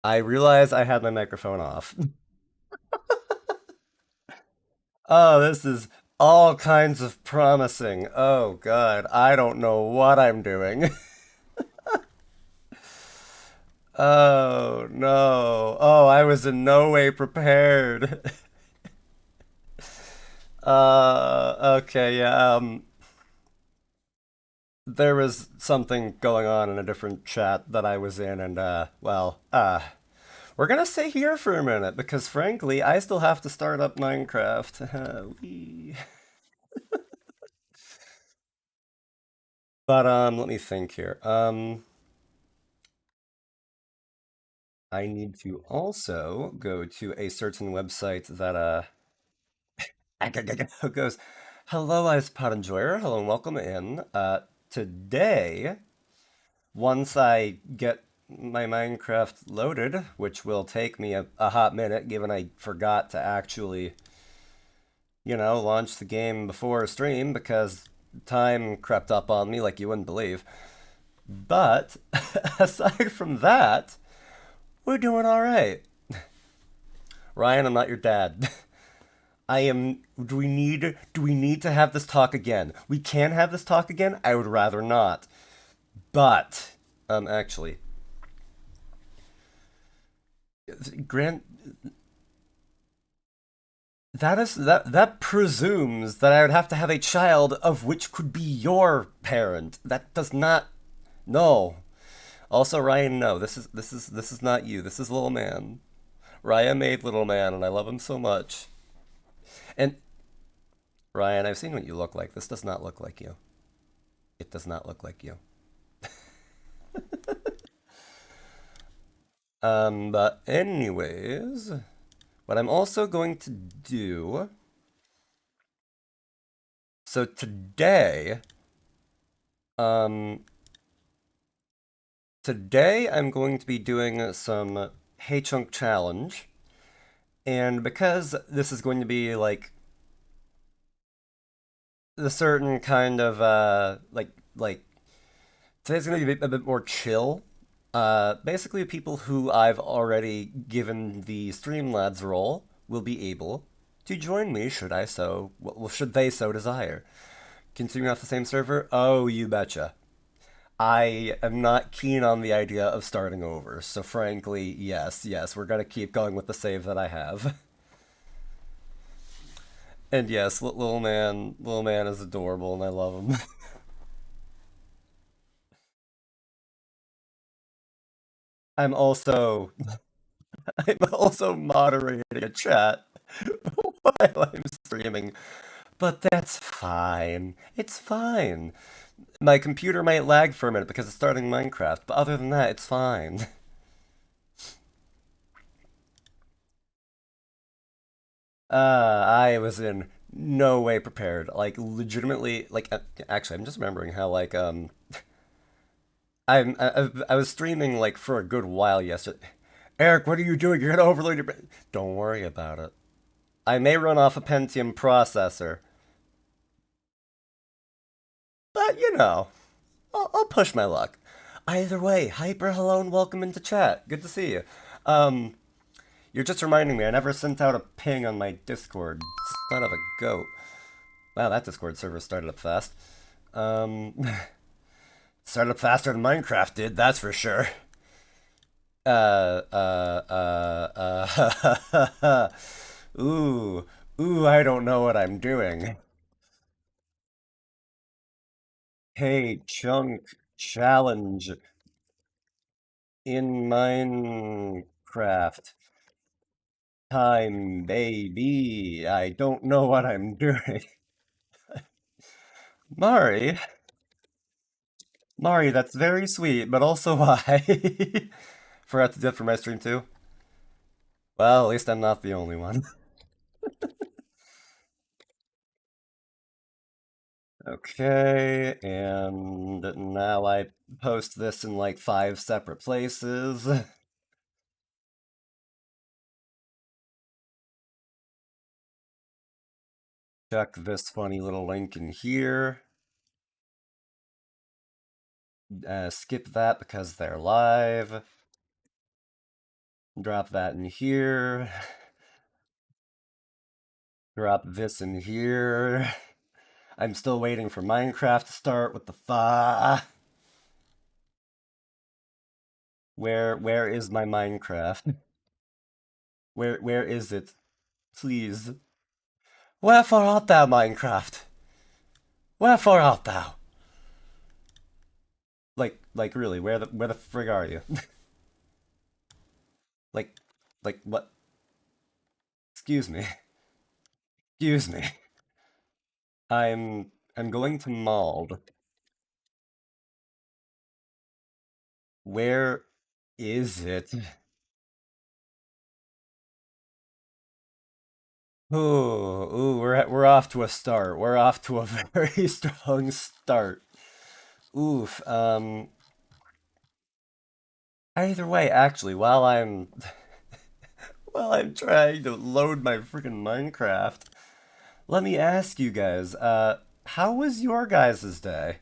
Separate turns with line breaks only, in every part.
I realized I had my microphone off. Oh, this is all kinds of promising. Oh, God, I don't know what I'm doing. Oh, no. Oh, I was in no way prepared. Okay, yeah, there was something going on in a different chat that I was in, and, we're gonna stay here for a minute because, frankly, I still have to start up Minecraft. Wee. But let me think here. I need to also go to a certain website that goes, "Hello, iSpot Enjoyer. Hello and welcome in. Today, once I get my Minecraft loaded, which will take me a hot minute, given I forgot to actually, launch the game before stream because time crept up on me like you wouldn't believe. But aside from that, we're doing all right. Ryan, I'm not your dad. I am. Do we need to have this talk again? We can have this talk again. I would rather not. But actually, Grant, that presumes that I would have to have a child of which could be your parent. That does not. No. Also, Ryan, no. This is not you. This is little man. Ryan made little man, and I love him so much. And Ryan, I've seen what you look like. This does not look like you. It does not look like you. But anyways, what I'm also going to do. So um, today I'm going to be doing some Hey Chunk challenge, and because this is going to be like the certain kind of like today's going to be a bit more chill. Basically, people who I've already given the Streamlads role will be able to join me should they so desire. Continuing off the same server? Oh, you betcha. I am not keen on the idea of starting over, so frankly, yes, we're gonna keep going with the save that I have. And yes, little man is adorable, and I love him. I'm also I'm also moderating a chat while I'm streaming, but that's fine. It's fine. My computer might lag for a minute because it's starting Minecraft, but other than that, it's fine. I was in no way prepared. Like legitimately, actually, I'm just remembering how I was streaming like for a good while yesterday. Eric, what are you doing? You're gonna overload your. Don't worry about it. I may run off a Pentium processor, but I'll push my luck. Either way, hyper hello and welcome into chat. Good to see you. Um, you're just reminding me. I never sent out a ping on my Discord. Son of a goat. Wow, that Discord server started up fast. Um, started up faster than Minecraft did, that's for sure. Ooh, I don't know what I'm doing. Hey, chunk challenge in Minecraft time, baby. I don't know what I'm doing. Mari, that's very sweet, but also why? Forgot to do it for my stream too. Well, at least I'm not the only one. Okay, and now I post this in like 5 separate places. Check this funny little link in here. Skip that because they're live. Drop that in here. Drop this in here. I'm still waiting for Minecraft to start. What the fuck? Where is my Minecraft? Where is it? Please. Wherefore art thou, Minecraft? Wherefore art thou? Like really, where the frig are you? like like what? Excuse me. Excuse me. I'm going to Mauled. Where is it? We're off to a start. We're off to a very strong start. Oof. Either way, actually, while I'm trying to load my freaking Minecraft, let me ask you guys, how was your guys' day?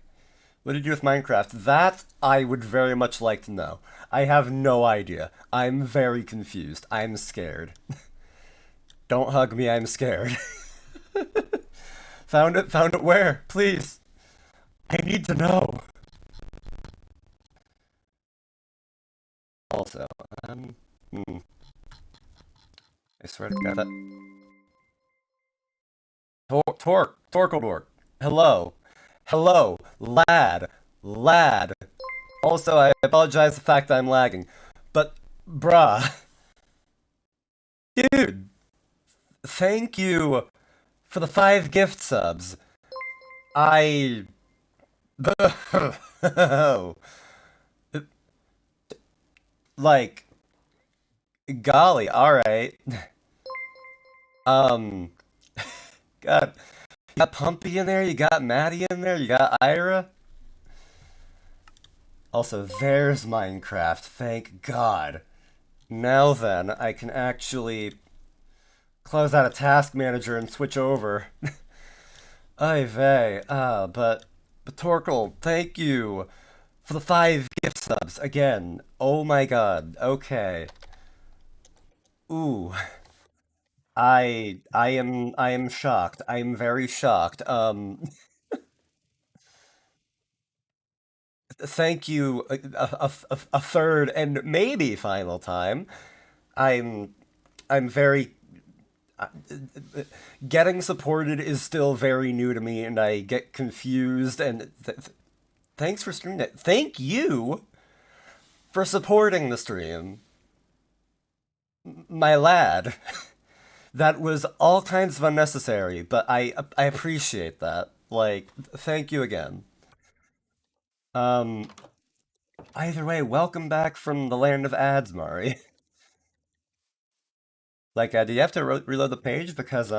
What did you do with Minecraft? That I would very much like to know. I have no idea. I'm very confused. I'm scared. Don't hug me, I'm scared. Found it where? Please. I need to know. Also, um, hmm, I swear to God, that Torkeldork. Hello, hello, lad. Also, I apologize for the fact that I'm lagging, but bruh, dude, thank you for the 5 gift subs. I, like, golly, all right. Um, God, you got Pumpy in there, you got Maddie in there, you got Ira. Also, there's Minecraft, thank God. Now then, I can actually close out a task manager and switch over. Ay vey. But Torkel, thank you for the 5 gift subs again. Oh my God. Okay. Ooh. I am shocked. I am very shocked. Thank you a third and maybe final time. I'm I'm very getting supported is still very new to me and I get confused and thanks for streaming it. Thank you for supporting the stream, my lad. That was all kinds of unnecessary, but I appreciate that. Like, thank you again. Um, Either way, welcome back from the land of ads, Mari. Like, do you have to reload the page because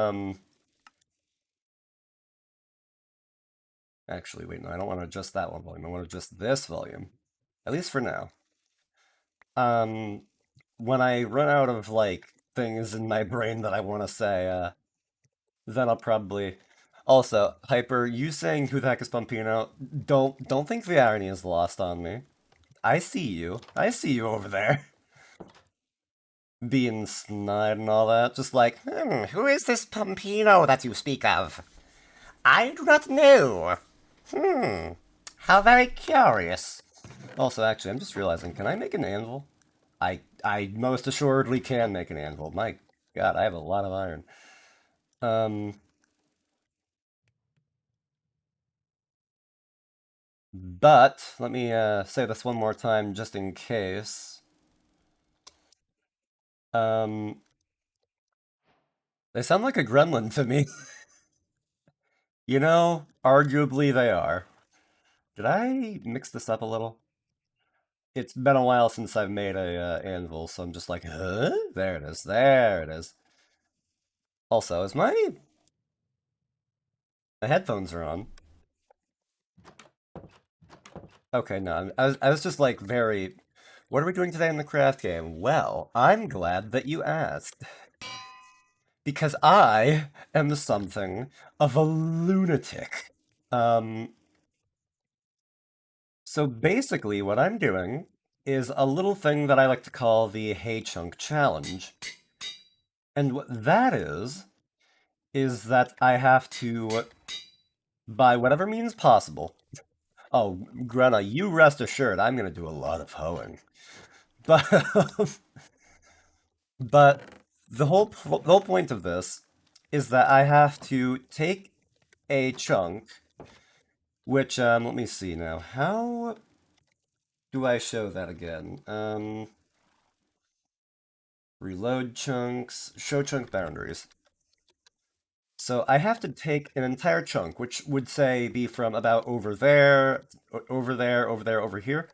actually, wait, no, I don't want to adjust that one volume. I want to adjust this volume, at least for now. Um, when I run out of like things in my brain that I want to say, then I'll probably. Also, Hyper, you saying who the heck is Pumpino? Don't think the irony is lost on me. I see you. I see you over there. Being snide and all that. Just like, who is this Pumpino that you speak of? I do not know. Hmm. How very curious. Also, actually, I'm just realizing, can I make an anvil? I most assuredly can make an anvil. My God, I have a lot of iron. Um, but let me say this one more time just in case. Um, they sound like a gremlin to me. You know, arguably they are. Did I mix this up a little? It's been a while since I've made a anvil, so I'm just like, huh? There it is. There it is. Also, is my headphones are on? Okay, no, I was just like very. What are we doing today in the craft game? Well, I'm glad that you asked because I am something of a lunatic. Um, so basically, what I'm doing. is a little thing that I like to call the Hay Chunk Challenge. And what that is that I have to, by whatever means possible. Oh, Greta, you rest assured, I'm going to do a lot of hoeing. But, but the whole point of this is that I have to take a chunk, which, let me see now. How do I show that again? Reload chunks, show chunk boundaries. So I have to take an entire chunk, which would say be from about over there, over there, over there, over here.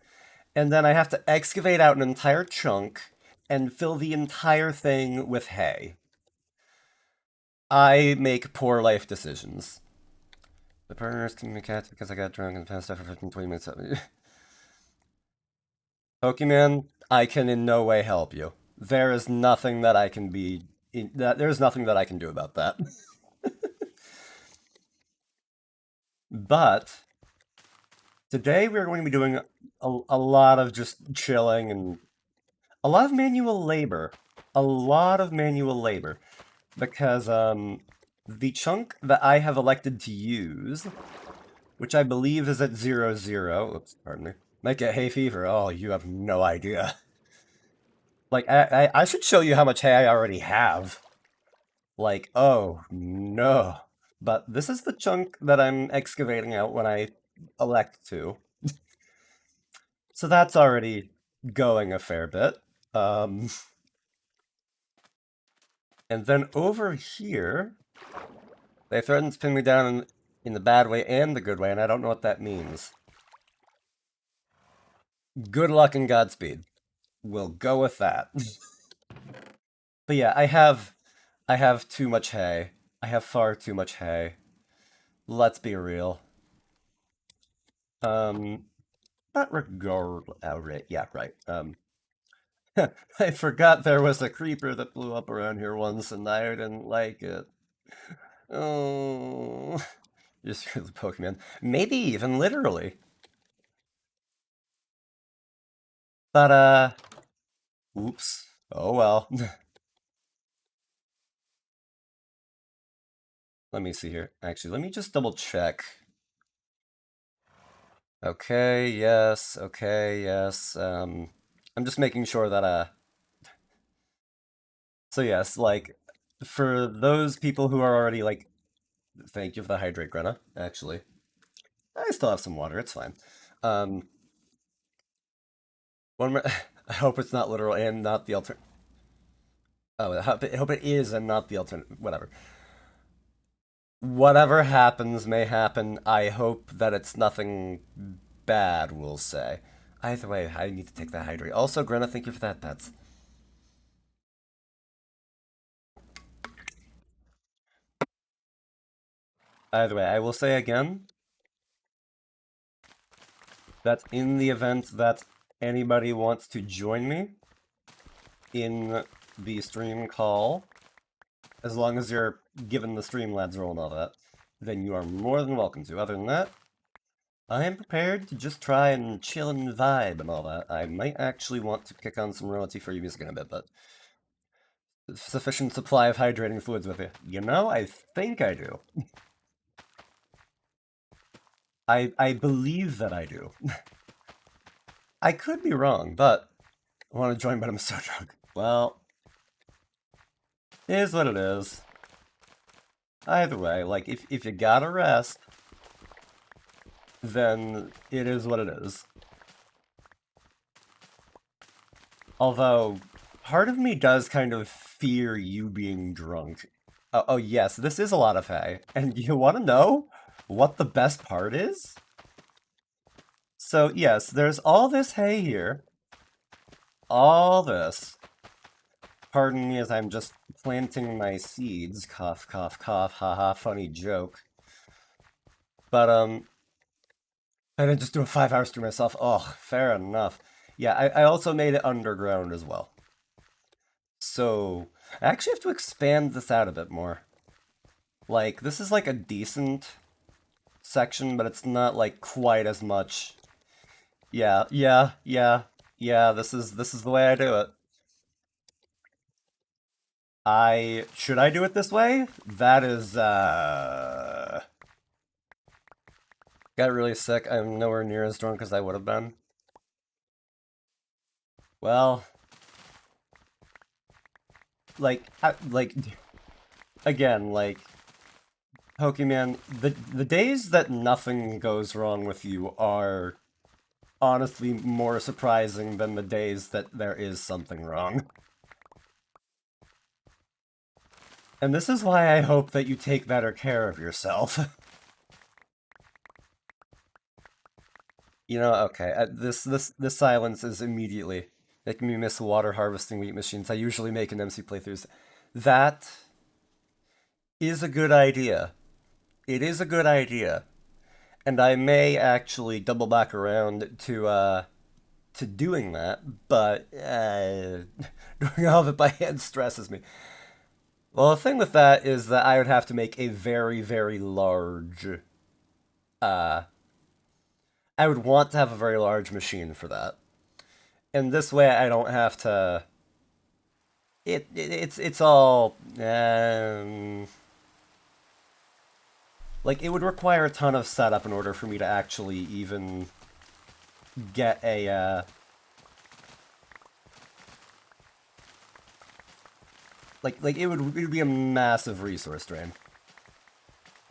And then I have to excavate out an entire chunk and fill the entire thing with hay. I make poor life decisions. The partners can be cats because I got drunk and passed out for 15, 20 minutes. Pokemon, I can in no way help you. There is nothing that I can be. There's nothing that I can do about that. But today we're going to be doing a lot of just chilling and a lot of manual labor. A lot of manual labor. Because the chunk that I have elected to use, which I believe is at 0, 0. Oops, pardon me. Might get hay fever. Oh, you have no idea. Like, I should show you how much hay I already have. Like, oh, no. But this is the chunk that I'm excavating out when I elect to. So that's already going a fair bit. Um, and then over here, they threatened to pin me down in the bad way and the good way, and I don't know what that means. Good luck and Godspeed. We'll go with that. But yeah, I have too much hay. I have far too much hay. Let's be real. Um, but regard, oh, right, yeah, right. I forgot there was a creeper that blew up around here once, and I didn't like it. Oh, just the Pokemon. Maybe even literally. But oops. Oh well. Let me see here. Actually, let me just double check. Okay, yes, okay, yes. I'm just making sure that so yes, like for those people who are already like thank you for the hydrate, Grenna, actually. I still have some water, it's fine. Um one more I hope it's not literal and not the alternate. Oh, I hope it is and not the alternate whatever. Whatever happens may happen. I hope that it's nothing bad, we'll say. Either way, I need to take that hydrate. Also, Grenna, thank you for that, pets. Either way, I will say again that in the event that anybody wants to join me in the stream call, as long as you're given the Streamlabs role and all that, then you are more than welcome to. Other than that, I am prepared to just try and chill and vibe and all that. I might actually want to kick on some royalty-free music in a bit, but sufficient supply of hydrating fluids with you. You know, I think I do. I believe that I do. I could be wrong, but I want to join, but I'm so drunk. Well, it is what it is. Either way, like, if you gotta rest, then it is what it is. Although, part of me does kind of fear you being drunk. Oh yes, this is a lot of hay. And you want to know what the best part is? So, yes, there's all this hay here. All this. Pardon me as I'm just planting my seeds. Cough, cough, cough. Haha, funny joke. But, I didn't just do a 5 hour stream myself. Oh, fair enough. Yeah, I also made it underground as well. So, I actually have to expand this out a bit more. Like, this is like a decent section, but it's not like quite as much. Yeah, yeah, yeah. Yeah, this is the way I do it. I should I do it this way? That is got really sick. I'm nowhere near as drunk as I would have been. Well, like again, like Pokemon, the days that nothing goes wrong with you are honestly more surprising than the days that there is something wrong. And this is why I hope that you take better care of yourself. You know, okay, this silence is immediately making me miss water harvesting wheat machines I usually make in MC playthroughs. That is a good idea. It is a good idea. And I may actually double back around to doing that, but doing all of it by hand stresses me. Well, the thing with that is that I would have to make a very, very large. Uh, I would want to have a very large machine for that, and this way I don't have to. It's all like it would require a ton of setup in order for me to actually even get a it would be a massive resource drain.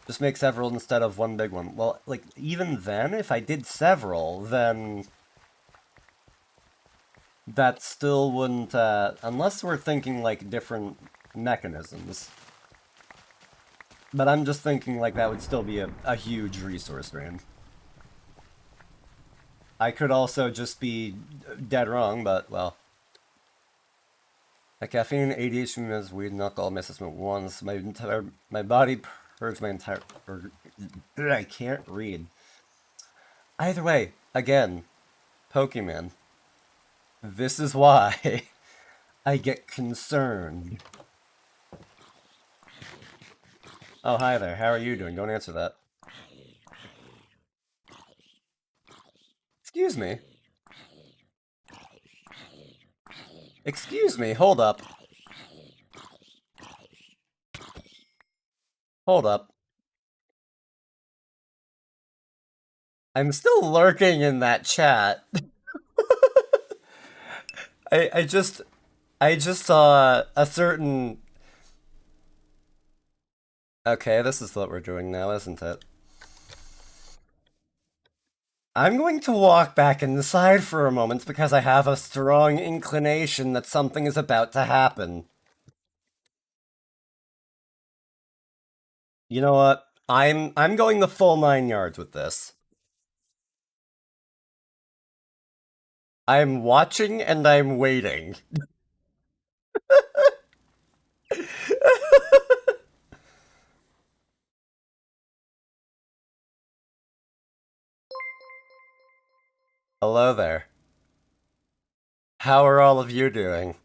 Just make several instead of one big one. Well, like even then, if I did several, then that still wouldn't unless we're thinking like different mechanisms. But I'm just thinking like that would still be a huge resource drain. I could also just be dead wrong, but well. A caffeine, ADHD, as weed, alcohol, my system at once. My body purged my entire. I can't read. Either way, again, Pokemon. This is why I get concerned. Oh, hi there. How are you doing? Don't answer that. Excuse me. Excuse me. Hold up. Hold up. I'm still lurking in that chat. I I just I just saw a certain. Okay, this is what we're doing now, isn't it? I'm going to walk back inside for a moment because I have a strong inclination that something is about to happen. You know what? I'm going the full 9 yards with this. I'm watching and I'm waiting. Hello there. How are all of you doing?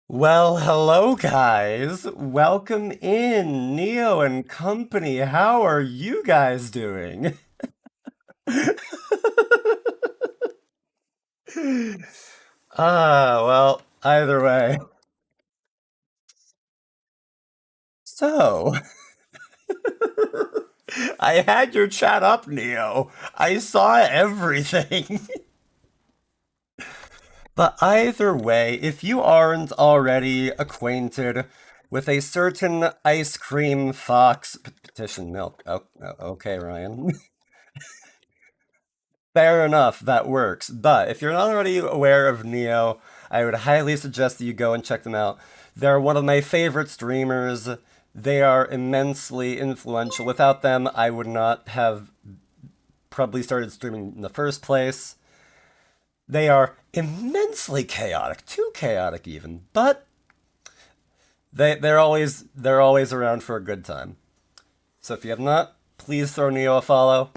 Well, hello guys. Welcome in, Neo and company. How are you guys doing? Well, either way. So, I had your chat up, Neo. I saw everything. But either way, if you aren't already acquainted with a certain ice cream fox petition milk, okay, Ryan. Fair enough, that works. But if you're not already aware of Neo, I would highly suggest that you go and check them out. They're one of my favorite streamers. They are immensely influential. Without them, I would not have probably started streaming in the first place. They are immensely chaotic, too chaotic even, but they're always around for a good time. So if you have not, please throw Neo a follow.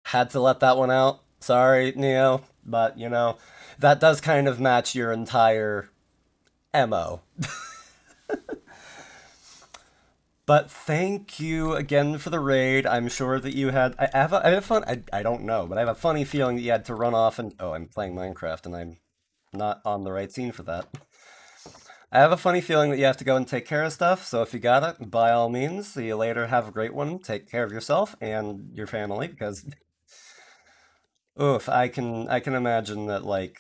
Had to let that one out. Sorry, Neo, but that does kind of match your entire MO. But thank you again for the raid. I'm sure that you had. I have fun. I don't know, but I have a funny feeling that you had to run off and. Oh, I'm playing Minecraft and I'm not on the right scene for that. I have a funny feeling that you have to go and take care of stuff, so if you got it, by all means, see you later. Have a great one. Take care of yourself and your family, because oof, I can imagine that like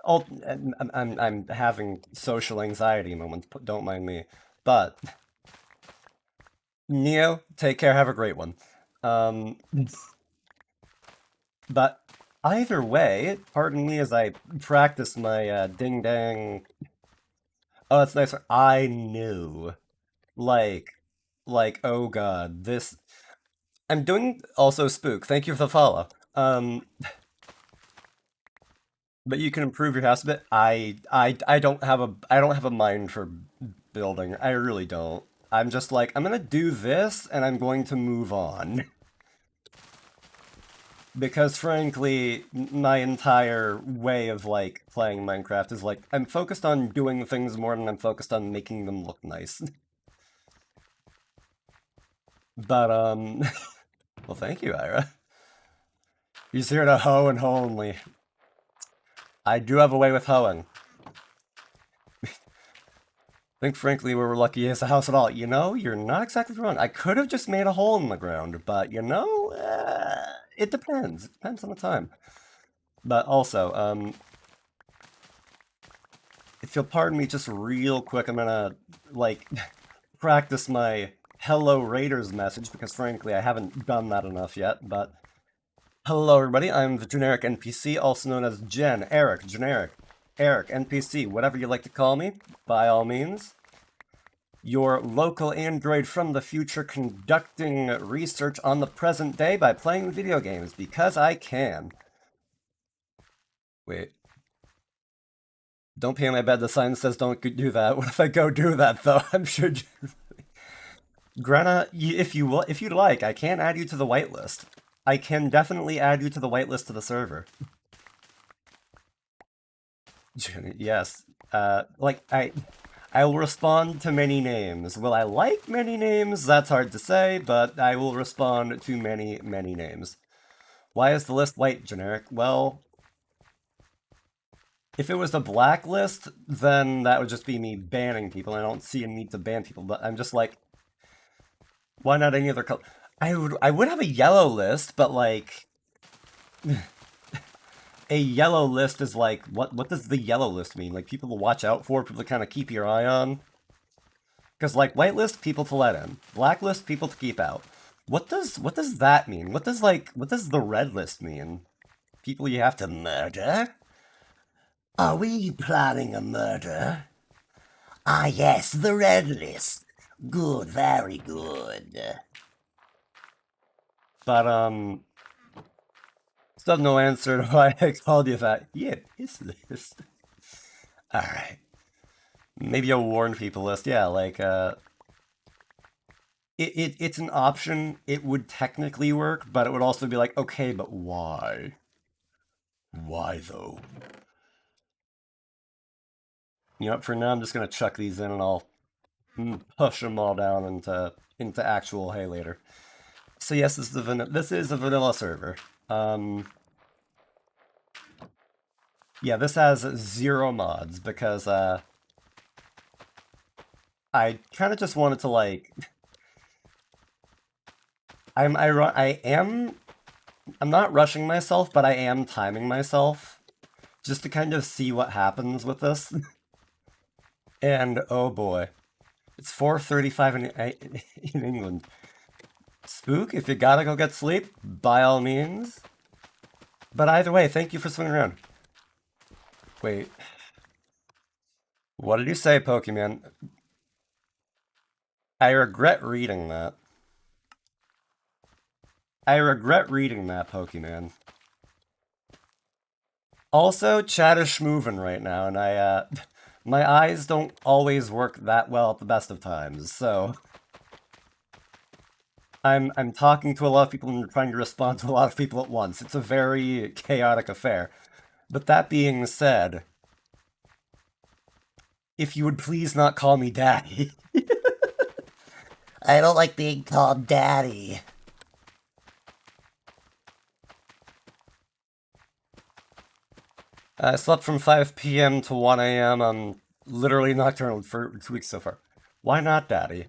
all I'm having social anxiety moments. Don't mind me, but Neo, take care. Have a great one. Um, but either way, pardon me as I practice my ding dang. Oh, that's nice. I knew. Like, oh god, this. I'm doing also spook. Thank you for the follow. But you can improve your house a bit. I don't have a mind for building. I really don't. I'm just like I'm gonna do this and I'm going to move on because frankly, my entire way of like playing Minecraft is like I'm focused on doing things more than I'm focused on making them look nice. But well, thank you, Ira. He's here to hoe and hoe only. I do have a way with hoeing. I think, frankly, we were lucky as a house at all. You know, you're not exactly wrong. I could have just made a hole in the ground, but you know, it depends. It depends on the time. But also, if you'll pardon me just real quick, I'm gonna, like, practice my Hello Raiders message because, frankly, I haven't done that enough yet. But hello, everybody. I'm the generic NPC, also known as Jen, Eric, generic, Eric, NPC, whatever you like to call me, by all means. Your local android from the future conducting research on the present day by playing video games because I can. Wait. Don't pee on my bed. The sign says don't do that. What if I go do that though? I'm sure. Grana, if you'd like, I can add you to the whitelist. I can definitely add you to the whitelist of the server. Yes. Like I will respond to many names. Will I like many names? That's hard to say, but I will respond to many, many names. Why is the list white, generic? Well, if it was the blacklist, then that would just be me banning people. I don't see a need to ban people, but I'm just like, why not any other color? I would have a yellow list, but like a yellow list is like what does the yellow list mean? Like people to watch out for, people to kind of keep your eye on. Because like whitelist, people to let in. Blacklist, people to keep out. What does that mean? What does the red list mean? People you have to murder? Are we planning a murder? Ah, yes, the red list. Good, very good. But, still no answer to why I called you that. Yeah, piss list. Alright. Maybe a warn people list. Yeah, like, it's an option. It would technically work, but it would also be like, okay, but why? Why, though? You know what, for now, I'm just gonna chuck these in and I'll push them all down into actual hay later. So yes, this is a vanilla server. Yeah, this has 0 mods because I kind of just wanted to like I'm not rushing myself, but I am timing myself just to kind of see what happens with this. And oh boy, it's 4:35 in England. Spook, if you gotta go get sleep, by all means. But either way, thank you for swinging around. Wait. What did you say, Pokemon? I regret reading that. I regret reading that, Pokemon. Also, chat is schmoovin' right now, and my eyes don't always work that well at the best of times, so I'm talking to a lot of people and trying to respond to a lot of people at once. It's a very chaotic affair. But that being said, If you would please not call me daddy. I don't like being called daddy. I slept from 5 p.m. to 1 a.m. I'm literally nocturnal for 2 weeks so far. Why not daddy?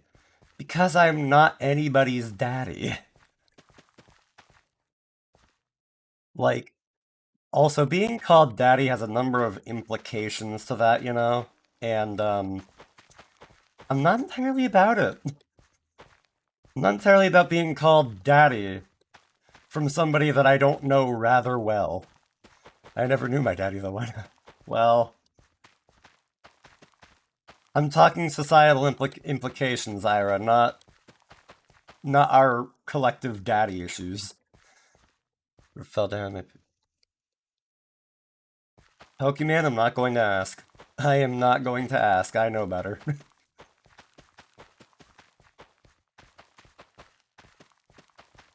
Because I'm not anybody's daddy. Like, also, being called daddy has a number of implications to that, you know? And, I'm not entirely about it. I'm not entirely about being called daddy from somebody that I don't know rather well. I never knew my daddy, though. Well, I'm talking societal implications, Ira, not our collective daddy issues. Fell down. Pokemon, I'm not going to ask. I am not going to ask. I know better.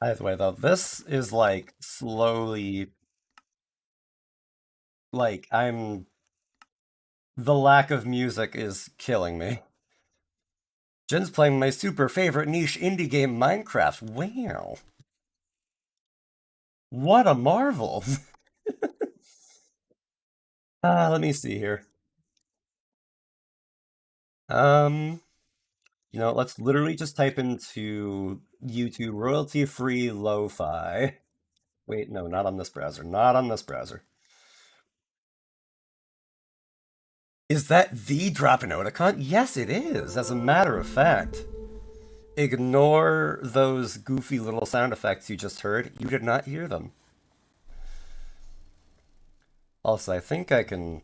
Either way, though, this is like slowly. Like, I'm. The lack of music is killing me. Jen's playing my super favorite niche indie game, Minecraft. Wow. What a marvel. Let me see here. Um, let's literally just type into YouTube royalty-free lo-fi. Wait, no, not on this browser. Not on this browser. Is that the Dropanoticon? Yes, it is, as a matter of fact. Ignore those goofy little sound effects you just heard. You did not hear them. Also, I think I can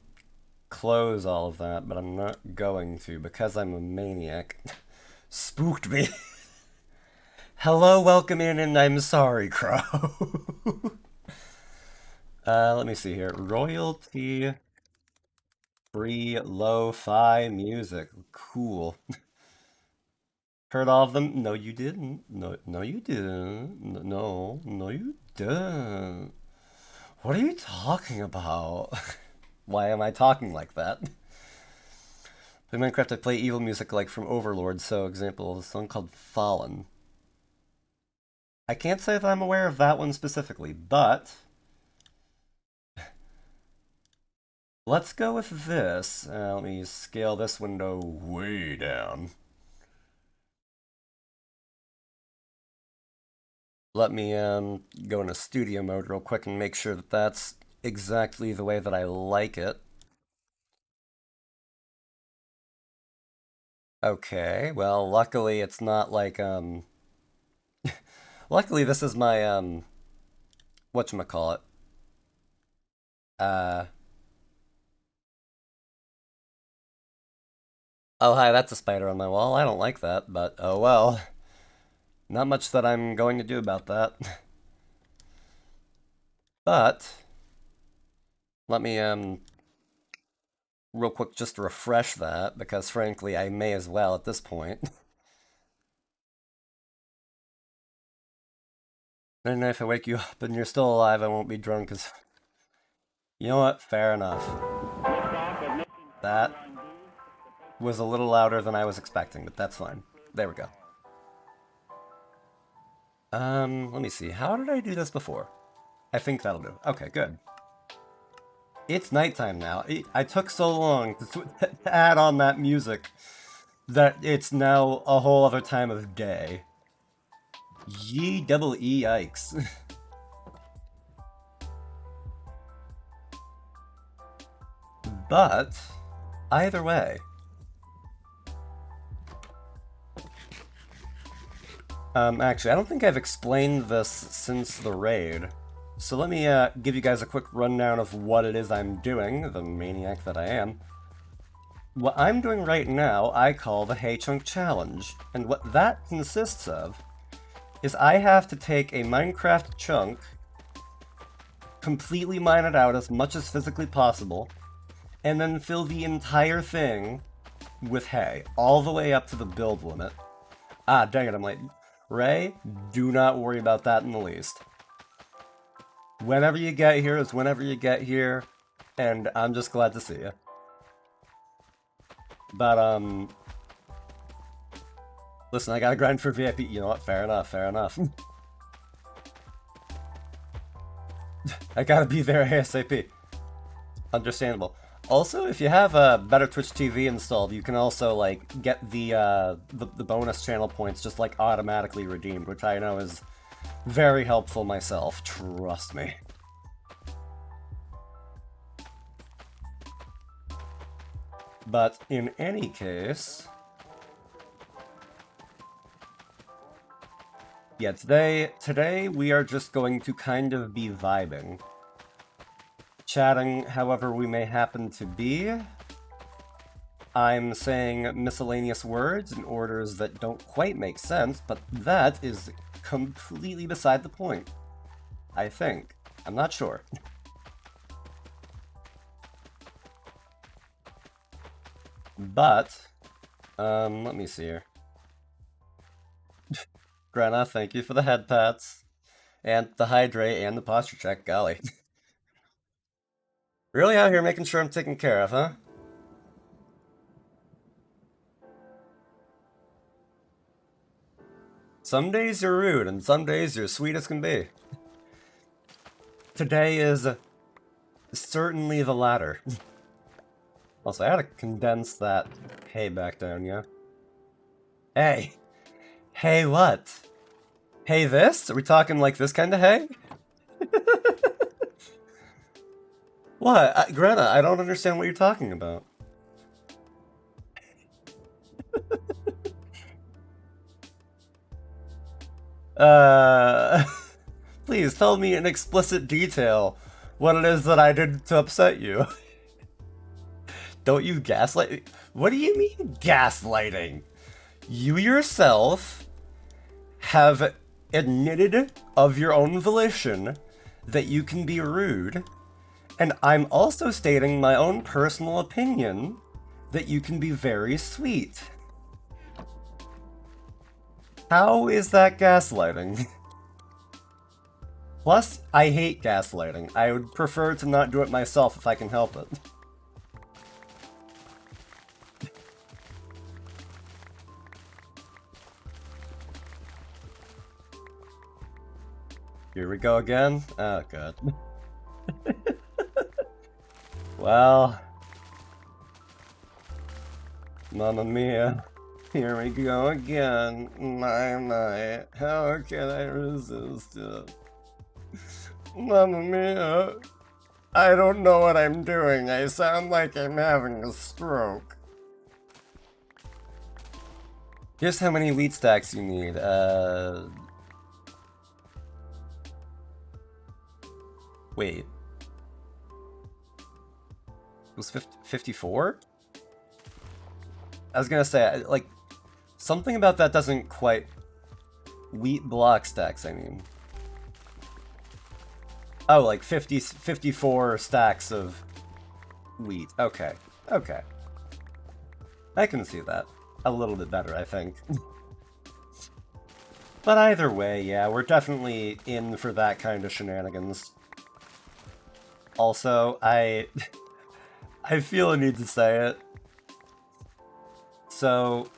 close all of that, but I'm not going to because I'm a maniac. Spooked me. Hello, welcome in, and I'm sorry, Crow. Let me see here. Royalty free lo-fi music. Cool. Heard all of them? No, you didn't. No, no, you didn't. No, you didn't. What are you talking about? Why am I talking like that? In Minecraft, I play evil music like from Overlord, so example of a song called Fallen. I can't say that I'm aware of that one specifically, but let's go with this. Let me scale this window way down. Let me go into studio mode real quick and make sure that that's exactly the way that I like it. Okay, well, luckily it's not like, luckily this is my, whatchamacallit, uh, oh hi, that's a spider on my wall. I don't like that, but oh well. Not much that I'm going to do about that. But, let me, real quick just refresh that, because frankly, I may as well at this point. And if I wake you up and you're still alive, I won't be drunk, because, you know what? Fair enough. That was a little louder than I was expecting, but that's fine. There we go. Let me see. How did I do this before? I think that'll do. Okay, good. It's nighttime now. I took so long to add on that music that it's now a whole other time of day. Ye double E yikes. But, either way. Actually, I don't think I've explained this since the raid. So let me give you guys a quick rundown of what it is I'm doing, the maniac that I am. What I'm doing right now, I call the Hey Chunk Challenge. And what that consists of is I have to take a Minecraft chunk, completely mine it out as much as physically possible, and then fill the entire thing with hay, all the way up to the build limit. Ah, dang it, I'm late. Ray, do not worry about that in the least. Whenever you get here is whenever you get here, and I'm just glad to see you. But, listen, I gotta grind for VIP. You know what? Fair enough, fair enough. I gotta be there ASAP. Understandable. Also, if you have a better Twitch TV installed, you can also like get the bonus channel points just like automatically redeemed, which I know is very helpful myself. Trust me. But in any case, yeah, today we are just going to kind of be vibing. Chatting however we may happen to be. I'm saying miscellaneous words in orders that don't quite make sense, but that is completely beside the point. I think. I'm not sure. But, let me see here. Grenna, thank you for the head pats. And the hydrate and the posture check, golly. Really out here making sure I'm taken care of, huh? Some days you're rude, and some days you're sweet as can be. Today is certainly the latter. Also, I had to condense that hay back down, yeah? Hey! Hey what? Hey this? Are we talking like this kind of hay? What? Greta, I don't understand what you're talking about. Please tell me in explicit detail what it is that I did to upset you. Don't you gaslight? What do you mean gaslighting? You yourself have admitted of your own volition that you can be rude, and I'm also stating my own personal opinion that you can be very sweet. How is that gaslighting? Plus, I hate gaslighting. I would prefer to not do it myself if I can help it. Here we go again? Oh, God. Well... Mamma mia. Here we go again. My, how can I resist it? Mamma mia. I don't know what I'm doing. I sound like I'm having a stroke. Here's how many wheat stacks you need. Wait. It was 54? I was gonna say, like, something about that doesn't quite... Wheat block stacks, I mean. Oh, like 54 stacks of wheat. Okay. Okay. I can see that. A little bit better, I think. But either way, yeah, we're definitely in for that kind of shenanigans. Also, I feel a need to say it. So,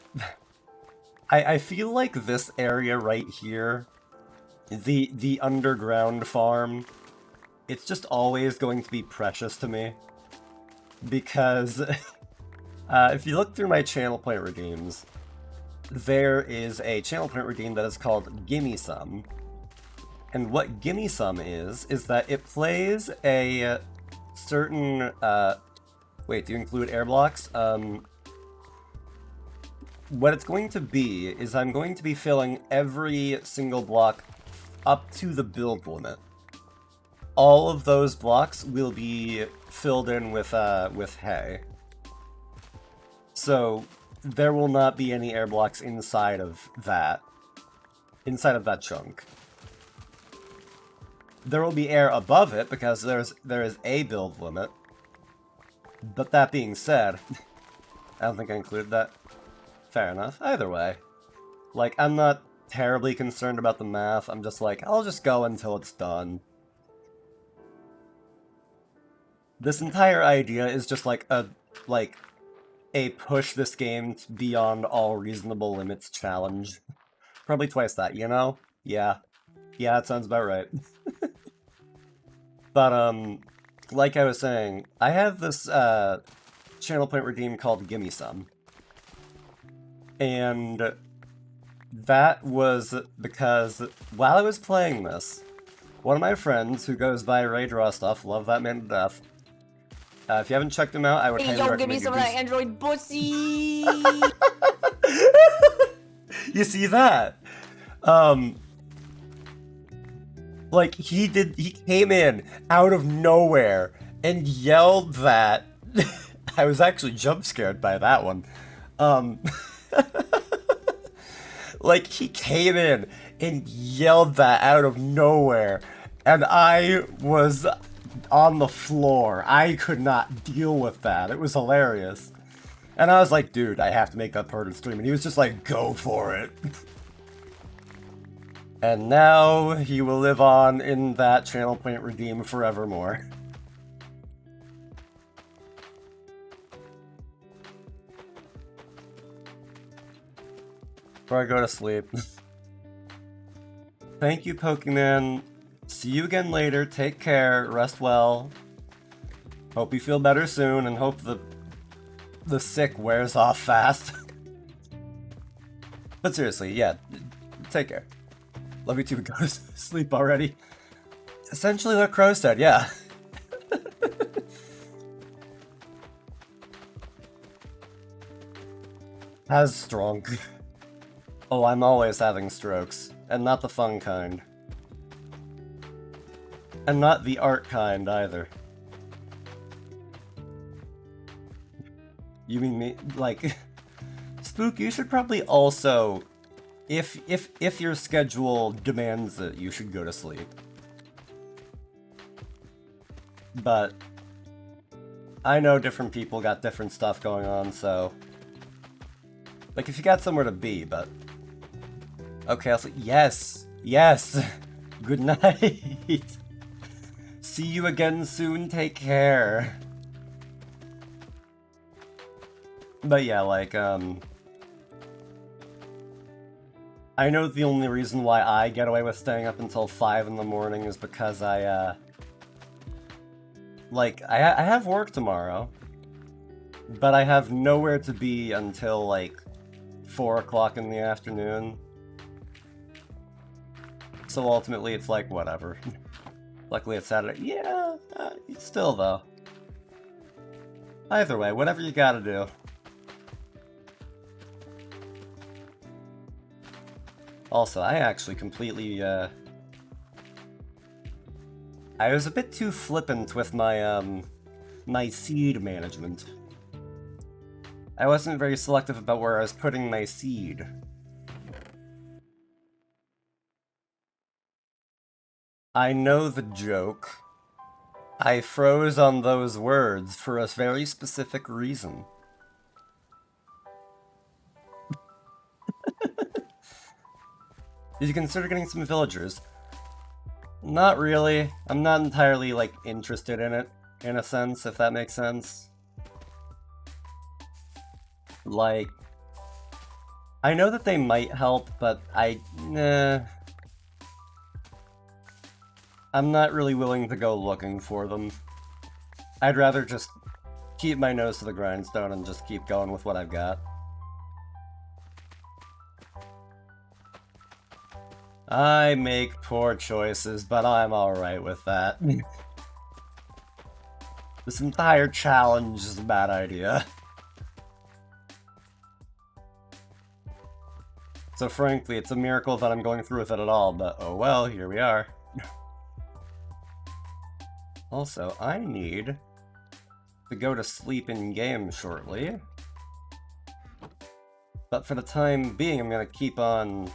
I feel like this area right here, the underground farm, it's just always going to be precious to me. Because, if you look through my channel point redeems, there is a channel point redeem that is called Gimme Some. And what Gimme Some is that it plays a certain, wait, do you include air blocks? What it's going to be is I'm going to be filling every single block up to the build limit. All of those blocks will be filled in with hay. So there will not be any air blocks inside of that chunk. There will be air above it because there is a build limit. But that being said, I don't think I included that. Fair enough. Either way. Like, I'm not terribly concerned about the math. I'm just like, I'll just go until it's done. This entire idea is just like a a push this game beyond all reasonable limits challenge. Probably twice that, you know? Yeah. Yeah, that sounds about right. But, like I was saying, I have this, channel point redeem called Gimme Some. And that was because while I was playing this, one of my friends, who goes by Ray Draw Stuff, love that man to death. If you haven't checked him out, I would highly recommend
give me some of that Android pussy!
You see that? Like, he came in out of nowhere and yelled that. I was actually jump scared by that one. Like, he came in and yelled that out of nowhere, and I was on the floor. I could not deal with that. It was hilarious. And I was like, dude, I have to make that part of the stream. And he was just like, go for it. And now he will live on in that channel point redeem forevermore. Before I go to sleep. Thank you, Pokemon. See you again later. Take care. Rest well. Hope you feel better soon, and hope the sick wears off fast. But seriously, yeah, take care. Love you too. Go to sleep already. Essentially what Crow said, yeah. Has strong. Oh, I'm always having strokes. And not the fun kind. And not the art kind, either. You mean me? Like... Spook, you should probably also... If your schedule demands it, you should go to sleep. But... I know different people got different stuff going on, so... Like, if you got somewhere to be, but... Okay, I'll say, yes! Yes! Good night! See you again soon, take care! But yeah, like, I know the only reason why I get away with staying up until 5 in the morning is because I have work tomorrow, but I have nowhere to be until, like, 4 o'clock in the afternoon. So ultimately, it's like, whatever. Luckily, it's Saturday. Yeah, still, though. Either way, whatever you gotta do. Also, I actually completely, I was a bit too flippant with my, my seed management. I wasn't very selective about where I was putting my seed. I know the joke. I froze on those words for a very specific reason. Did you consider getting some villagers? Not really. I'm not entirely, like, interested in it, in a sense, if that makes sense. Like, I know that they might help, but I'm not really willing to go looking for them. I'd rather just keep my nose to the grindstone and just keep going with what I've got. I make poor choices, but I'm alright with that. This entire challenge is a bad idea. So frankly, it's a miracle that I'm going through with it at all, but oh well, here we are. Also, I need to go to sleep in-game shortly. But for the time being, I'm gonna keep on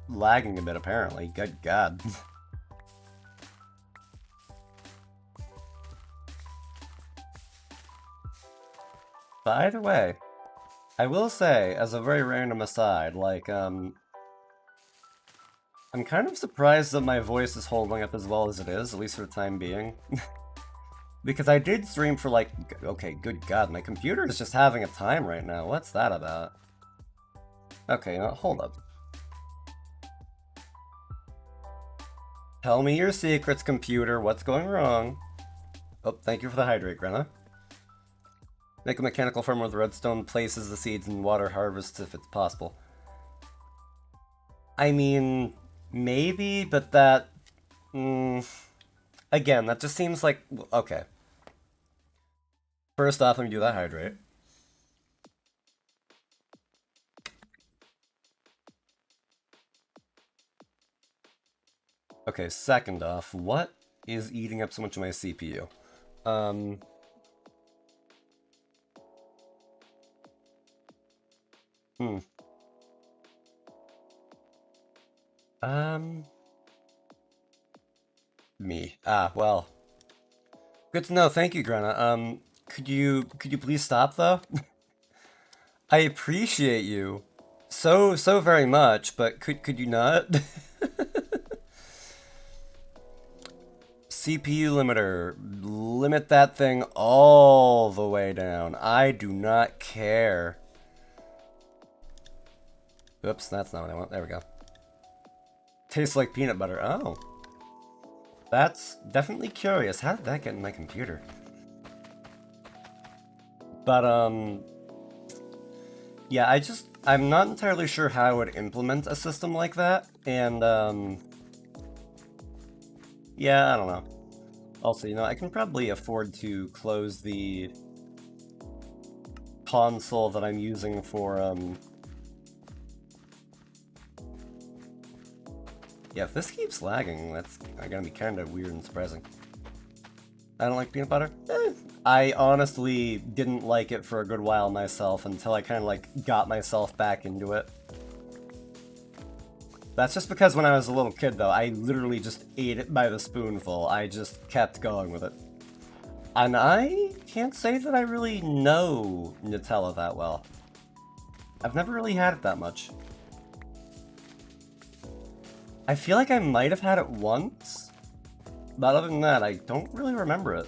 lagging a bit, apparently. Good God. But either way, I will say, as a very random aside, like, I'm kind of surprised that my voice is holding up as well as it is, at least for the time being. Because I did stream for like, okay, good God, my computer is just having a time right now. What's that about? Okay, hold up. Tell me your secrets, computer. What's going wrong? Oh, thank you for the hydrate, Grenna. Make a mechanical farm where the redstone places the seeds and water harvests if it's possible. I mean, maybe, but that... again, that just seems like... Okay. First off, let me do that hydrate. Okay, second off, what is eating up so much of my CPU? Um... Hmm. Um... Me. Ah, well. Good to know. Thank you, Grenna. Could you please stop though? I appreciate you so very much, but could you not? CPU limiter. Limit that thing all the way down. I do not care. Oops, that's not what I want. There we go. Tastes like peanut butter. Oh. That's definitely curious. How did that get in my computer? But, yeah, I'm not entirely sure how I would implement a system like that, and, yeah, I don't know. Also, I can probably afford to close the console that I'm using for, yeah, if this keeps lagging, that's gonna be kind of weird and surprising. I don't like peanut butter? I honestly didn't like it for a good while myself until I kind of like got myself back into it. That's just because when I was a little kid though, I literally just ate it by the spoonful. I just kept going with it. And I can't say that I really know Nutella that well. I've never really had it that much. I feel like I might have had it once, but other than that, I don't really remember it.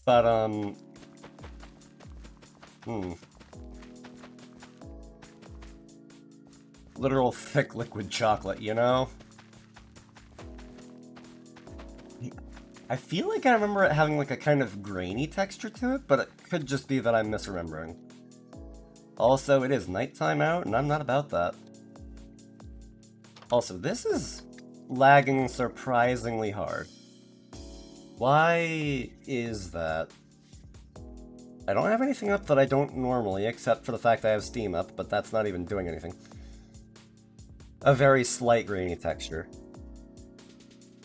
But, literal thick liquid chocolate, you know? I feel like I remember it having like a kind of grainy texture to it, but it could just be that I'm misremembering. Also, it is nighttime out, and I'm not about that. Also, this is lagging surprisingly hard. Why is that? I don't have anything up that I don't normally, except for the fact I have Steam up, but that's not even doing anything. A very slight grainy texture.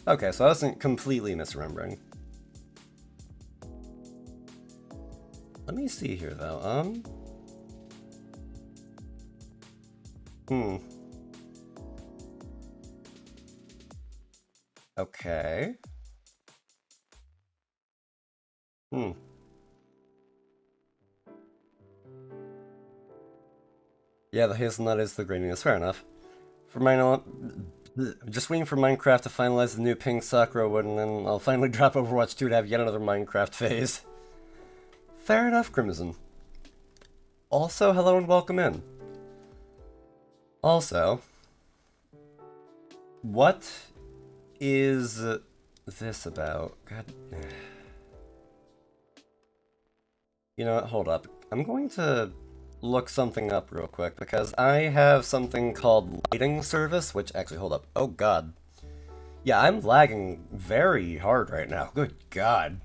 Okay, so I wasn't completely misremembering. Let me see here, though. Okay. Yeah, the hazelnut is the graininess. Fair enough. For mine, just waiting for Minecraft to finalize the new pink Sakura wood, and then I'll finally drop Overwatch 2 to have yet another Minecraft phase. Fair enough, Crimson. Also, hello and welcome in. Also, what is this about? God. You know what? Hold up. I'm going to look something up real quick because I have something called lighting service, which actually, hold up. Oh god. Yeah, I'm lagging very hard right now. Good god.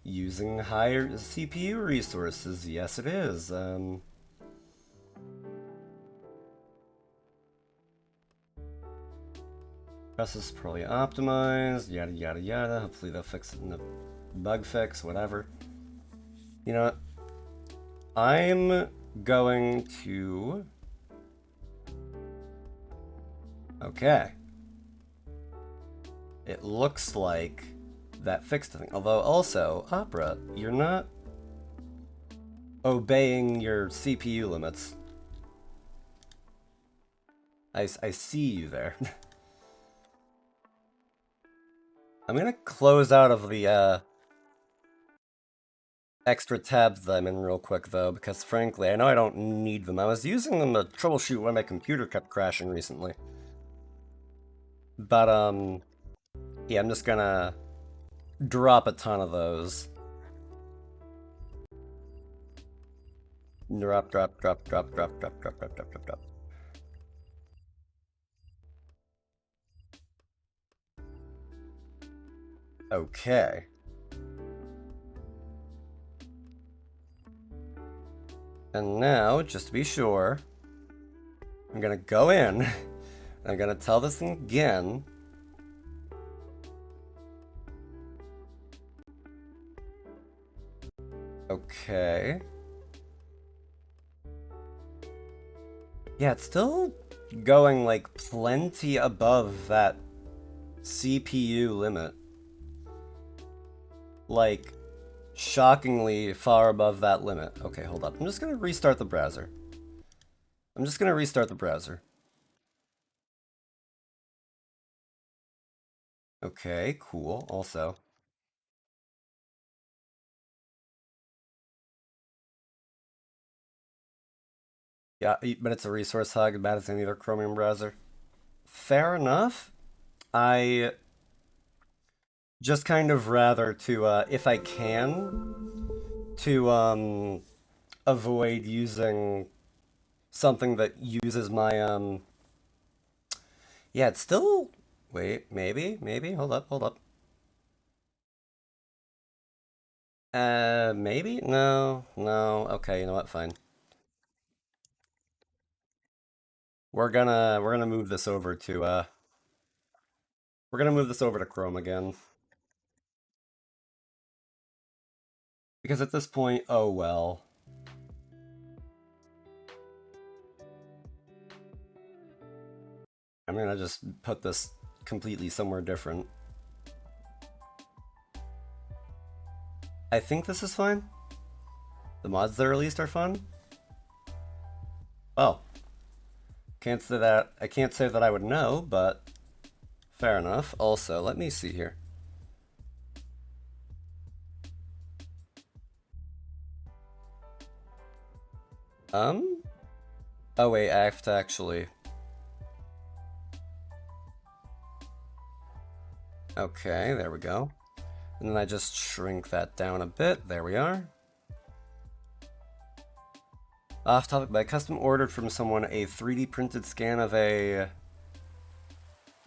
Using higher CPU resources. Yes, it is. Process probably optimized, yada yada yada. Hopefully they'll fix it in the bug fix, whatever. You know what? I'm going to... Okay. It looks like that fixed the thing. Although also, Opera, you're not obeying your CPU limits. I see you there. I'm gonna close out of the extra tabs that I'm in real quick though, because frankly, I know I don't need them. I was using them to troubleshoot when my computer kept crashing recently. But yeah, I'm just gonna drop a ton of those. Drop, drop, drop, drop, drop, drop, drop, drop, drop, drop, drop. Okay. And now, just to be sure, I'm gonna go in. I'm gonna tell this thing again. Okay. Yeah, it's still going like plenty above that CPU limit. Like, shockingly far above that limit. Okay, hold up. I'm just gonna restart the browser. Okay, cool. Also, yeah, but it's a resource hog, about as any other Chromium browser. Fair enough. I just kind of rather to, if I can, to avoid using something that uses my yeah, it's still wait, maybe, hold up. Maybe? No, no. Okay, you know what? Fine. We're gonna move this over to we're gonna move this over to Chrome again. Because at this point, oh well. I'm gonna just put this completely somewhere different. I think this is fine. The mods that are released are fun. Well, can't say that I can't say that I would know, but fair enough. Also, let me see here. Um, oh wait, I have to actually. Okay, there we go. And then I just shrink that down a bit. There we are. Off topic, but I custom ordered from someone a 3D printed scan of a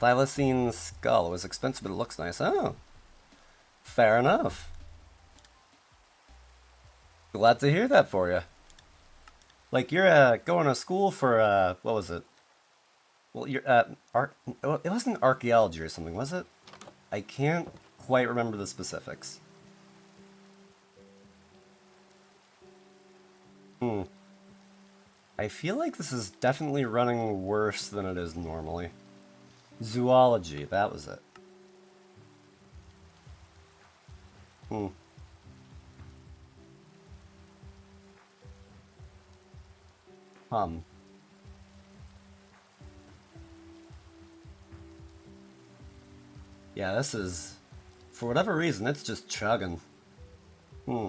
thylacine skull. It was expensive, but it looks nice. Oh, fair enough. Glad to hear that for you. Like you're going to school for what was it? Well, you're art. It wasn't archaeology or something, was it? I can't quite remember the specifics. Hmm. I feel like this is definitely running worse than it is normally. Zoology, that was it. Hmm. Hum. Yeah, this is, for whatever reason, it's just chugging. Hmm.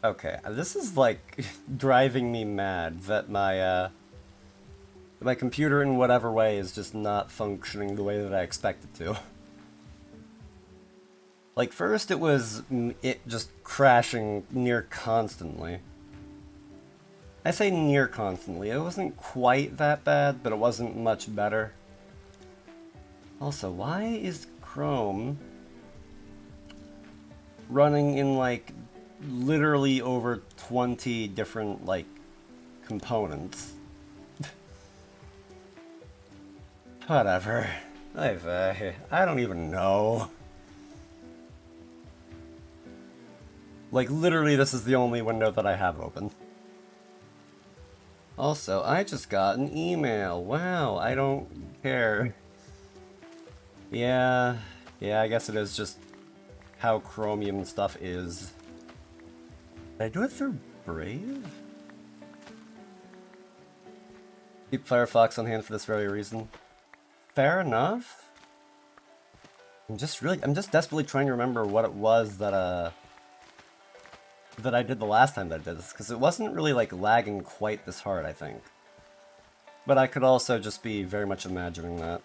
Okay, this is like driving me mad that my computer in whatever way is just not functioning the way that I expect it to. Like first it was it just crashing near constantly. I say near constantly. It wasn't quite that bad, but it wasn't much better. Also, why is Chrome running in like literally over 20 different like components? Whatever. I don't even know. Like literally this is the only window that I have open. Also, I just got an email. Wow, I don't care. Yeah, yeah, I guess it is just how Chromium stuff is. Did I do it through Brave? Keep Firefox on hand for this very reason. Fair enough. I'm just desperately trying to remember what it was that I did the last time that I did this, because it wasn't really like lagging quite this hard, I think. But I could also just be very much imagining that.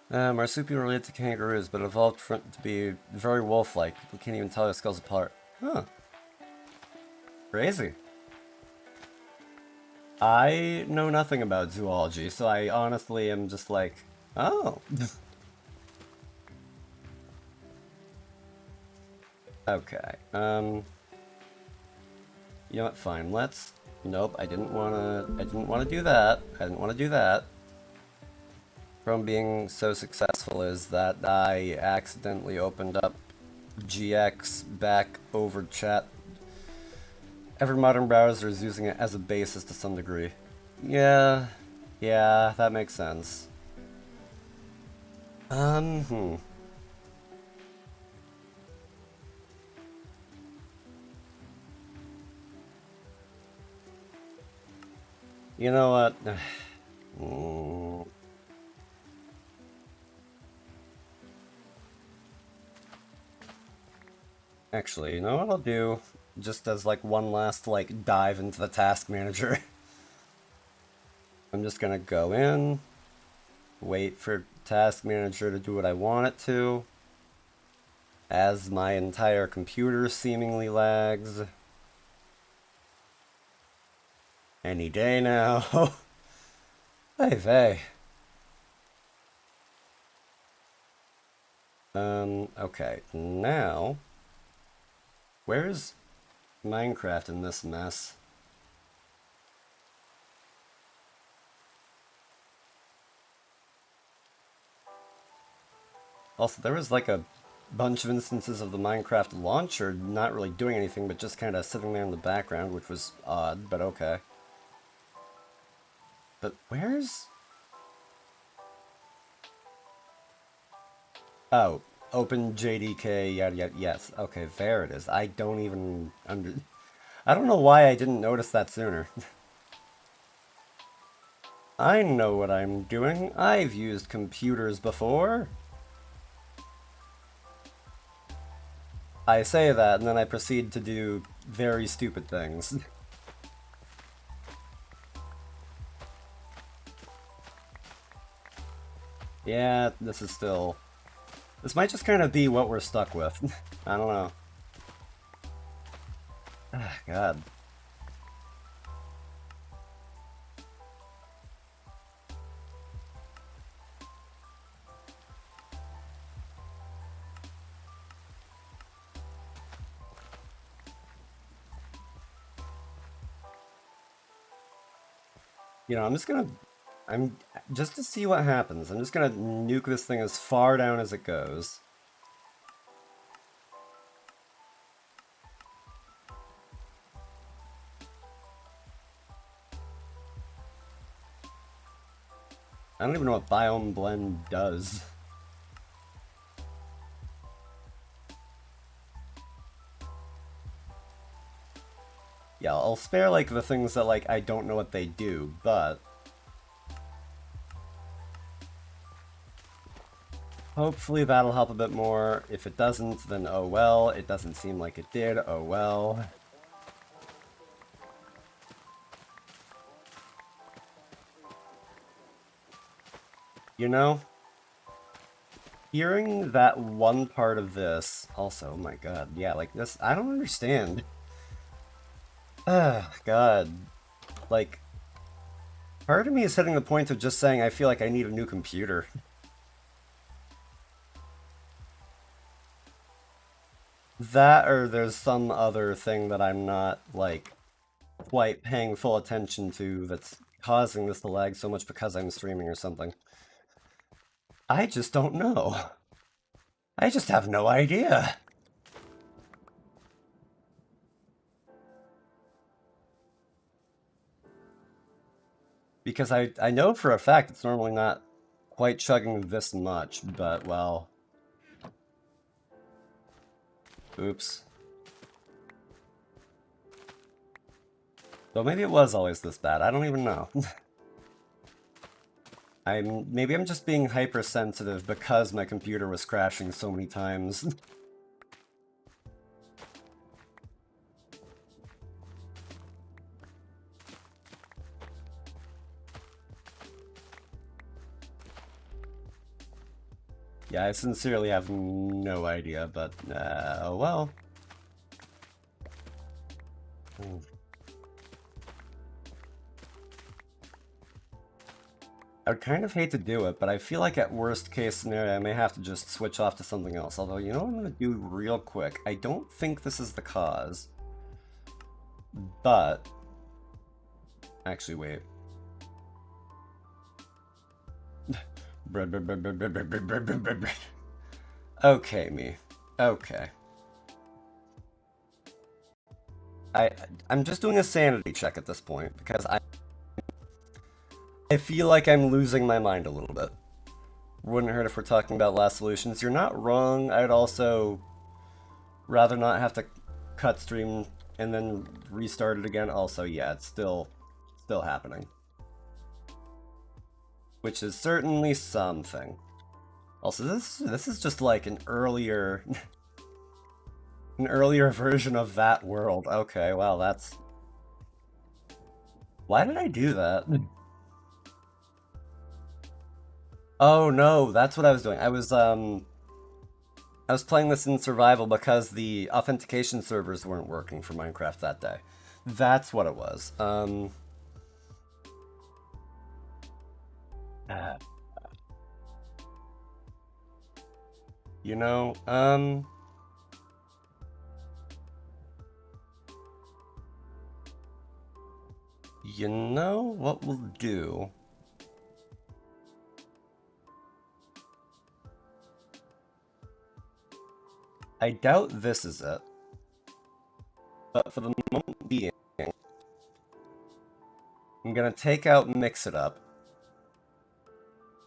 Marsupial related to kangaroos, but evolved to be very wolf-like. We can't even tell their skulls apart. Huh. Crazy. I know nothing about zoology, so I honestly am just like, oh. Okay. You know what? Fine. Let's. Nope. I didn't wanna do that. I didn't want to do that. From being so successful is that I accidentally opened up GX back over chat. Every modern browser is using it as a basis to some degree. Yeah, that makes sense. Hmm. You know what? Mm. Actually, you know what I'll do? Just as like one last like dive into the task manager. I'm just gonna go in, wait for task manager to do what I want it to. As my entire computer seemingly lags. Any day now. Hey, vey. Okay, now, where's Minecraft in this mess? Also, there was like a bunch of instances of the Minecraft launcher not really doing anything, but just kind of sitting there in the background, which was odd, but okay. But where's... Oh, open JDK, yada yada, yes. Okay, there it is. I don't even I don't know why I didn't notice that sooner. I know what I'm doing. I've used computers before. I say that, and then I proceed to do very stupid things. Yeah, this is still... This might just kind of be what we're stuck with. I don't know. Ah, God. You know, I'm just to see what happens. I'm just gonna nuke this thing as far down as it goes. I don't even know what Biome Blend does. Yeah, I'll spare like the things that like I don't know what they do, but hopefully that'll help a bit more. If it doesn't, then oh well. It doesn't seem like it did, oh well. You know, hearing that one part of this, also, oh my god, yeah, like this, I don't understand. Ah, god. Like, part of me is hitting the point of just saying I feel like I need a new computer. That or there's some other thing that I'm not, like, quite paying full attention to that's causing this to lag so much because I'm streaming or something. I just don't know. I just have no idea. Because I know for a fact it's normally not quite chugging this much, but well... Oops. Though maybe it was always this bad. I don't even know. Maybe I'm just being hypersensitive because my computer was crashing so many times. Yeah, I sincerely have no idea, but oh well. I would kind of hate to do it, but I feel like at worst case scenario, I may have to just switch off to something else. Although, you know what I'm going to do real quick? I don't think this is the cause, but... Actually, wait. Okay, me. Okay. I'm just doing a sanity check at this point, because I feel like I'm losing my mind a little bit. Wouldn't hurt if we're talking about last solutions. You're not wrong. I'd also rather not have to cut stream and then restart it again. Also, yeah, it's still happening. Which is certainly something. Also, this is just like an earlier an earlier version of that world. Okay, well, that's... Why did I do that? Oh no, that's what I was doing. I was playing this in survival because the authentication servers weren't working for Minecraft that day. That's what it was. Uh, you know, you know what we'll do? I doubt this is it. But for the moment being, I'm gonna take out and mix it up.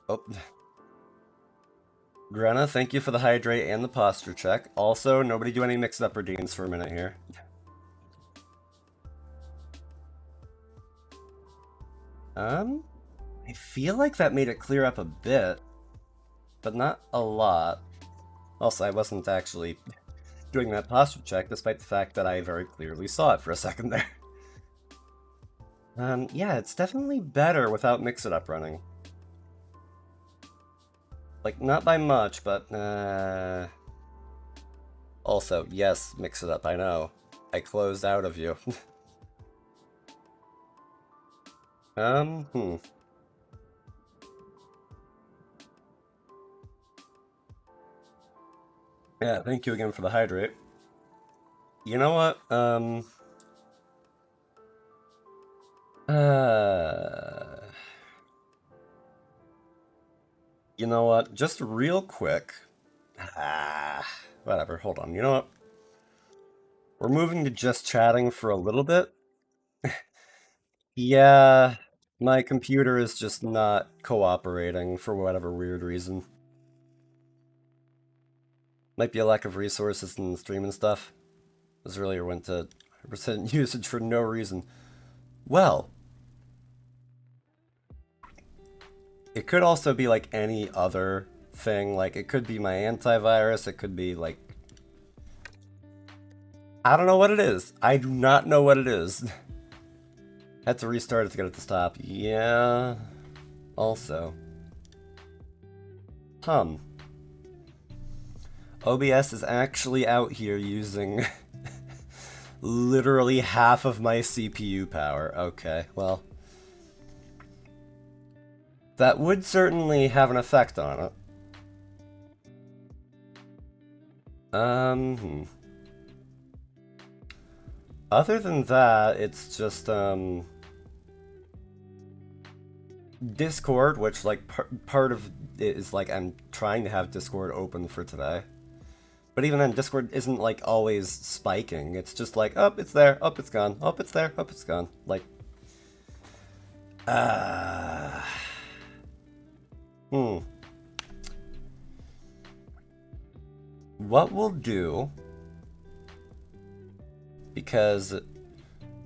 Oh. Grenna, thank you for the hydrate and the posture check. Also, nobody do any mix-up redeems for a minute here. I feel like that made it clear up a bit, but not a lot. Also, I wasn't actually doing that posture check, despite the fact that I very clearly saw it for a second there. Yeah, it's definitely better without mix-it-up running. Like, not by much, but, Also, yes, mix it up, I know. I closed out of you. Hmm. Yeah, thank you again for the hydrate. You know what? You know what? Just real quick. Whatever, hold on. You know what? We're moving to just chatting for a little bit. Yeah, my computer is just not cooperating for whatever weird reason. Might be a lack of resources in the stream and stuff. This earlier went to 100% usage for no reason. Well, it could also be like any other thing. Like, it could be my antivirus. It could be like... I don't know what it is. I do not know what it is. Had to restart it to get it to stop. Yeah. Also. OBS is actually out here using literally half of my CPU power. Okay, well. That would certainly have an effect on it. Other than that, it's just, Discord, which, like, part of it is, like, I'm trying to have Discord open for today. But even then, Discord isn't, like, always spiking. It's just like, oh, it's there, oh, it's gone, oh, it's there, oh, it's gone. Like, What we'll do, because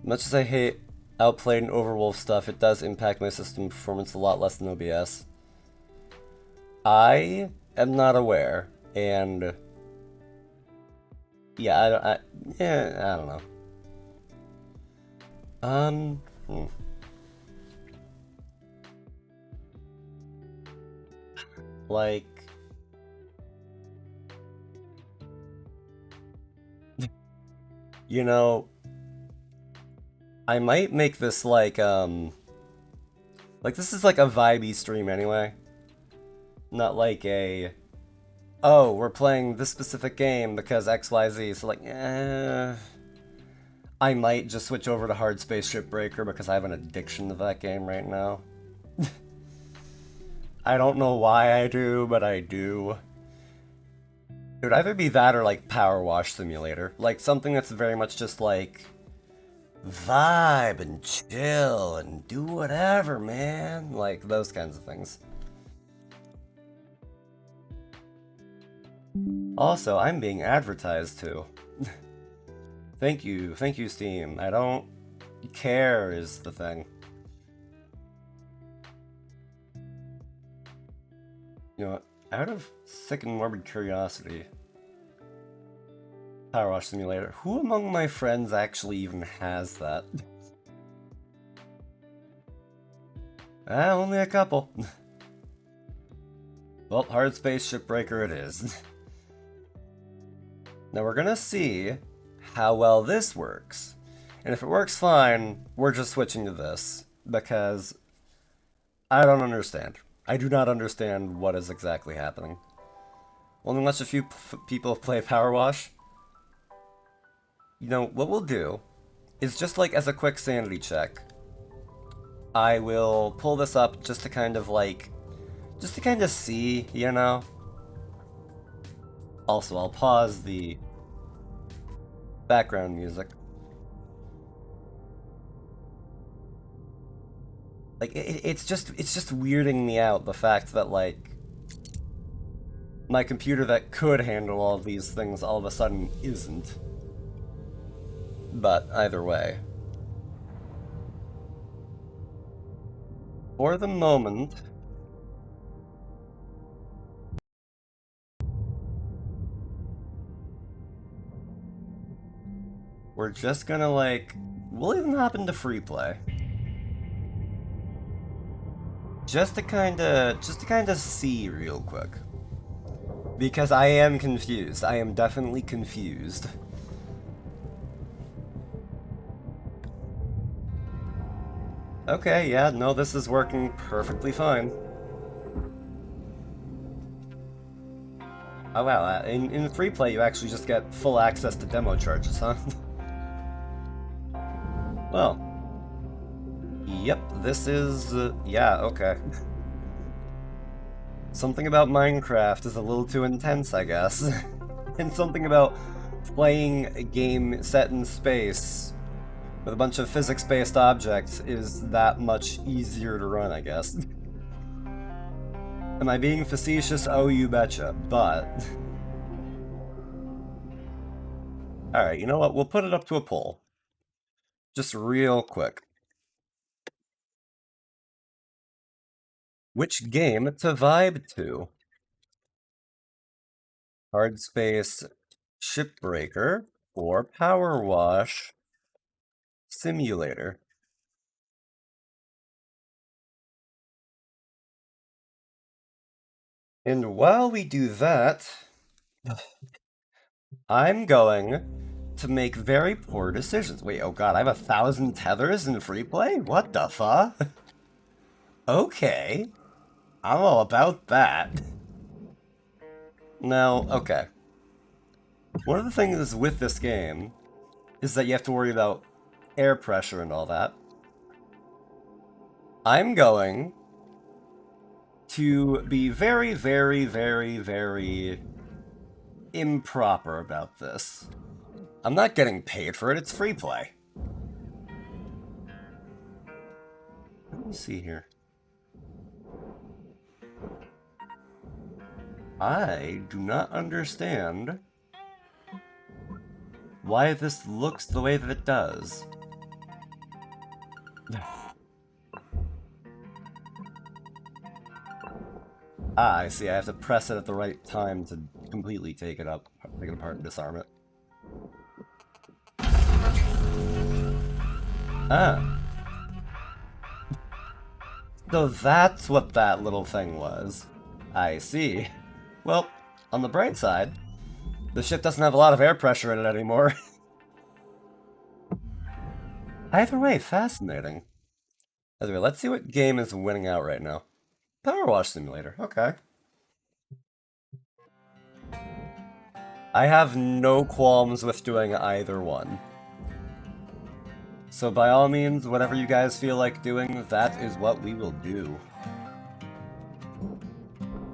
much as I hate outplayed in Overwolf stuff, it does impact my system performance a lot less than OBS. I am not aware, and yeah, I don't know. Um, hmm. Like, you know, I might make this like this is like a vibey stream anyway. Not like a, oh, we're playing this specific game because XYZ. So like, I might just switch over to Hard Spaceship Breaker because I have an addiction to that game right now. I don't know why I do, but I do. It would either be that or like Powerwash Simulator. Like something that's very much just like vibe and chill and do whatever, man. Like those kinds of things. Also, I'm being advertised to. Thank you, Steam. I don't care is the thing. You know, out of sick and morbid curiosity, Power Wash Simulator, who among my friends actually even has that? Only a couple. Well, Hard Space Shipbreaker it is. Now we're gonna see how well this works. And if it works fine, we're just switching to this. Because I don't understand. I do not understand what is exactly happening. Only unless a few people play Power Wash. You know, what we'll do is just like as a quick sanity check, I will pull this up just to kind of like, just to kind of see, you know? Also, I'll pause the background music. Like, it's just weirding me out, the fact that, like, my computer that could handle all of these things all of a sudden isn't. But either way. For the moment, we're just gonna, like, we'll even hop into free play. Just to kinda see real quick. Because I am confused. I am definitely confused. Okay, yeah, no, this is working perfectly fine. Oh wow, in free play you actually just get full access to demo charges, huh? Well, yep, this is, yeah, okay. Something about Minecraft is a little too intense, I guess. And something about playing a game set in space with a bunch of physics-based objects is that much easier to run, I guess. Am I being facetious? Oh, you betcha, but... Alright, you know what? We'll put it up to a poll. Just real quick. Which game to vibe to? Hard Space Shipbreaker or Power Wash Simulator? And while we do that, I'm going to make very poor decisions. Wait, oh god, I have 1,000 tethers in free play? What the fuck? Okay, I'm all about that. Now, okay. One of the things with this game is that you have to worry about air pressure and all that. I'm going to be very, very, very, very improper about this. I'm not getting paid for it, it's free play. Let me see here. I do not understand why this looks the way that it does. Ah, I see. I have to press it at the right time to completely take it apart and disarm it. Ah, so that's what that little thing was. I see. Well, on the bright side, the ship doesn't have a lot of air pressure in it anymore. Either way, fascinating. Anyway, let's see what game is winning out right now. Powerwash Simulator. Okay. I have no qualms with doing either one. So by all means, whatever you guys feel like doing, that is what we will do.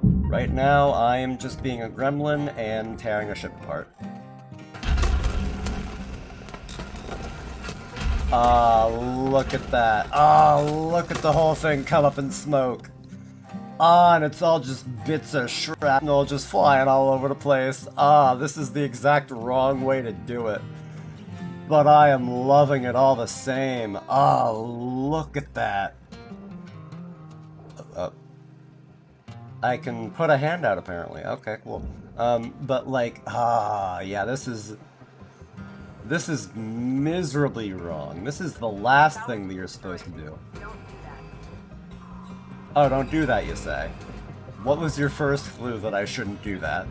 Right now, I am just being a gremlin and tearing a ship apart. Ah, look at that. Ah, look at the whole thing come up in smoke. Ah, and it's all just bits of shrapnel just flying all over the place. Ah, this is the exact wrong way to do it. But I am loving it all the same. Ah, look at that. Uh, I can put a hand out apparently. Okay, cool. But like, yeah, this is miserably wrong. This is the last thing that you're supposed to do. Oh, don't do that, you say. What was your first clue that I shouldn't do that?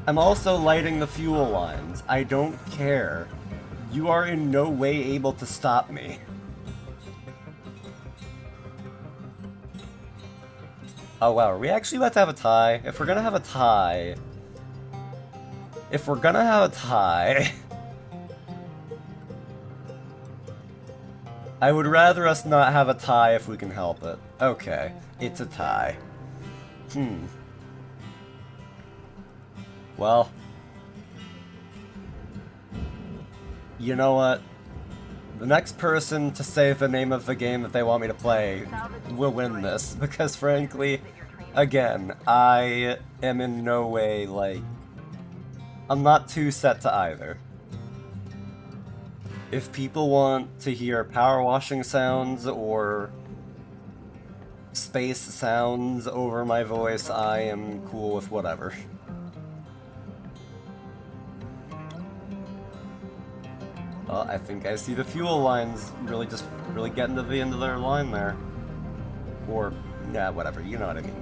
I'm also lighting the fuel lines. I don't care. You are in no way able to stop me. Oh wow, are we actually about to have a tie? If we're gonna have a tie... If we're gonna have a tie... I would rather us not have a tie if we can help it. Okay, it's a tie. Well... You know what? The next person to say the name of the game that they want me to play will win this, because frankly, again, I am in no way, like... I'm not too set to either. If people want to hear power washing sounds or space sounds over my voice, I am cool with whatever. Well, I think I see the fuel lines really getting to the end of their line there. Or, yeah, whatever, you know what I mean.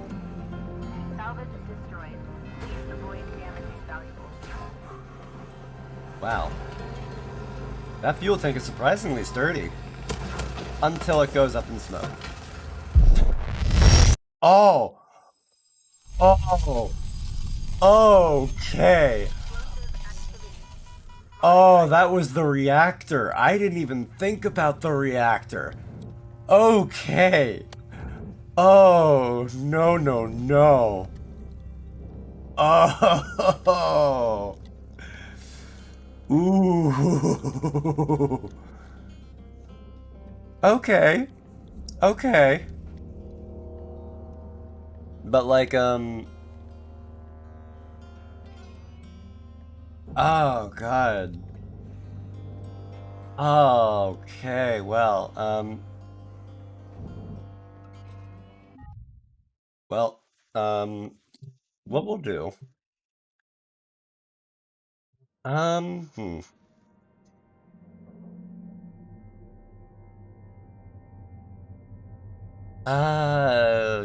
Salvage destroyed. Please avoid damaging valuables.
Wow. That fuel tank is surprisingly sturdy. Until it goes up in smoke. Oh! Oh! Okay! Oh, that was the reactor. I didn't even think about the reactor. Okay. Oh, no, no, no. Oh. Ooh. Okay. Okay. But like, oh, God. Okay, well, well, um, what we'll do, um, hmm,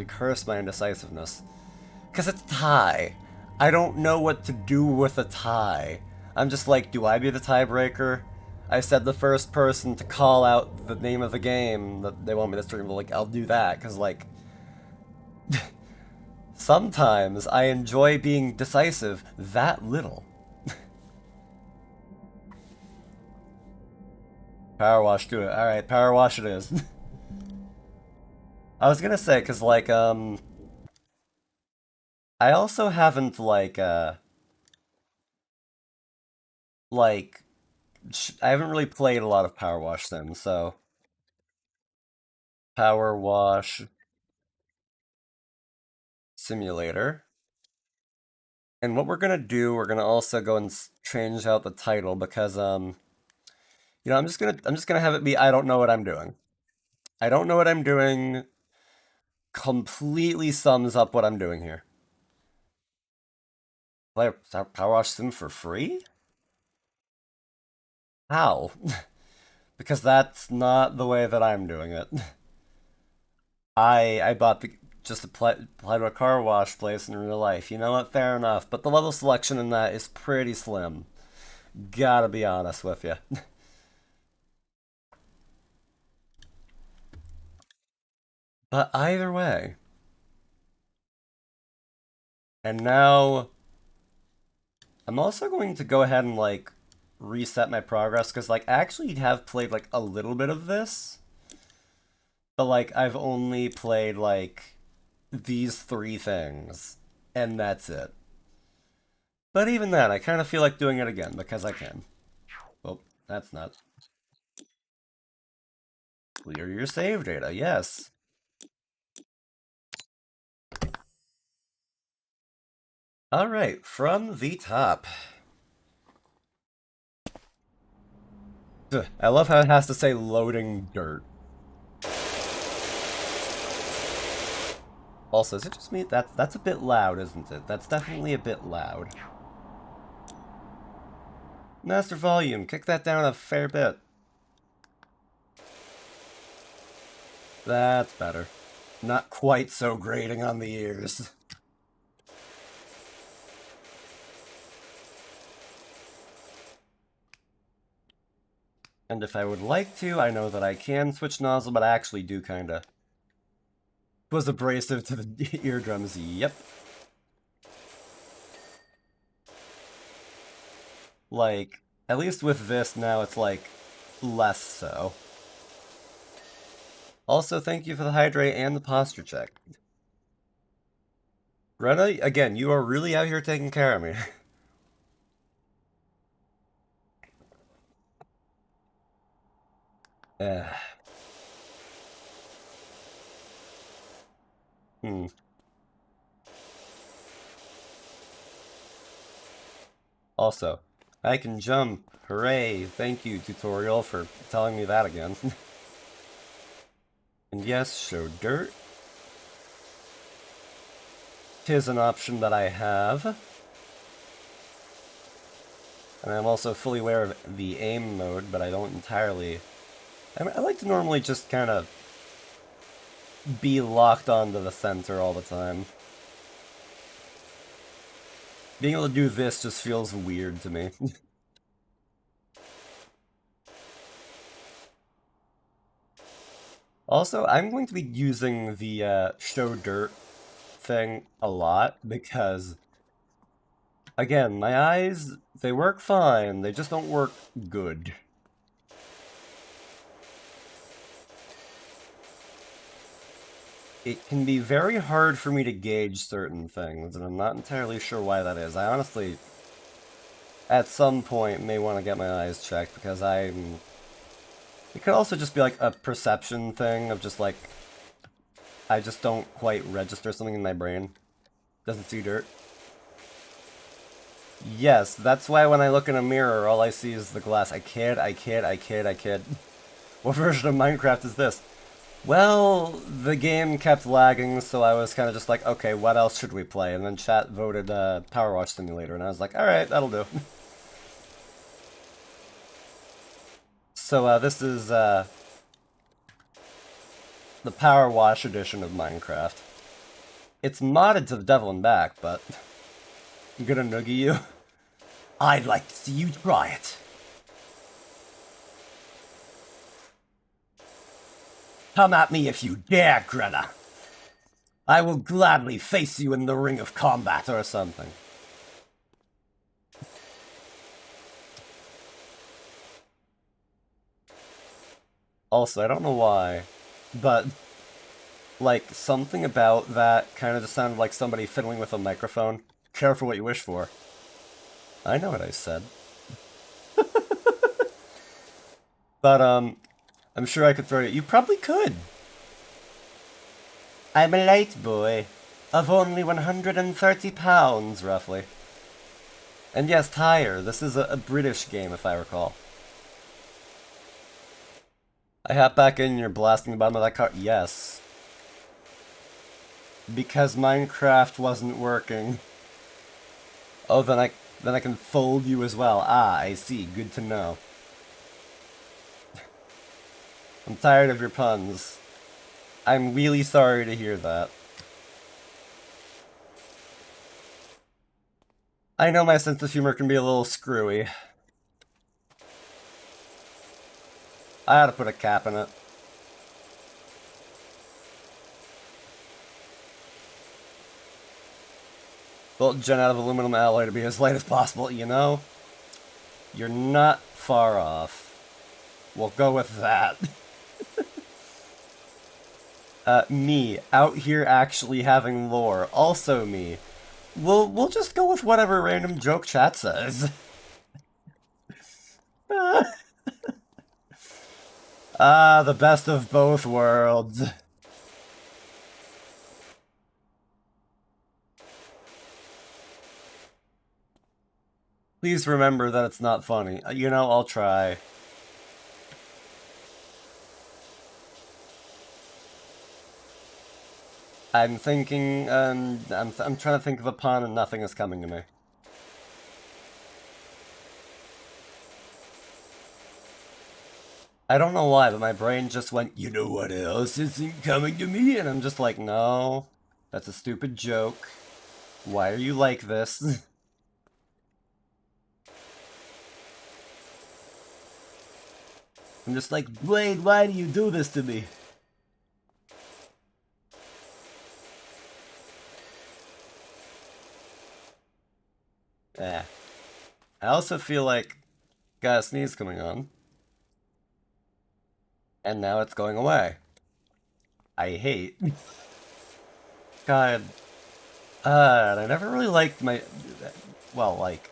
curse my indecisiveness. Because it's a tie. I don't know what to do with a tie. I'm just like, do I be the tiebreaker? I said the first person to call out the name of the game that they want me to stream, but like, I'll do that, because like, sometimes I enjoy being decisive that little. Power wash, do it. Alright, power wash it is. I was gonna say, because like, I also haven't like, I haven't really played a lot of Power Wash Sims, so Power Wash Simulator. And what we're gonna do, we're gonna also go and change out the title because I'm just gonna have it be I don't know what I'm doing. I don't know what I'm doing completely sums up what I'm doing here. Play Powerwash Sim for free? How? Because that's not the way that I'm doing it. I bought just to play to a car wash place in real life. You know what? Fair enough. But the level selection in that is pretty slim. Gotta be honest with you. But either way. And now I'm also going to go ahead and like reset my progress because like I actually have played like a little bit of this. But like I've only played like these three things and that's it. But even then, I kind of feel like doing it again because I can. Well, that's not. Clear your save data, yes. Alright, from the top. Ugh, I love how it has to say loading dirt. Also, is it just me? That's a bit loud, isn't it? That's definitely a bit loud. Master volume, kick that down a fair bit. That's better. Not quite so grating on the ears. And if I would like to, I know that I can switch nozzle, but I actually do kinda. Was abrasive to the eardrums, yep. Like, at least with this now it's like, less so. Also, thank you for the hydrate and the posture check. Greta, again, you are really out here taking care of me. Eh. Hmm. Also, I can jump. Hooray. Thank you, tutorial, for telling me that again. And yes, show dirt. 'Tis an option that I have. And I'm also fully aware of the aim mode, but I don't entirely... I like to normally just kind of be locked onto the center all the time. Being able to do this just feels weird to me. Also, I'm going to be using the show dirt thing a lot because, again, my eyes, they work fine, they just don't work good. It can be very hard for me to gauge certain things, and I'm not entirely sure why that is. I honestly, at some point, may want to get my eyes checked because I'm... It could also just be like a perception thing of just like, I just don't quite register something in my brain. Doesn't see dirt. Yes, that's why when I look in a mirror, all I see is the glass. I kid, I kid, I kid, I kid. What version of Minecraft is this? Well, the game kept lagging, so I was kind of just like, okay, what else should we play? And then chat voted Powerwash Simulator, and I was like, alright, that'll do. So this is the Powerwash edition of Minecraft. It's modded to the devil and back, but I'm gonna noogie you. I'd like to see you try it. Come at me if you dare, Greta. I will gladly face you in the ring of combat or something. Also, I don't know why, but like something about that kind of just sounded like somebody fiddling with a microphone. Careful what you wish for. I know what I said. But I'm sure I could throw it. You probably could. I'm a light boy of only 130 pounds, roughly. And yes, Tyre, this is a British game, if I recall. I hop back in, you're blasting the bottom of that car. Yes. Because Minecraft wasn't working. Oh, then I can fold you as well. Ah, I see. Good to know. I'm tired of your puns. I'm really sorry to hear that. I know my sense of humor can be a little screwy. I ought to put a cap in it. Built gen out of aluminum alloy to be as light as possible, you know? You're not far off. We'll go with that. Me, out here actually having lore. Also me. We'll just go with whatever random joke chat says. Ah, the best of both worlds. Please remember that it's not funny. You know, I'll try. I'm thinking, I'm trying to think of a pun and nothing is coming to me. I don't know why, but my brain just went, you know what else isn't coming to me? And I'm just like, no, that's a stupid joke. Why are you like this? I'm just like, Blade, why do you do this to me? Eh. I also feel like got a sneeze coming on. And now it's going away. I hate. God. I never really liked my... Well, like...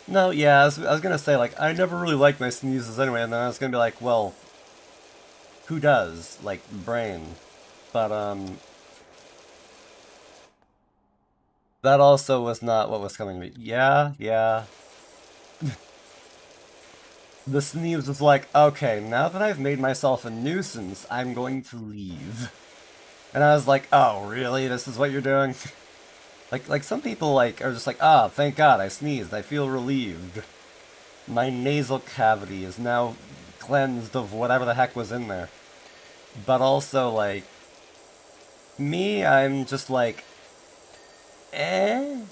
No, yeah, I was gonna say, like, I never really liked my sneezes anyway, and then I was gonna be like, well... Who does? Like, brain. But, that also was not what was coming to me. Yeah, yeah. The sneeze was like, okay, now that I've made myself a nuisance, I'm going to leave. And I was like, oh, really? This is what you're doing? Like some people like are just like, ah, thank God, I sneezed. I feel relieved. My nasal cavity is now cleansed of whatever the heck was in there. But also, like, me, I'm just like, eh?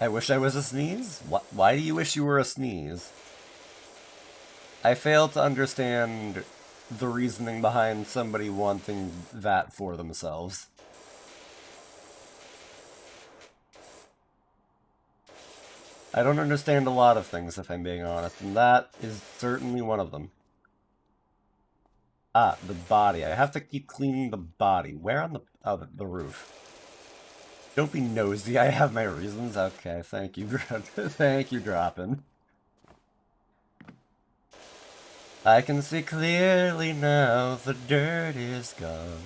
I wish I was a sneeze? Why do you wish you were a sneeze? I fail to understand the reasoning behind somebody wanting that for themselves. I don't understand a lot of things, if I'm being honest, and that is certainly one of them. Ah, the body. I have to keep cleaning the body. Where on the... Oh, the roof. Don't be nosy. I have my reasons. Okay, thank you. Thank you, dropping. I can see clearly now the dirt is gone.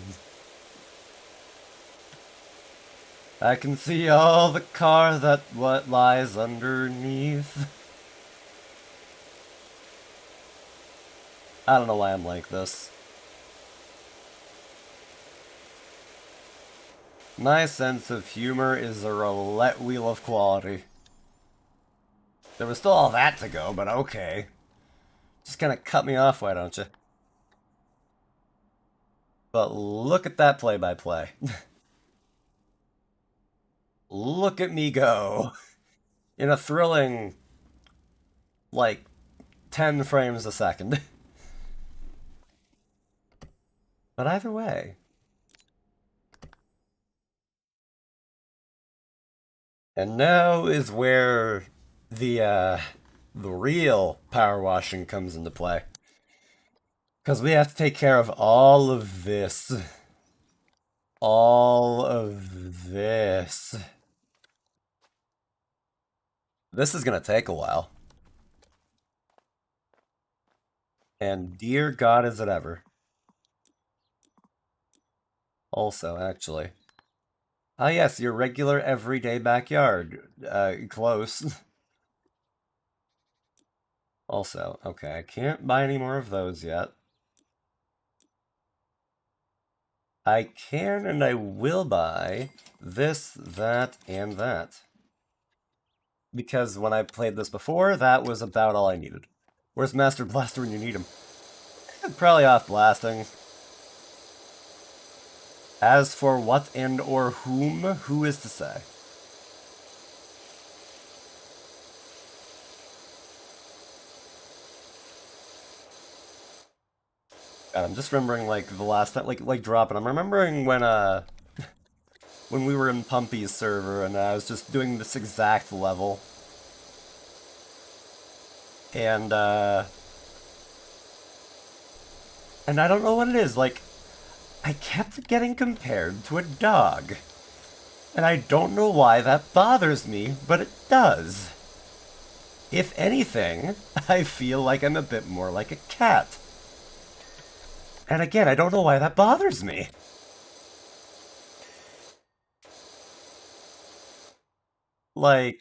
I can see all the car that what lies underneath. I don't know why I'm like this. My sense of humor is a roulette wheel of quality. There was still all that to go, but okay. Just kind of cut me off, why don't you? But look at that play-by-play. Look at me go. In a thrilling, like, 10 frames a second. But either way. And now is where the real power washing comes into play. Because we have to take care of all of this. All of this. This is going to take a while. And dear God, is it ever. Also, actually. Ah, yes, your regular everyday backyard. Close. Also, okay, I can't buy any more of those yet. I can and I will buy this, that, and that. Because when I played this before, that was about all I needed. Where's Master Blaster when you need him? Probably off blasting. As for what and or whom, who is to say? God, I'm just remembering like the last time, like dropping. I'm remembering when we were in Pumpy's server and I was just doing this exact level, and and I don't know what it is. Like I kept getting compared to a dog, and I don't know why that bothers me, but it does. If anything, I feel like I'm a bit more like a cat. And again, I don't know why that bothers me. Like,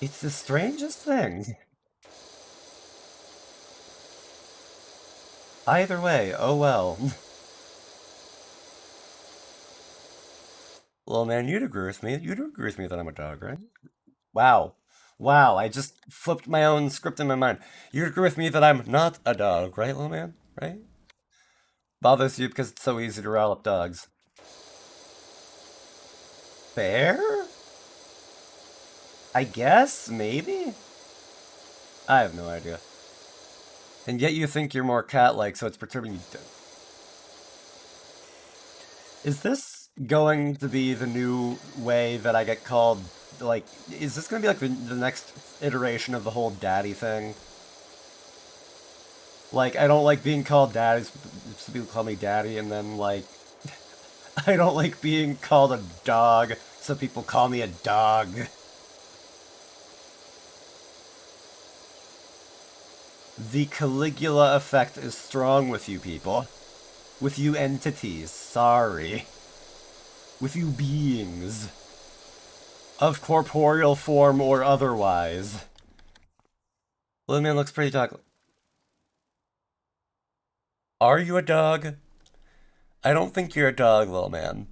it's the strangest thing. Either way, oh well. Well, man, you'd agree with me. You'd agree with me that I'm a dog, right? Wow. Wow, I just flipped my own script in my mind. You'd agree with me that I'm not a dog, right, little man? Right? Bothers you because it's so easy to rile up dogs. Fair? I guess? Maybe? I have no idea. And yet you think you're more cat-like, so it's perturbing you. Is this going to be the new way that I get called, like, is this going to be like the next iteration of the whole daddy thing? Like, I don't like being called daddy, so people call me daddy, and then, like, I don't like being called a dog, so people call me a dog. The Caligula effect is strong with you people. With you entities, sorry. With you beings. Of corporeal form or otherwise. Little man looks pretty dog. Are you a dog? I don't think you're a dog, little man.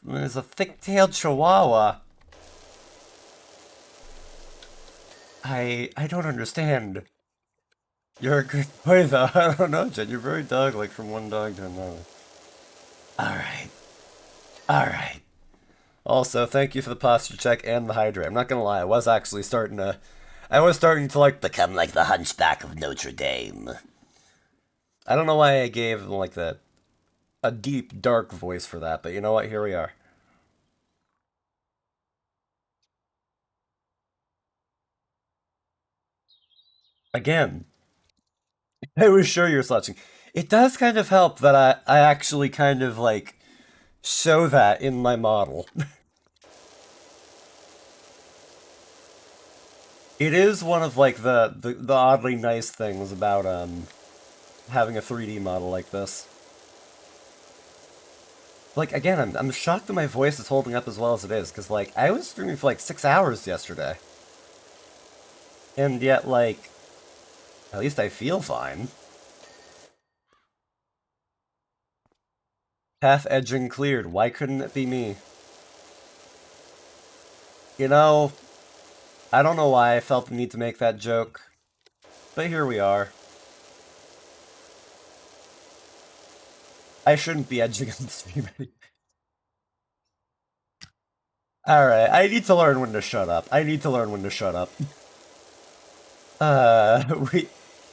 There's a thick-tailed chihuahua. I don't understand. You're a good boy, though. I don't know, Jen. You're very dog-like from one dog to another. Alright. Alright. Also, thank you for the posture check and the hydrate. I'm not gonna lie, I was actually starting to... I was starting to, like, become like the Hunchback of Notre Dame. I don't know why I gave, like, a deep, dark voice for that, but you know what? Here we are. Again, I was sure you were slouching. It does kind of help that I actually kind of, like, show that in my model. It is one of, like, the oddly nice things about, having a 3D model like this. Like, again, I'm shocked that my voice is holding up as well as it is, because, like, I was streaming for, like, 6 hours yesterday. And yet, like, at least I feel fine. Path edging cleared. Why couldn't it be me? You know, I don't know why I felt the need to make that joke, but here we are. I shouldn't be edging on the stream. Alright, I need to learn when to shut up. I need to learn when to shut up.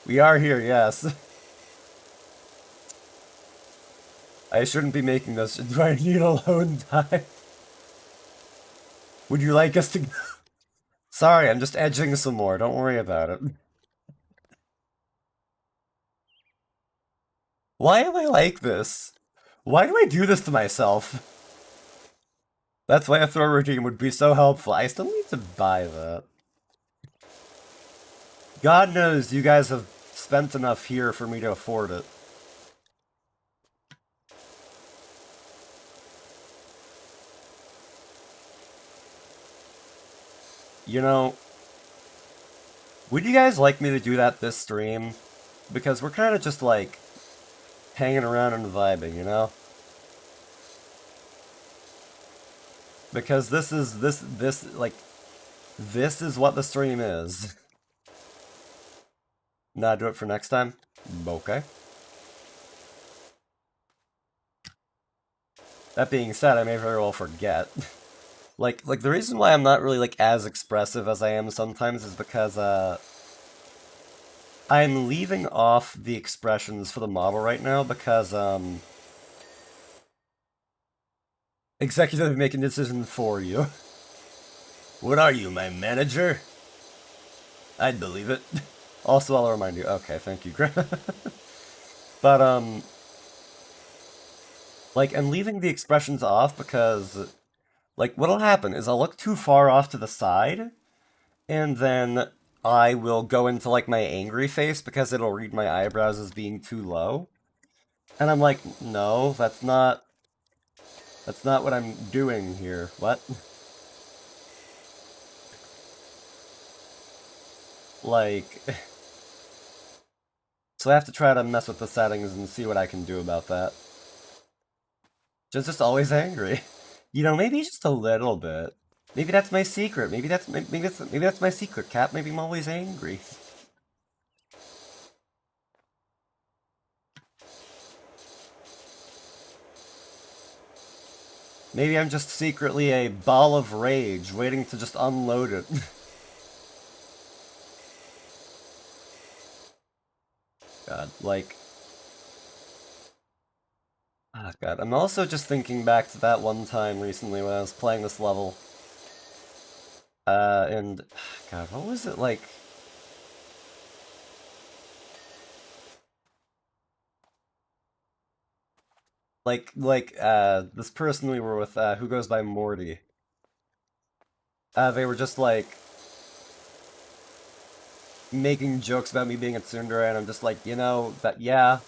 We are here, yes. I shouldn't be making this. Do I need alone time? Would you like us to... Sorry, I'm just edging some more. Don't worry about it. Why am I like this? Why do I do this to myself? That's why a throw routine would be so helpful. I still need to buy that. God knows you guys have spent enough here for me to afford it. You know, would you guys like me to do that this stream? Because we're kind of just like hanging around and vibing, you know? Because this is what the stream is. Nah, do it for next time? Okay. That being said, I may very well forget. Like the reason why I'm not really like as expressive as I am sometimes is because I'm leaving off the expressions for the model right now because executive making decisions for you. What are you, my manager? I'd believe it. Also, I'll remind you. Okay, thank you, Greg. But like I'm leaving the expressions off because like what'll happen is I'll look too far off to the side and then I will go into like my angry face because it'll read my eyebrows as being too low. And I'm like, no, that's not what I'm doing here. What? Like, so I have to try to mess with the settings and see what I can do about that. Just always angry. You know, maybe just a little bit. Maybe that's my secret. Maybe that's my secret, Cap. Maybe I'm always angry. Maybe I'm just secretly a ball of rage waiting to just unload it. God, like... Ah, God. I'm also just thinking back to that one time recently when I was playing this level. And... God, what was it like? This person we were with, who goes by Morty. They were just, like, making jokes about me being a tsundere, and I'm just like, you know, that, yeah,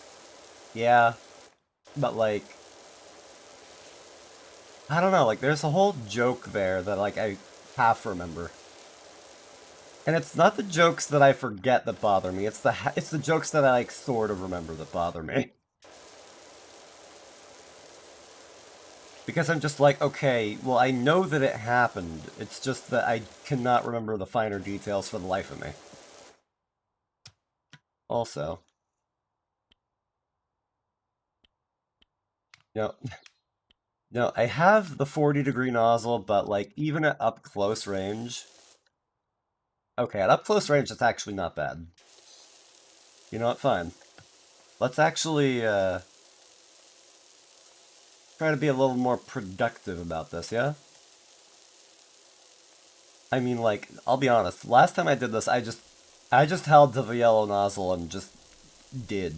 but, like, I don't know, like, there's a whole joke there that, like, I half remember. And it's not the jokes that I forget that bother me, it's the jokes that I, like, sort of remember that bother me. Because I'm just like, okay, well, I know that it happened, it's just that I cannot remember the finer details for the life of me. Also, you know, no, I have the 40-degree nozzle, but, like, even at up close range... Okay, at up close range, it's actually not bad. You know what? Fine. Let's actually, try to be a little more productive about this, yeah? I mean, like, I'll be honest, last time I did this, I just held to the yellow nozzle and just did.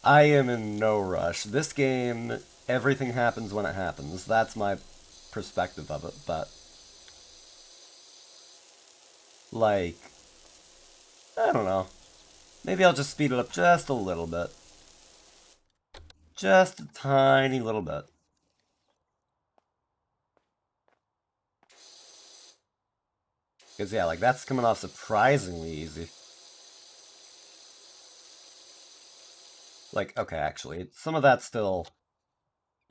I am in no rush. This game, everything happens when it happens. That's my perspective of it, but... Like... I don't know. Maybe I'll just speed it up just a little bit. Just a tiny little bit. Because, yeah, like, that's coming off surprisingly easy. Like, okay, actually, some of that's still...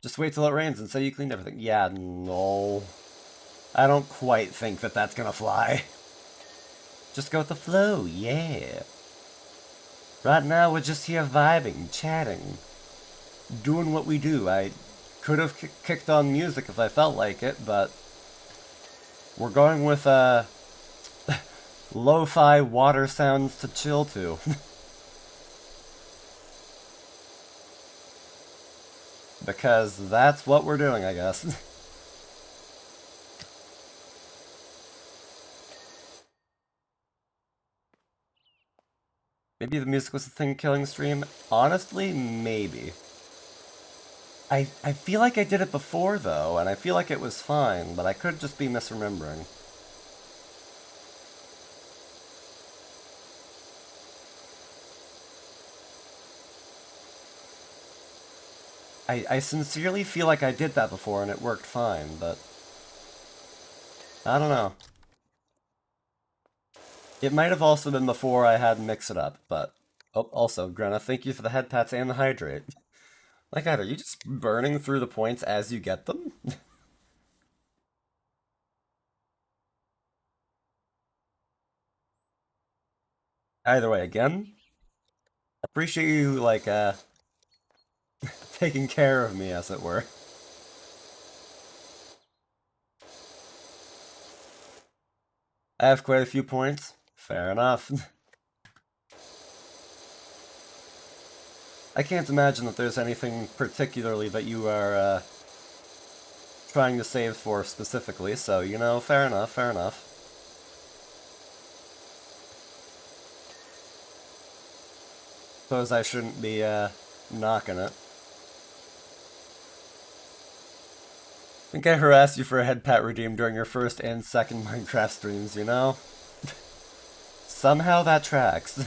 Just wait till it rains and say you cleaned everything. Yeah, no. I don't quite think that that's gonna fly. Just go with the flow, yeah. Right now, we're just here vibing, chatting, doing what we do. I could have kicked on music if I felt like it, but we're going with, lo-fi water sounds to chill to. Because that's what we're doing, I guess. Maybe the music was the thing killing the stream? Honestly, maybe. I feel like I did it before, though, and I feel like it was fine, but I could just be misremembering. I sincerely feel like I did that before and it worked fine, but... I don't know. It might have also been before I had Mix It Up, but... Oh, also, Grenna, thank you for the head pats and the hydrate. My god, are you just burning through the points as you get them? Either way, again, appreciate you, like, taking care of me, as it were. I have quite a few points. Fair enough. I can't imagine that there's anything particularly that you are, trying to save for specifically, so, you know, fair enough, fair enough. Suppose I shouldn't be, knocking it. I think I harassed you for a head pat redeem during your first and second Minecraft streams, you know? Somehow that tracks.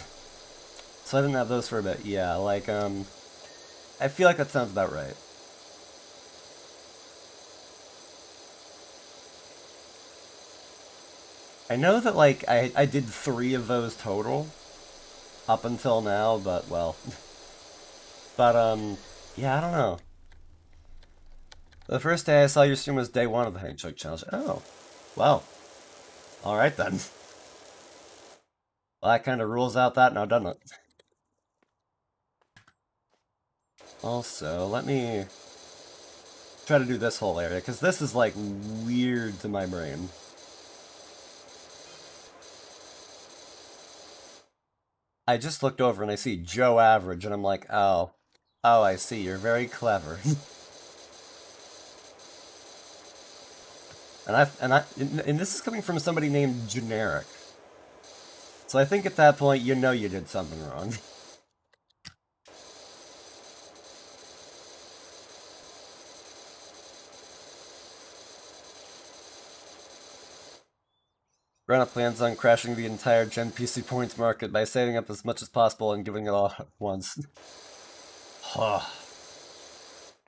So I didn't have those for a bit. Yeah, like, I feel like that sounds about right. I know that, like, I did 3 of those total up until now, but, well. But, yeah, I don't know. The first day I saw your stream was day 1 of the Handshake Challenge. Oh, well. Alright then. Well, that kind of rules out that now, doesn't it? Also, let me try to do this whole area, because this is, like, weird to my brain. I just looked over and I see Joe Average, and I'm like, oh. Oh, I see, you're very clever. and this is coming from somebody named Generic. So I think at that point, you know you did something wrong. Rana plans on crashing the entire Gen PC points market by saving up as much as possible and giving it all at once.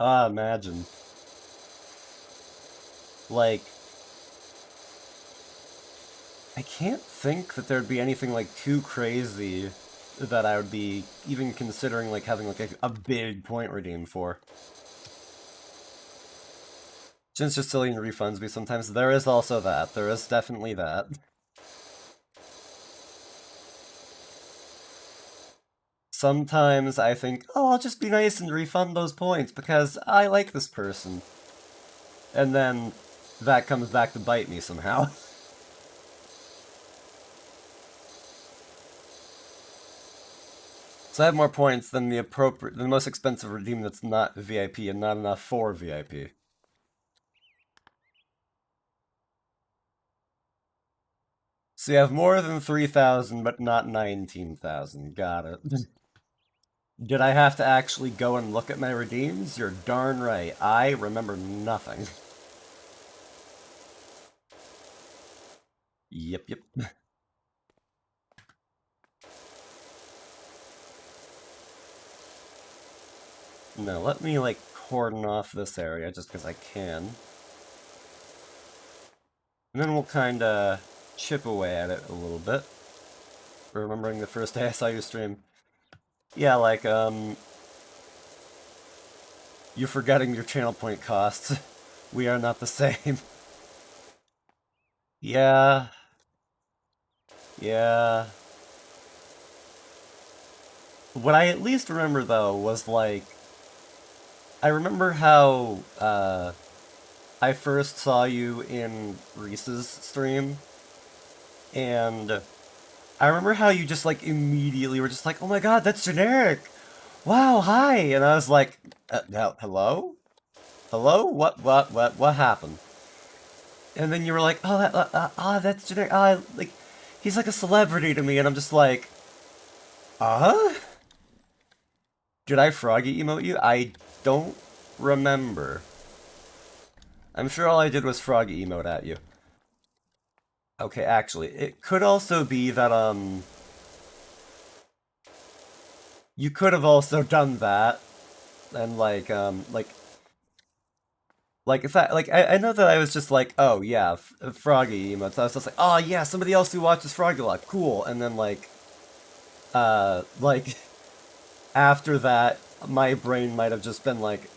Imagine. Like, I can't think that there'd be anything, like, too crazy that I would be even considering, like, having, like, a big point redeem for. Since Sicilian refunds me sometimes, there is also that. There is definitely that. Sometimes I think, oh, I'll just be nice and refund those points because I like this person. And then that comes back to bite me somehow. So I have more points than the most expensive redeem that's not VIP and not enough for VIP. So you have more than 3,000, but not 19,000. Got it. Did I have to actually go and look at my redeems? You're darn right. I remember nothing. Yep, yep. No, let me, like, cordon off this area just because I can. And then we'll kinda chip away at it a little bit. Remembering the first day I saw you stream. Yeah, like, you're forgetting your channel point costs. We are not the same. Yeah. Yeah. What I at least remember, though, was, like... I remember how, I first saw you in Reese's stream, and I remember how you just, like, immediately were just like, oh my god, that's generic! Wow, hi! And I was like, hello? Hello? What happened? And then you were like, oh, that's generic. Like, he's like a celebrity to me, and I'm just like, did I froggy emote you? I don't remember. I'm sure all I did was froggy emote at you. Okay, actually, it could also be that, you could have also done that, and, like, Like, if I know that I was just like, oh yeah, Froggy emotes. I was just like, oh yeah, somebody else who watches Froggy a lot, cool. And then like after that, my brain might have just been like,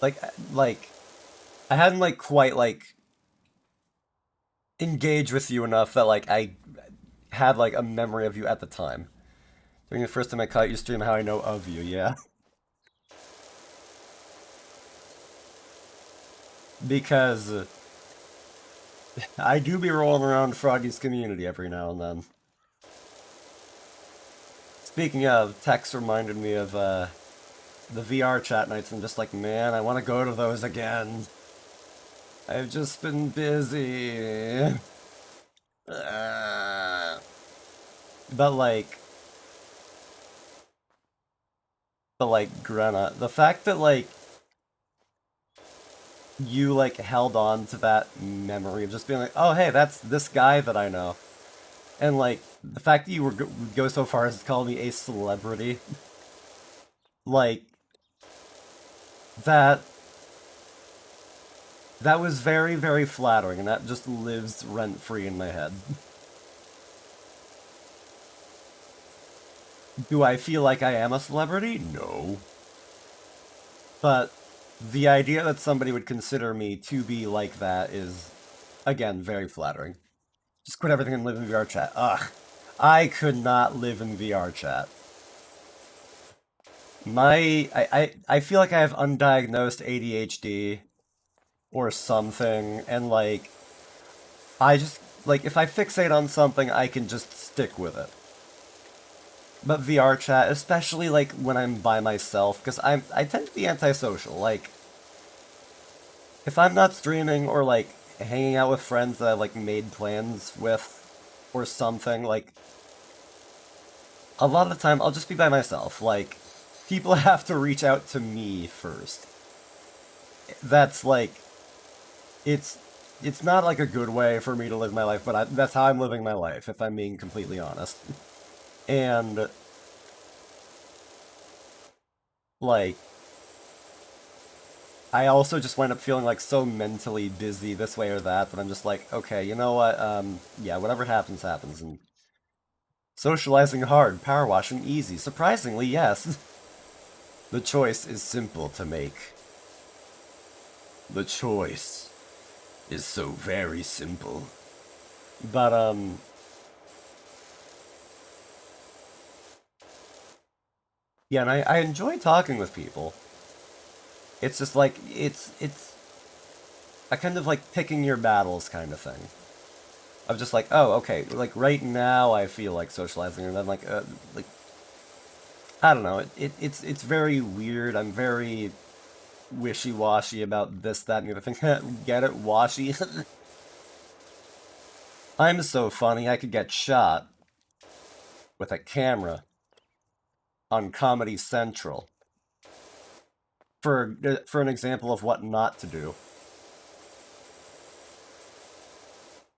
like I hadn't like quite like engaged with you enough that like I had like a memory of you at the time. During the first time I caught you stream, how I know of you, yeah. Because I do be rolling around Froggy's community every now and then. Speaking of, Tex reminded me of the VR chat nights. I'm just like, man, I want to go to those again. I've just been busy. Uh, but like, Grenna, the fact that like you like held on to that memory of just being like, oh hey, that's this guy that I know, and like the fact that you would go so far as to call me a celebrity, like that that was very, very flattering, and that just lives rent free in my head. Do I feel like I am a celebrity? No. But the idea that somebody would consider me to be like that is, again, very flattering. Just quit everything and live in VR chat. Ugh. I could not live in VR chat. I feel like I have undiagnosed ADHD or something, and like, I just, like, if I fixate on something, I can just stick with it. But VR chat, especially like when I'm by myself, because I tend to be antisocial. Like, if I'm not streaming or like hanging out with friends that I've like made plans with or something, like a lot of the time I'll just be by myself. Like, people have to reach out to me first. That's like it's it's not like a good way for me to live my life, but that's how I'm living my life, if I'm being completely honest. And like I also just wind up feeling like so mentally busy this way or that I'm just like, okay, you know what? Yeah, whatever happens, happens. And socializing hard, power washing easy. Surprisingly, yes. The choice is simple to make. The choice is so very simple. But, yeah, and I enjoy talking with people. It's just like, it's a kind of like picking your battles kind of thing. Of just like, oh, okay, like right now I feel like socializing, and then like I don't know, it's very weird. I'm very wishy-washy about this, that, and the other thing. Get it? Washy? I'm so funny I could get shot with a camera on Comedy Central for an example of what not to do.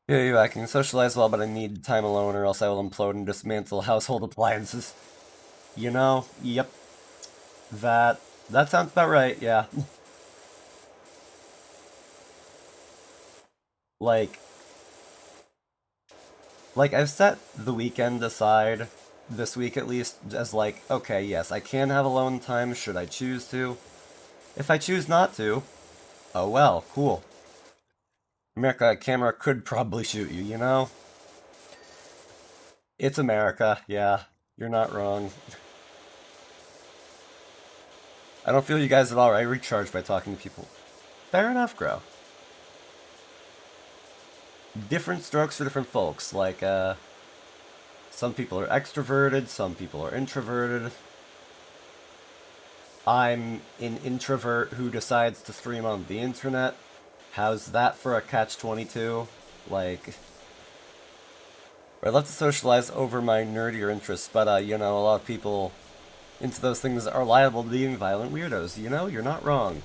Yeah, I can socialize well, but I need time alone or else I will implode and dismantle household appliances. You know? Yep. That that sounds about right, yeah. Like I've set the weekend aside, this week at least, as like, okay, yes, I can have alone time should I choose to. If I choose not to, oh well, cool. America, a camera could probably shoot you, you know? It's America, yeah. You're not wrong. I don't feel you guys at all. I recharge by talking to people. Fair enough, Grow. Different strokes for different folks. Like, some people are extroverted, some people are introverted. I'm an introvert who decides to stream on the internet. How's that for a catch-22? Like, I love to socialize over my nerdier interests, but, you know, a lot of people into those things are liable to being violent weirdos. You know, you're not wrong.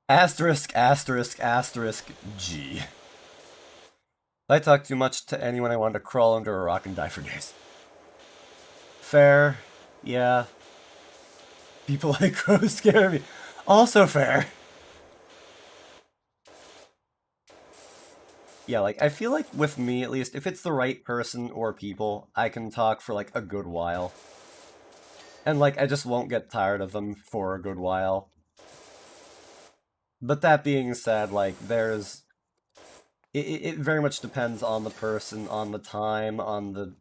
Asterisk, asterisk, asterisk, G. If I talk too much to anyone, I wanted to crawl under a rock and die for days. Fair, yeah. People like crows scare me. Also fair. Yeah, like, I feel like with me, at least, if it's the right person or people, I can talk for, like, a good while. And, like, I just won't get tired of them for a good while. But that being said, like, there's... it very much depends on the person, on the time, on the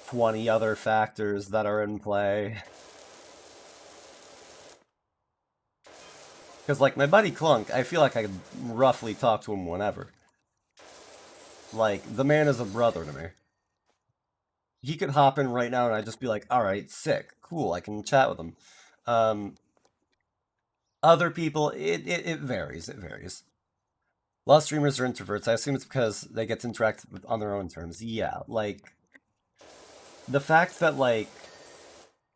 20 other factors that are in play. Because, like, my buddy Clunk, I feel like I could roughly talk to him whenever. Like, the man is a brother to me. He could hop in right now and I'd just be like, alright, sick, cool, I can chat with him. Um, Other people, it varies, it varies. A lot of streamers are introverts. I assume it's because they get to interact with, on their own terms. Yeah, like, the fact that, like,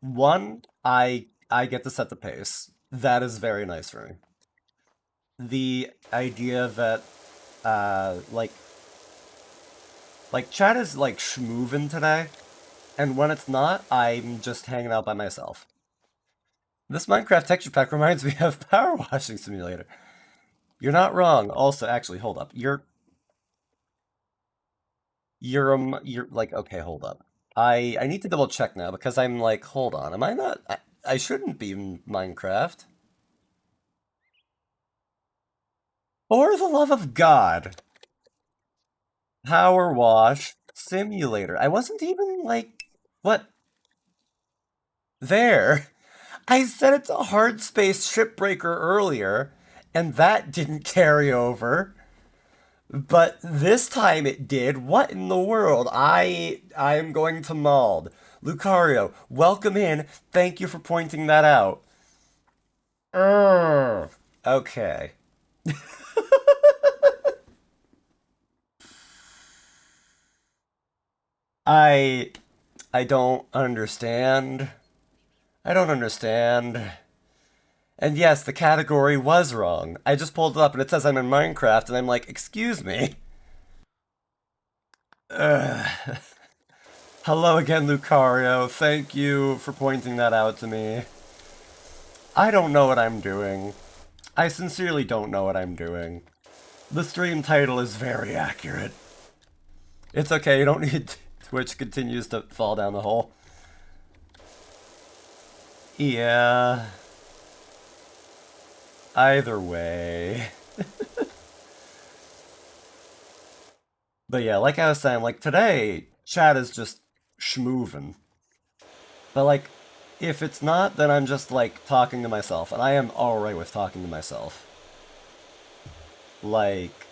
one, I get to set the pace. That is very nice for me. The idea that, like, chat is, like, schmoovin' today, and when it's not, I'm just hanging out by myself. This Minecraft texture pack reminds me of Power Washing Simulator. You're not wrong. Also, actually, hold up. You're like, okay, hold up. I need to double check now because I'm like, hold on, am I not? I shouldn't be in Minecraft. For the love of God. Power Wash Simulator. I wasn't even like, what? There. I said it's a hard space shipbreaker earlier, and that didn't carry over. But this time it did. What in the world? I am going to Mauled. Lucario, welcome in. Thank you for pointing that out. Okay. I I don't understand. I don't understand. And yes, the category was wrong. I just pulled it up and it says I'm in Minecraft and I'm like, excuse me. Ugh. Hello again, Lucario. Thank you for pointing that out to me. I don't know what I'm doing. I sincerely don't know what I'm doing. The stream title is very accurate. It's okay, you don't need Twitch continues to fall down the hole. Yeah. Either way. But yeah, like I was saying, like today, chat is just schmoovin'. But like, if it's not, then I'm just like talking to myself, and I am alright with talking to myself. Like,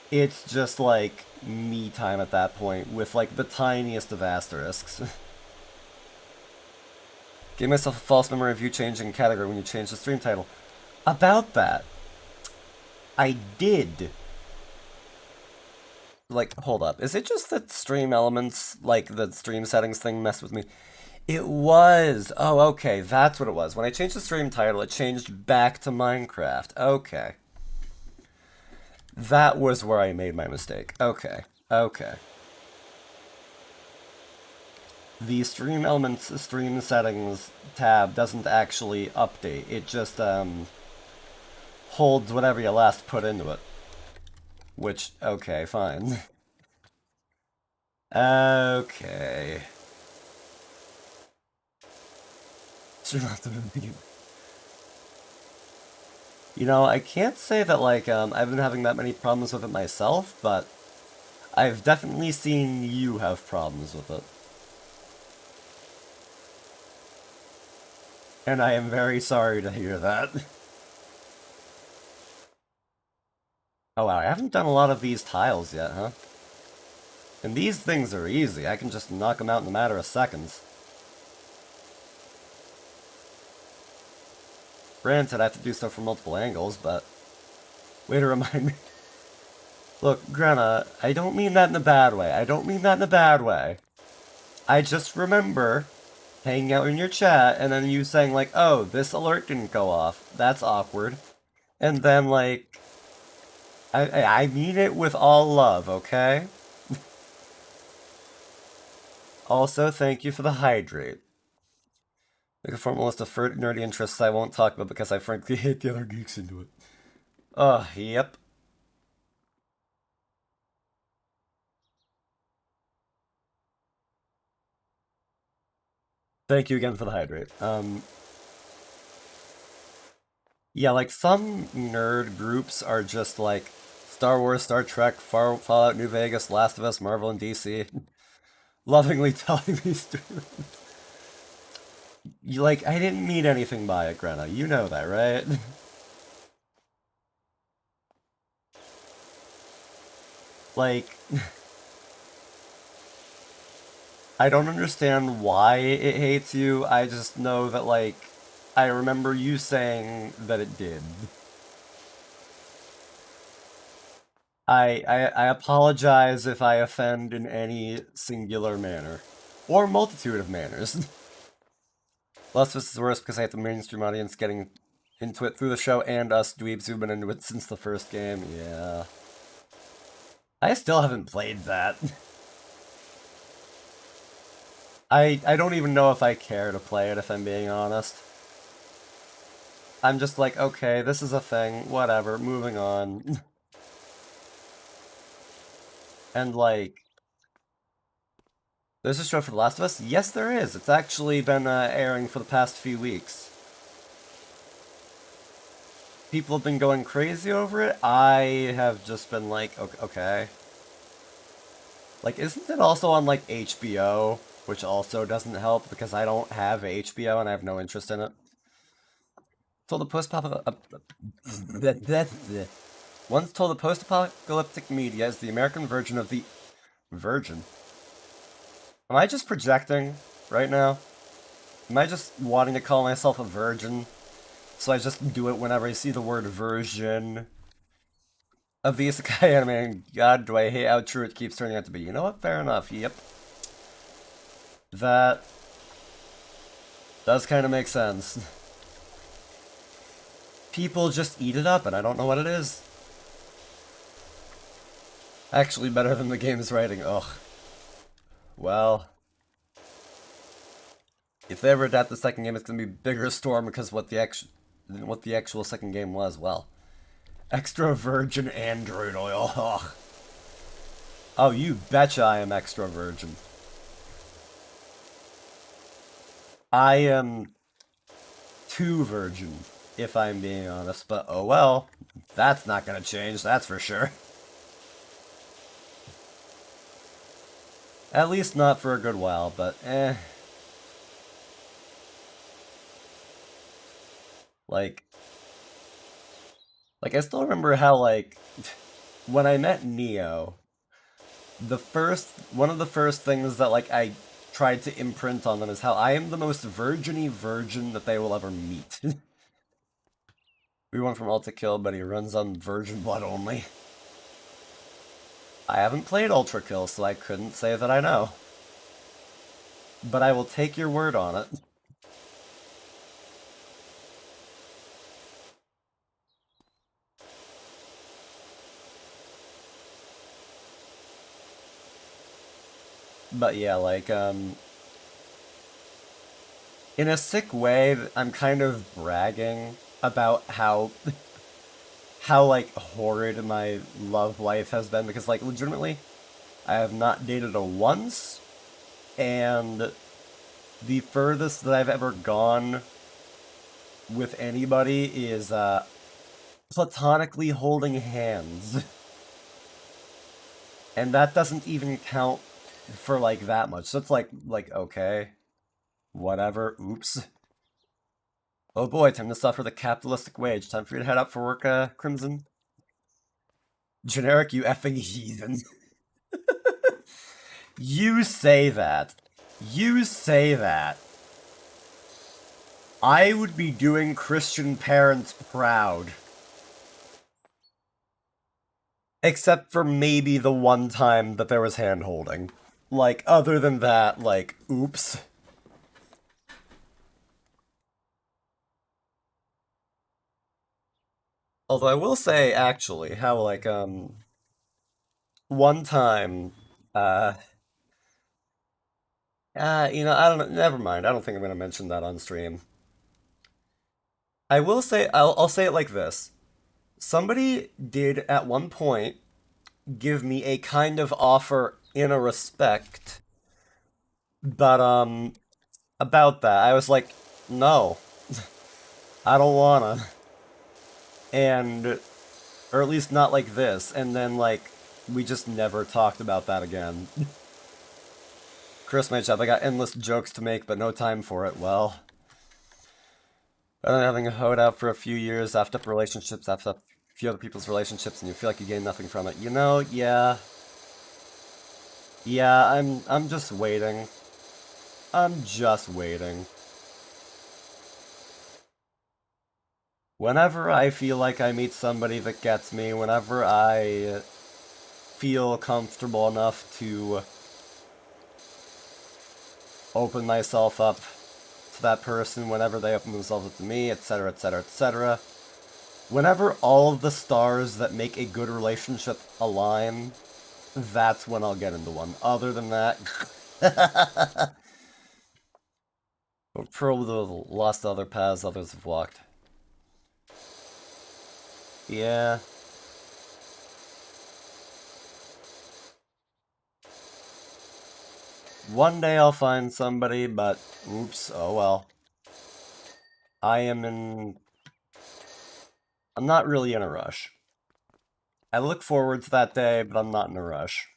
it's just like me time at that point with like the tiniest of asterisks. Gave myself a false memory of you changing category when you changed the stream title. About that, I did. Like, hold up. Is it just that stream elements, like the stream settings thing, messed with me? It was. Oh, okay. That's what it was. When I changed the stream title, it changed back to Minecraft. Okay. That was where I made my mistake. Okay. Okay. The stream elements, stream settings tab doesn't actually update. It just, holds whatever you last put into it. Which, okay, fine. Okay. You know, I can't say that, like, I've been having that many problems with it myself, but I've definitely seen you have problems with it. And I am very sorry to hear that. Oh wow, I haven't done a lot of these tiles yet, huh? And these things are easy. I can just knock them out in a matter of seconds. Granted, I have to do so from multiple angles, but... Way to remind me. Look, Grenna, I don't mean that in a bad way. I don't mean that in a bad way. I just remember hanging out in your chat, and then you saying, like, oh, this alert didn't go off. That's awkward. And then, like... I mean it with all love, okay? Also, thank you for the hydrate. Make a formal list of nerdy interests I won't talk about because I frankly hate the other geeks into it. Oh, yep. Thank you again for the hydrate. Yeah, like some nerd groups are just like Star Wars, Star Trek, Fallout, New Vegas, Last of Us, Marvel, and DC. Lovingly telling me stories. You like, I didn't mean anything by it, Greta. You know that, right? Like, I don't understand why it hates you. I just know that, like, I remember you saying that it did. I apologize if I offend in any singular manner. Or multitude of manners. Last of Us is worse because I have the mainstream audience getting into it through the show and us dweebs who've been into it since the first game. Yeah. I still haven't played that. I don't even know if I care to play it, if I'm being honest. I'm just like, okay, this is a thing, whatever, moving on. And like, there's a show for The Last of Us? Yes, there is. It's actually been airing for the past few weeks. People have been going crazy over it. I have just been like, okay. Like, isn't it also on like HBO? Which also doesn't help because I don't have HBO and I have no interest in it. So the once told the post-apocalyptic media is the American version of the Virgin. Am I just projecting right now? Am I just wanting to call myself a virgin? So I just do it whenever I see the word version of the isekai anime, and god, do I hate how true it keeps turning out to be. You know what? Fair enough. Yep. That does kind of make sense. People just eat it up, and I don't know what it is. Actually better than the game's writing. Ugh. Well, if they ever adapt the second game, it's gonna be bigger storm because what the actual second game was. Well, extra virgin android oil. Ugh. Oh, you betcha I am extra virgin. I am too virgin, if I'm being honest. But oh well, that's not gonna change. That's for sure. At least not for a good while. But eh. Like, I still remember how like when I met Neo, one of the first things that like I tried to imprint on them is how I am the most virgin-y virgin that they will ever meet. We went from Ultra Kill, but he runs on virgin blood only. I haven't played Ultra Kill, so I couldn't say that I know. But I will take your word on it. But yeah, like, in a sick way, I'm kind of bragging about how like horrid my love life has been because like legitimately I have not dated a once, and the furthest that I've ever gone with anybody is platonically holding hands. And that doesn't even count for like that much. So it's like okay, whatever. Oops. Oh boy, time to suffer the capitalistic wage. Time for you to head out for work, Crimson. Generic, you effing heathen. You say that. You say that. I would be doing Christian parents proud. Except for maybe the one time that there was hand holding. Like, other than that, like, oops. Although I will say, actually, how, like, one time, uh, I don't know. Never mind. I don't think I'm gonna mention that on stream. I will say, I'll say it like this. Somebody did at one point give me a kind of offer in a respect, but about that, I was like, no, I don't wanna, and or at least not like this. And then like we just never talked about that again. Chris made up. I got endless jokes to make, but no time for it. Well, having a hoed out for a few years after relationships, after a few other people's relationships, and you feel like you gain nothing from it. Yeah, yeah. I'm just waiting. I'm just waiting. Whenever I feel like I meet somebody that gets me, whenever I feel comfortable enough to open myself up to that person, whenever they open themselves up to me, etc., etc., etc. Whenever all of the stars that make a good relationship align, that's when I'll get into one. Other than that, probably the lost other paths others have walked. Yeah. One day I'll find somebody, but oops, oh well. I am in... I'm not really in a rush. I look forward to that day, but I'm not in a rush.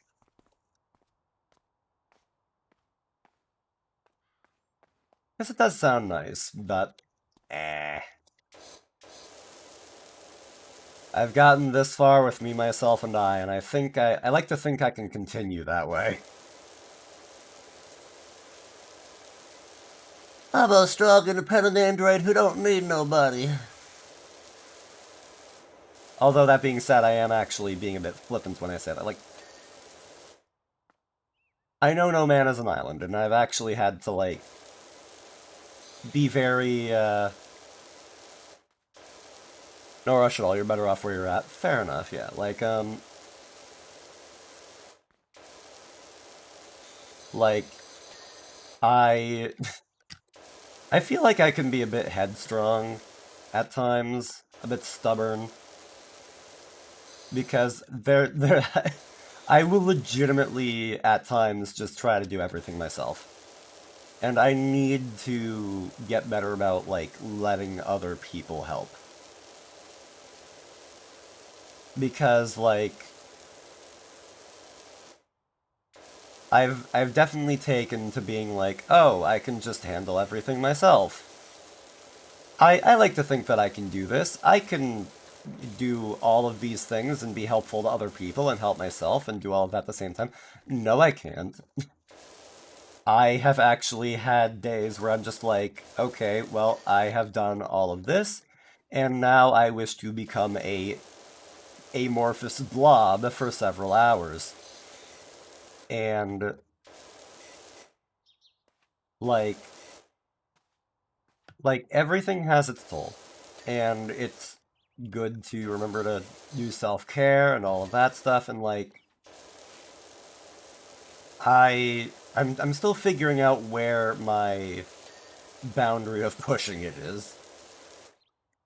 Guess it does sound nice, but... eh. I've gotten this far with me, myself, and and I think I like to think I can continue that way. I'm a strong, independent android who don't need nobody. Although that being said, I am actually being a bit flippant when I say that. Like, I know no man is an island, and I've actually had to, like, be very, no rush at all, you're better off where you're at. Fair enough, yeah. Like, I... I feel like I can be a bit headstrong at times, a bit stubborn, because I will legitimately, at times, just try to do everything myself. And I need to get better about, like, letting other people help. Because, like, I've definitely taken to being like, oh, I can just handle everything myself. I like to think that I can do this. I can do all of these things and be helpful to other people and help myself and do all of that at the same time. No, I can't. I have actually had days where I'm just like, okay, well, I have done all of this, and now I wish to become a amorphous blob for several hours. And, like, everything has its toll. And it's good to remember to do self-care and all of that stuff, and, like, I'm still figuring out where my boundary of pushing it is.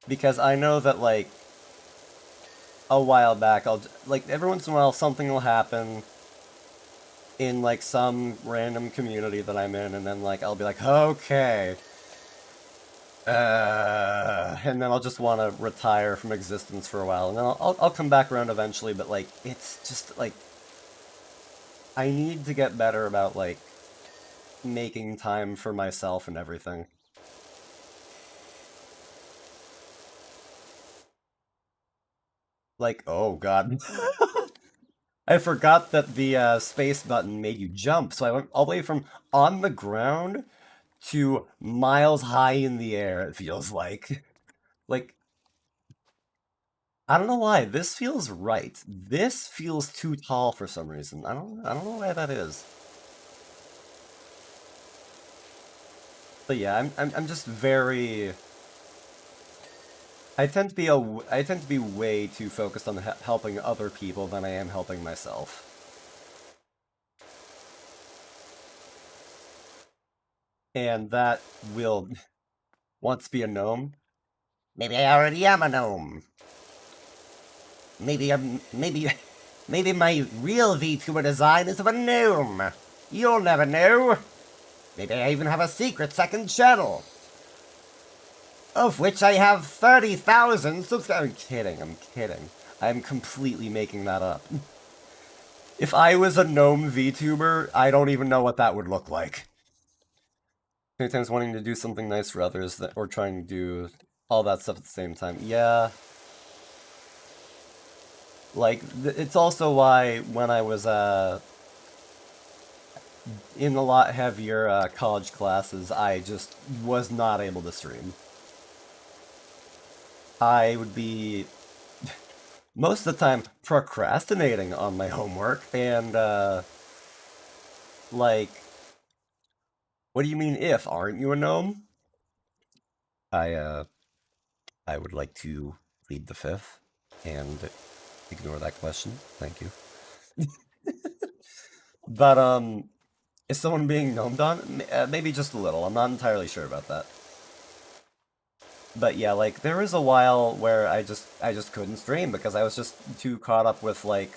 Because I know that, like, a while back, like, every once in a while something will happen in, like, some random community that I'm in, and then, like, I'll be like, okay, and then I'll just want to retire from existence for a while, and then I'll come back around eventually, but, like, it's just, like, I need to get better about, like, making time for myself and everything. Like, oh god. I forgot that the space button made you jump, so I went all the way from on the ground to miles high in the air, it feels like. Like, I don't know why, this feels right. This feels too tall for some reason. I don't know why that is. But yeah, I'm just very... I tend to be way too focused on helping other people than I am helping myself. and that will once be a gnome. Maybe I already am a gnome. Maybe my real VTuber design is of a gnome. You'll never know. Maybe I even have a secret second channel, of which I have 30,000 subscribers. I'm kidding. I'm completely making that up. If I was a gnome VTuber, I don't even know what that would look like. Sometimes wanting to do something nice for others, or trying to do all that stuff at the same time. Yeah. Like, it's also why when I was, in a lot heavier, college classes, I just was not able to stream. I would be, most of the time, procrastinating on my homework, and, like, what do you mean if? Aren't you a gnome? I would like to plead the fifth, and ignore that question. Thank you. But, is someone being gnomed on? Maybe just a little. I'm not entirely sure about that. But yeah, like, there was a while where I just couldn't stream because I was just too caught up with, like,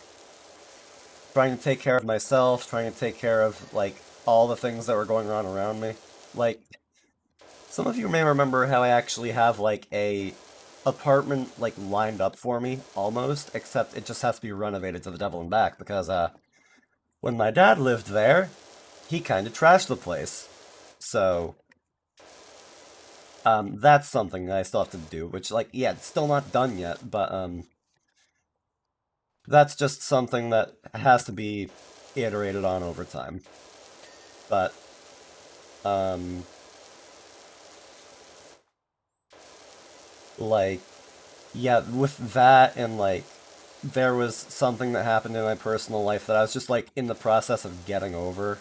trying to take care of myself, trying to take care of, like, all the things that were going on around me. Like, some of you may remember how I actually have, like, a apartment, like, lined up for me, almost, except it just has to be renovated to the devil and back, because, when my dad lived there, he kind of trashed the place. So, that's something that I still have to do, which, like, yeah, it's still not done yet, but, that's just something that has to be iterated on over time. But, like, yeah, with that and, like, there was something that happened in my personal life that I was just, like, in the process of getting over.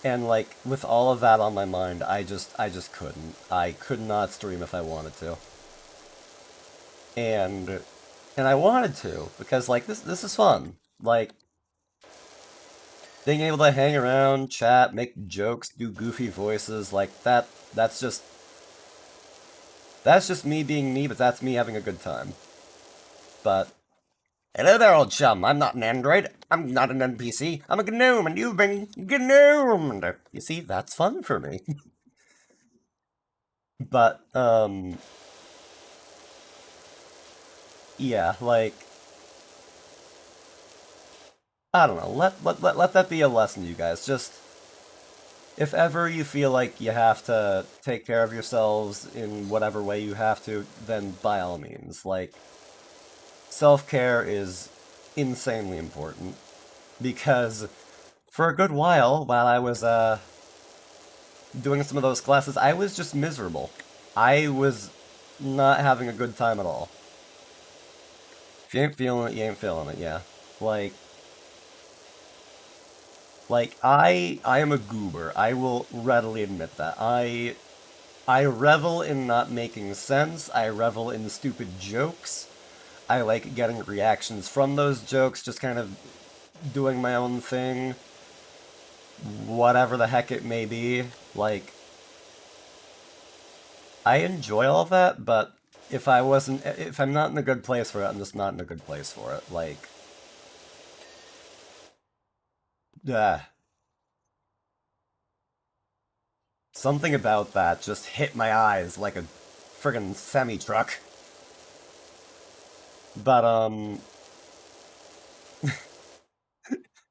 And, like, with all of that on my mind, I just couldn't. I could not stream if I wanted to. And I wanted to, because, like, this is fun. Like, being able to hang around, chat, make jokes, do goofy voices, like, that's just me being me, but that's me having a good time. But, hello there, old chum. I'm not an android. I'm not an NPC. I'm a gnome, and you've been gnomed. You see, that's fun for me. But, yeah, like, I don't know. Let that be a lesson, you guys. Just, if ever you feel like you have to take care of yourselves in whatever way you have to, then by all means. Like, self-care is insanely important. Because for a good while I was, doing some of those classes, I was just miserable. I was not having a good time at all. If you ain't feeling it, you ain't feeling it, yeah. Like, I am a goober. I will readily admit that. I revel in not making sense. I revel in stupid jokes. I like getting reactions from those jokes, just kind of doing my own thing. Whatever the heck it may be. Like, I enjoy all that, but if I'm not in a good place for it, I'm just not in a good place for it. Like, something about that just hit my eyes like a friggin' semi-truck. But,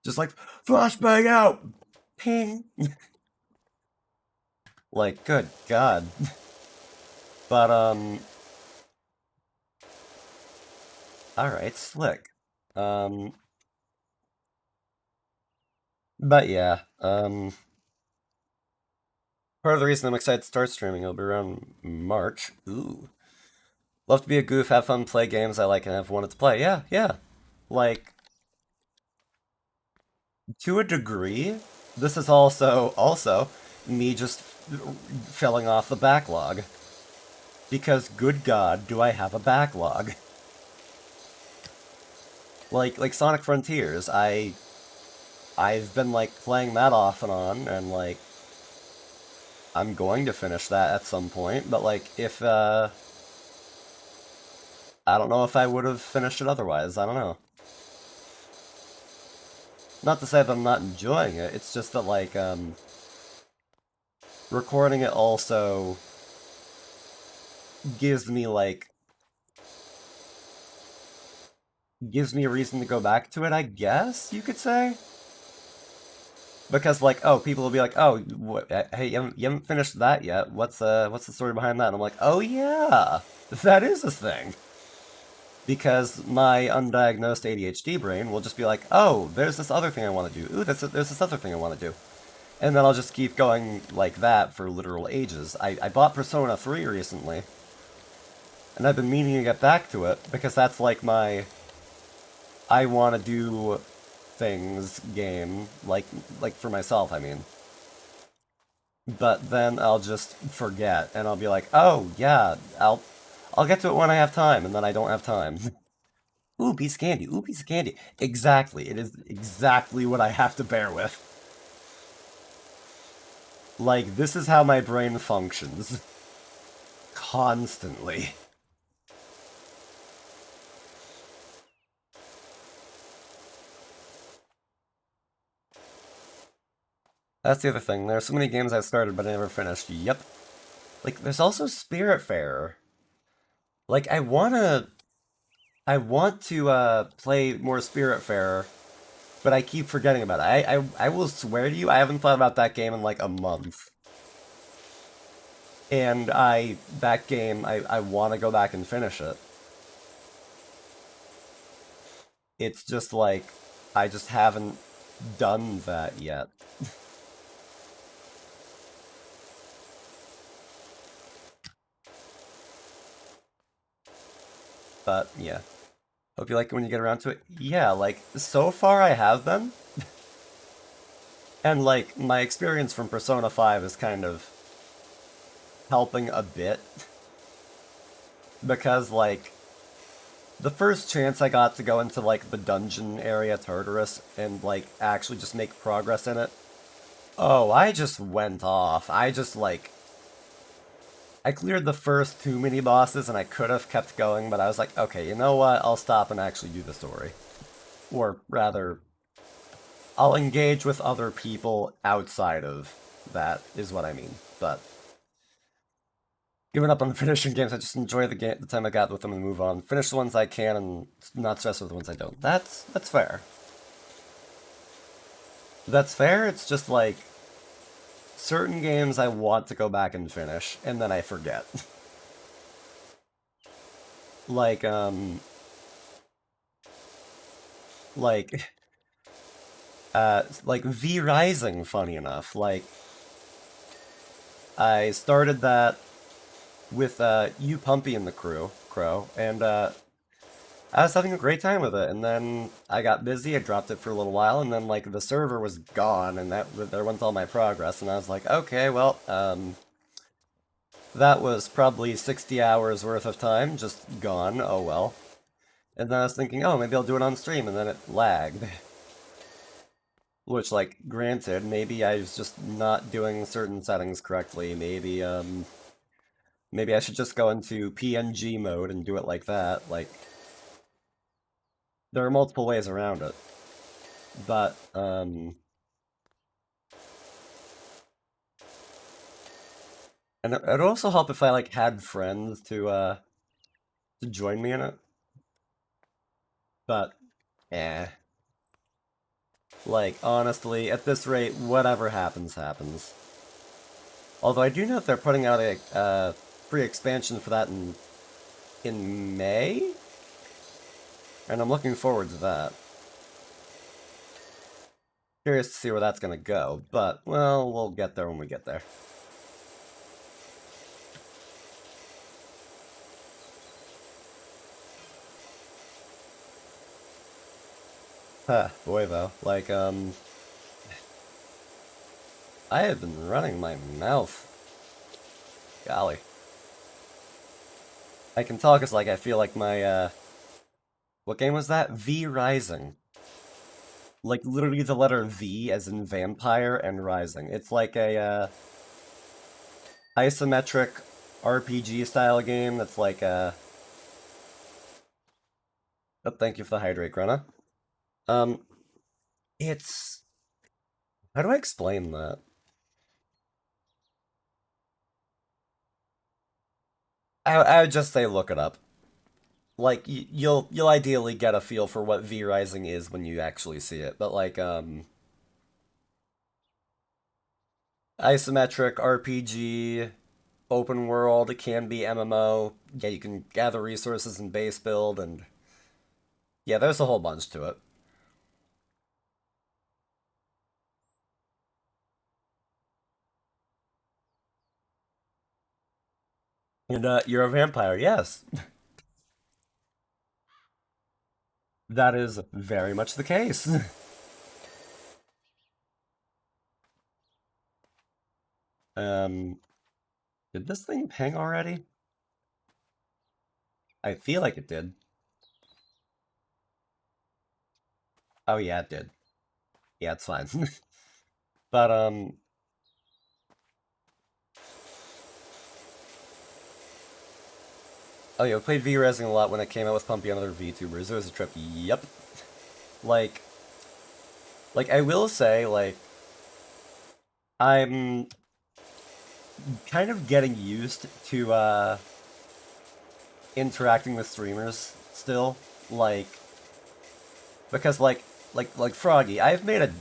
just like, flashbang out! Ping! Like, good God. But, alright, slick. But yeah, part of the reason I'm excited to start streaming, it'll be around March. Ooh. Love to be a goof, have fun, play games I like and have wanted to play. Yeah, yeah. Like, to a degree, this is also me just filling off the backlog. Because, good God, do I have a backlog. Like Sonic Frontiers, I I've been like playing that off and on, and like I'm going to finish that at some point, but like if I don't know if I would have finished it otherwise. I don't know. Not to say that I'm not enjoying it, it's just that like recording it also gives me like gives me a reason to go back to it, I guess you could say. Because like, oh, people will be like, oh, hey, you haven't finished that yet. What's the story behind that? And I'm like, oh yeah, that is a thing. Because my undiagnosed ADHD brain will just be like, oh, there's this other thing I want to do. Ooh, there's this other thing I want to do. And then I'll just keep going like that for literal ages. I bought Persona 3 recently, and I've been meaning to get back to it because that's like my I want to do things game, like for myself, I mean. But then I'll just forget, and I'll be like, oh yeah, I'll get to it when I have time, and then I don't have time. Ooh, piece of candy. Ooh, piece of candy. Exactly. It is exactly what I have to bear with. Like, this is how my brain functions. Constantly. That's the other thing. There are so many games I've started but I never finished. Yep. Like, there's also Spiritfarer. Like, I want to play more Spiritfarer, but I keep forgetting about it. I will swear to you, I haven't thought about that game in like a month. And that game, I want to go back and finish it. It's just like, I just haven't done that yet. But yeah, hope you like it when you get around to it. Yeah, like, so far I have been. And like, my experience from Persona 5 is kind of helping a bit. Because like, the first chance I got to go into like the dungeon area Tartarus and like actually just make progress in it, oh, I just went off. I just like I cleared the first two mini bosses and I could have kept going, but I was like, okay, you know what? I'll stop and actually do the story. Or rather, I'll engage with other people outside of that, is what I mean. But giving up on finishing games, I just enjoy the time I got with them and move on. Finish the ones I can and not stress with the ones I don't. That's fair. That's fair. It's just like certain games I want to go back and finish, and then I forget. like like like V Rising, funny enough. Like I started that with you Pumpy and the crow, and I was having a great time with it, and then I got busy, I dropped it for a little while, and then like the server was gone, and there went all my progress, and I was like, okay, well, that was probably 60 hours worth of time, just gone, oh well. And then I was thinking, oh, maybe I'll do it on stream, and then it lagged. Which, like, granted, maybe I was just not doing certain settings correctly, maybe I should just go into PNG mode and do it like that, like, there are multiple ways around it. But, and it'd also help if I, like, had friends to join me in it. But, eh. Like, honestly, at this rate, whatever happens, happens. Although I do know that they're putting out a, free expansion for that in May? And I'm looking forward to that. Curious to see where that's gonna go, but, well, we'll get there when we get there. Huh, boy though, like, I have been running my mouth. Golly. I can talk as like I feel like my, what game was that? V Rising. Like literally the letter V as in vampire and rising. It's like a isometric RPG style game that's like oh, thank you for the hydrate, Grana. Um, it's how do I explain that? I would just say look it up. Like you'll ideally get a feel for what V Rising is when you actually see it. But like isometric RPG, open world, it can be MMO. Yeah, you can gather resources and base build and yeah, there's a whole bunch to it. And you're a vampire, yes. That is very much the case. um did this thing ping already? I feel like it did. Oh yeah, it did. Yeah, it's fine. But oh yeah, we played V-Resing a lot when it came out with Pumpy and other VTubers. It was a trip. Yep. Like I will say, like, I'm kind of getting used to interacting with streamers still. Like because like Froggy, I've made a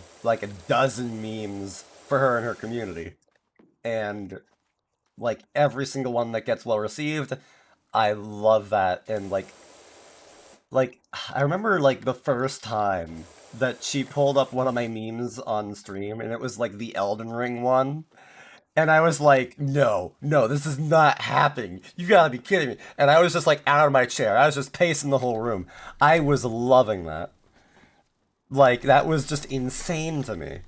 dozen memes for her and her community. And like every single one that gets well received, I love that. And like I remember like the first time that she pulled up one of my memes on stream and it was like the Elden Ring one. And I was like, no, no, this is not happening. You gotta be kidding me. And I was just like out of my chair. I was just pacing the whole room. I was loving that. Like, that was just insane to me.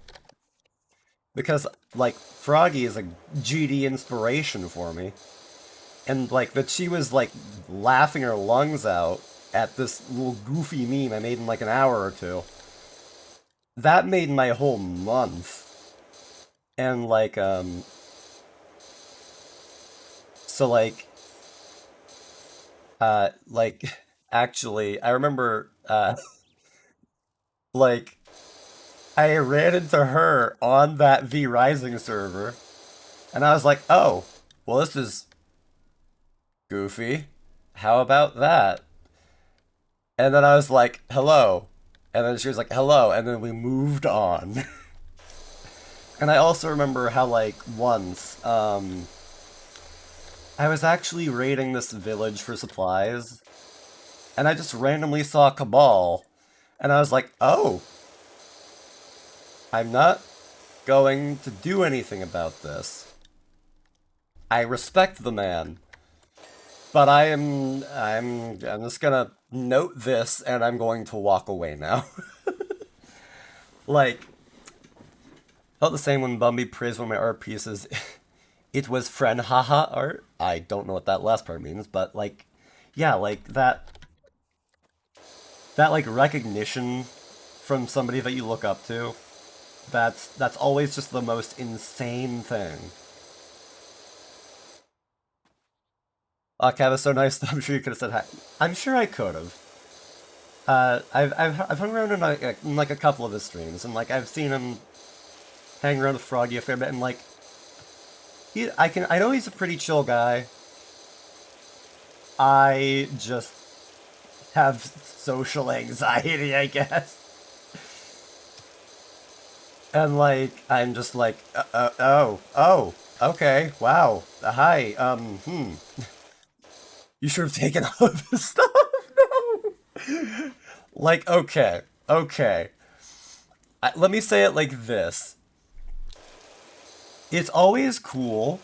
Because, like, Froggy is a GD inspiration for me. And, like, that she was, like, laughing her lungs out at this little goofy meme I made in, like, an hour or two. That made my whole month. And, like, so, like, actually, I remember, like, I ran into her on that V Rising server, and I was like, oh, well, this is goofy. How about that? And then I was like, hello. And then she was like, hello. And then we moved on. And I also remember how, like, once, I was actually raiding this village for supplies, and I just randomly saw Cabal, and I was like, oh, I'm not going to do anything about this. I respect the man, but I'm just gonna note this and I'm going to walk away now. Like, felt the same when Bumby praised one of my art pieces. It was friend haha art. I don't know what that last part means, but like, yeah, like that like recognition from somebody that you look up to. That's always just the most insane thing. Kev is so nice. I'm sure you could have said hi. I'm sure I could have. I've hung around in like a couple of his streams, and like I've seen him hang around with Froggy a fair bit, and like I know he's a pretty chill guy. I just have social anxiety, I guess, and like I'm just like oh okay wow hi you should have taken all of this stuff. No, like okay. Let me say it like this: it's always cool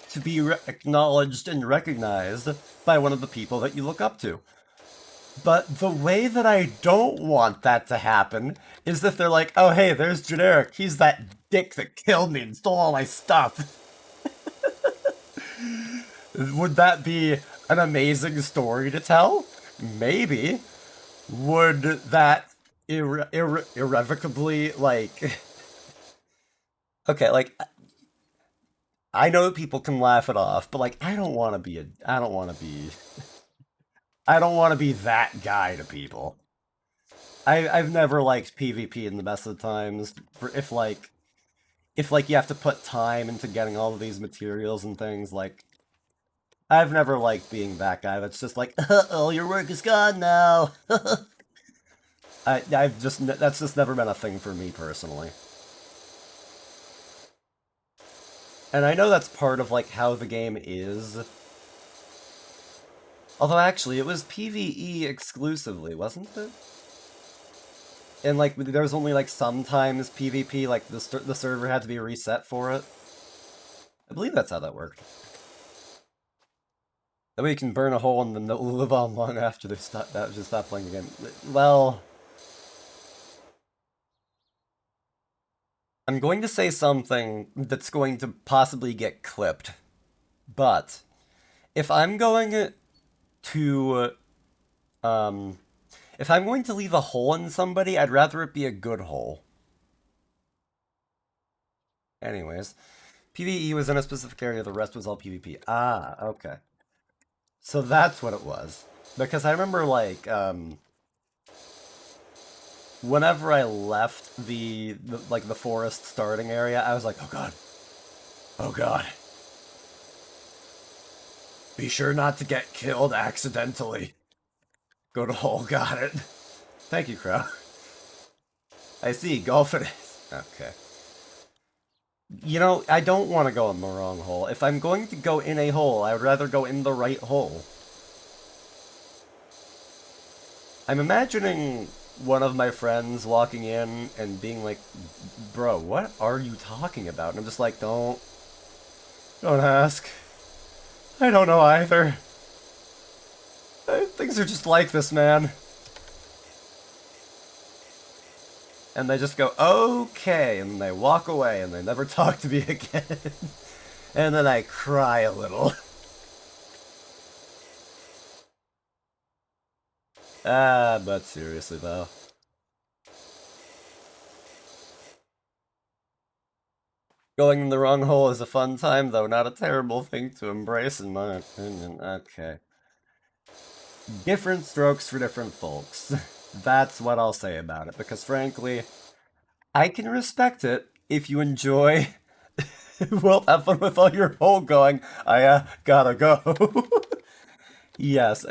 to be acknowledged and recognized by one of the people that you look up to. But the way that I don't want that to happen is if they're like, oh, hey, there's Generic. He's that dick that killed me and stole all my stuff. Would that be an amazing story to tell? Maybe. Would that irrevocably, like, okay, like, I know people can laugh it off, but like, I don't want to be that guy to people. I've never liked PvP in the best of times. If like you have to put time into getting all of these materials and things, like I've never liked being that guy that's just like, oh, your work is gone now. That's just never been a thing for me personally. And I know that's part of like how the game is. Although actually, it was PvE exclusively, wasn't it? And like there was only like sometimes PvP, like the server had to be reset for it. I believe that's how that worked. That way you can burn a hole and then they'll live on long after they just stop playing again. Well, I'm going to say something that's going to possibly get clipped, but if I'm going to um if I'm going to leave a hole in somebody, I'd rather it be a good hole. Anyways, PvE was in a specific area, the rest was all PvP. Ah, okay. So that's what it was. Because I remember like whenever I left the forest starting area, I was like, "Oh god. Oh god. Be sure not to get killed accidentally." Go to hole, got it. Thank you, Crow. I see, golf it is. Okay. You know, I don't want to go in the wrong hole. If I'm going to go in a hole, I would rather go in the right hole. I'm imagining one of my friends walking in and being like, bro, what are you talking about? And I'm just like, don't ask. I don't know either. Things are just like this, man. And they just go, okay, and they walk away and they never talk to me again. And then I cry a little. But seriously though. Going in the wrong hole is a fun time, though, not a terrible thing to embrace, in my opinion. Okay. Different strokes for different folks. That's what I'll say about it, because frankly, I can respect it if you enjoy. Well, have fun with all your hole going. Gotta go. Yes,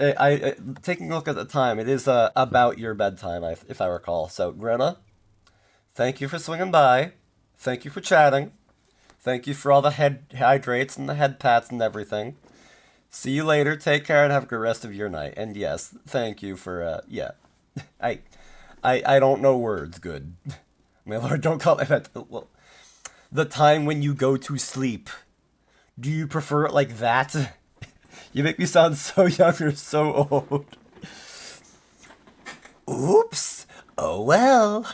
taking a look at the time, it is about your bedtime, if I recall. So, Grenna, thank you for swinging by. Thank you for chatting. Thank you for all the head hydrates and the head pats and everything. See you later. Take care and have a good rest of your night. And yes, thank you for yeah. I I don't know words good. My lord, don't call it that. Well, the time when you go to sleep. Do you prefer it like that? You make me sound so young or so old. Oops. Oh well.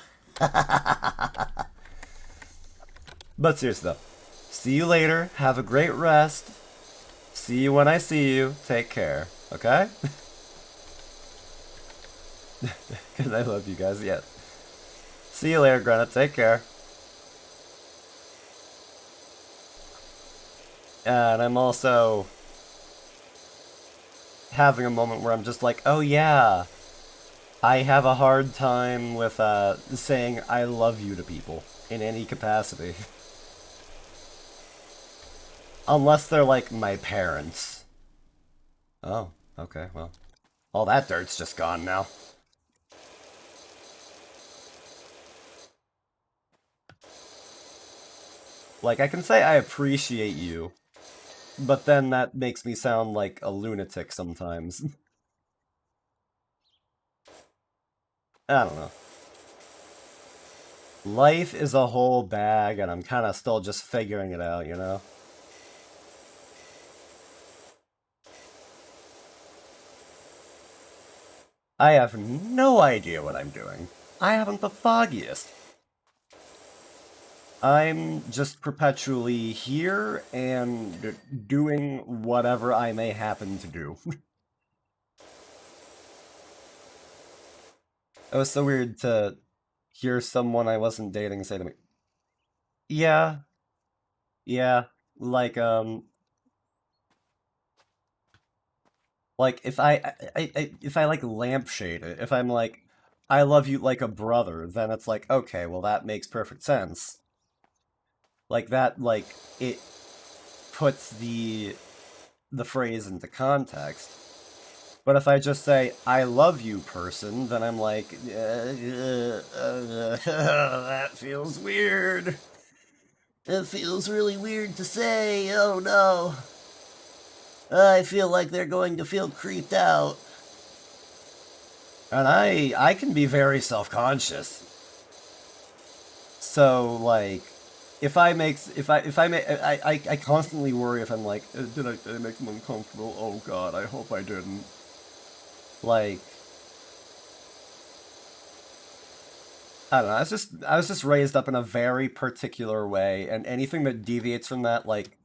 But seriously though, see you later. Have a great rest. See you when I see you. Take care. Okay? Because I love you guys. Yeah. See you later, Granite. Take care. And I'm also having a moment where I'm just like, oh yeah, I have a hard time with saying I love you to people in any capacity. Unless they're like my parents. Oh, okay, well. All that dirt's just gone now. Like, I can say I appreciate you, but then that makes me sound like a lunatic sometimes. I don't know. Life is a whole bag, and I'm kind of still just figuring it out, you know? I have no idea what I'm doing. I haven't the foggiest. I'm just perpetually here and doing whatever I may happen to do. It was so weird to hear someone I wasn't dating say to me, "Yeah, yeah." Like like if I like lampshade it, if I'm like, "I love you like a brother," then it's like, okay, well that makes perfect sense. Like that, like it puts the phrase into context. But if I just say "I love you, person," then I'm like, that feels weird. It feels really weird to say. Oh no. I feel like they're going to feel creeped out. And I can be very self-conscious. So like if I make I constantly worry if I'm like did I make them uncomfortable? Oh god, I hope I didn't. Like I don't know. I was just raised up in a very particular way, and anything that deviates from that, like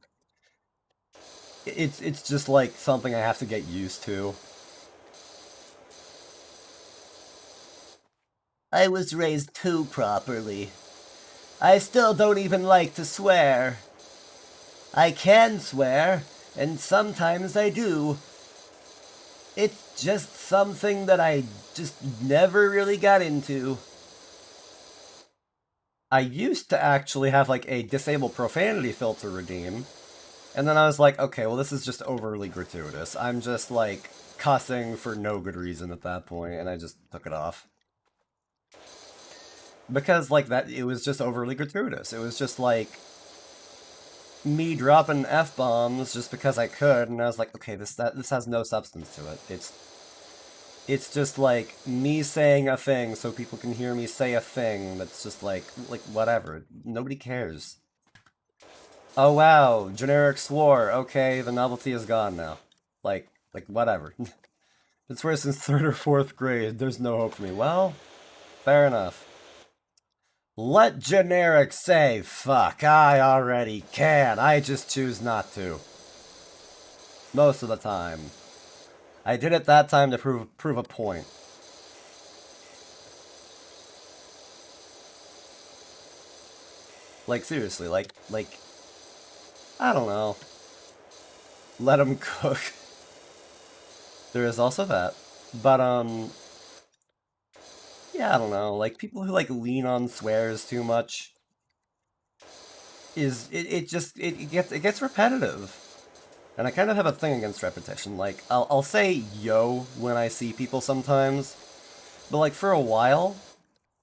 it's just like something I have to get used to. I was raised too properly. I still don't even like to swear. I can swear, and sometimes I do. It's just something that I just never really got into. I used to actually have like a disabled profanity filter redeem, and then I was like, okay, well, this is just overly gratuitous. I'm just like cussing for no good reason at that point, and I just took it off. Because like that, it was just overly gratuitous. It was just like me dropping f bombs just because I could, and I was like, okay, this has no substance to it. It's just like me saying a thing so people can hear me say a thing. That's just like whatever. Nobody cares. Oh wow, generic swore. Okay, the novelty is gone now. Like whatever. Been swear since third or fourth grade. There's no hope for me. Well, fair enough. Let generic say fuck. I already can. I just choose not to. Most of the time. I did it that time to prove a point. Like seriously, like I don't know. Let them cook. There is also that. But yeah, I don't know. Like people who like lean on swears too much it just it gets repetitive. And I kind of have a thing against repetition. Like I'll say yo when I see people sometimes, but like for a while,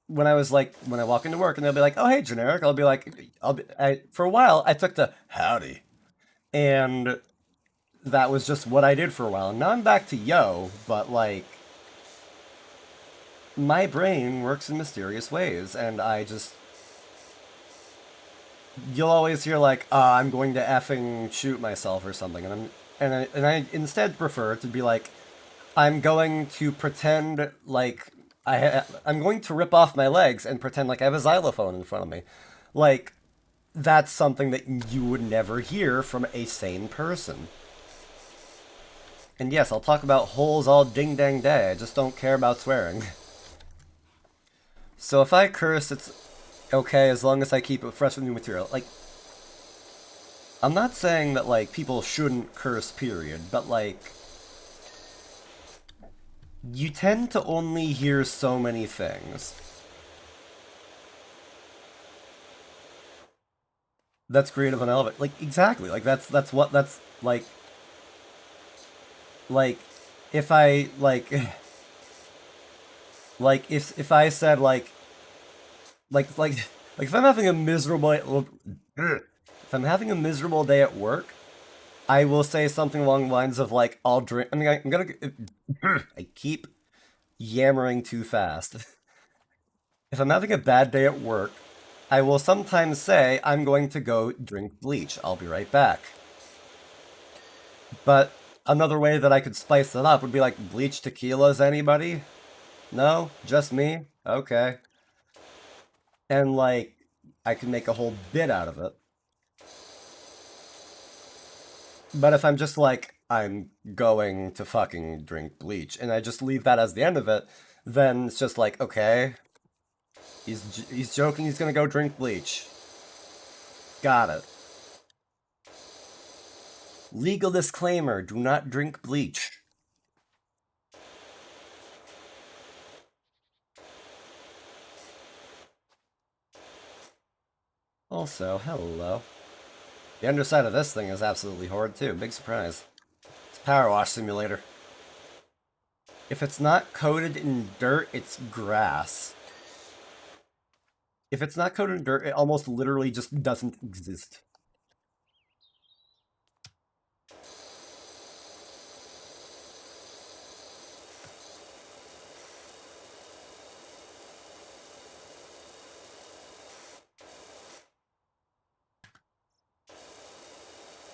when I walk into work and they'll be like, "Oh hey, generic," I'll be like, for a while I took to howdy, and that was just what I did for a while. Now I'm back to yo, but like my brain works in mysterious ways, and I just you'll always hear like, I'm going to effing shoot myself or something, and I instead prefer to be like, I'm going to pretend like I'm going to rip off my legs and pretend like I have a xylophone in front of me, like that's something that you would never hear from a sane person. And yes, I'll talk about holes all ding dang day. I just don't care about swearing. So if I curse, it's okay as long as I keep it fresh with new material. Like I'm not saying that like people shouldn't curse, period, but like you tend to only hear so many things. That's creative and relevant. Like exactly. Like that's what that's like if I like if I said like like if I'm having a miserable if I'm having a miserable day at work, I will say something along the lines of like I'll drink. I mean I'm gonna I keep yammering too fast. If I'm having a bad day at work, I will sometimes say, I'm going to go drink bleach. I'll be right back. But another way that I could spice it up would be like, bleach tequilas, anybody? No? Just me? Okay. And like, I could make a whole bit out of it. But if I'm just like, I'm going to fucking drink bleach, and I just leave that as the end of it, then it's just like, okay, he's joking. He's gonna go drink bleach. Got it. Legal disclaimer: do not drink bleach. Also, hello. The underside of this thing is absolutely horrid too. Big surprise. It's Power Wash Simulator. If it's not coated in dirt, it's grass. If it's not coated in dirt, it almost literally just doesn't exist.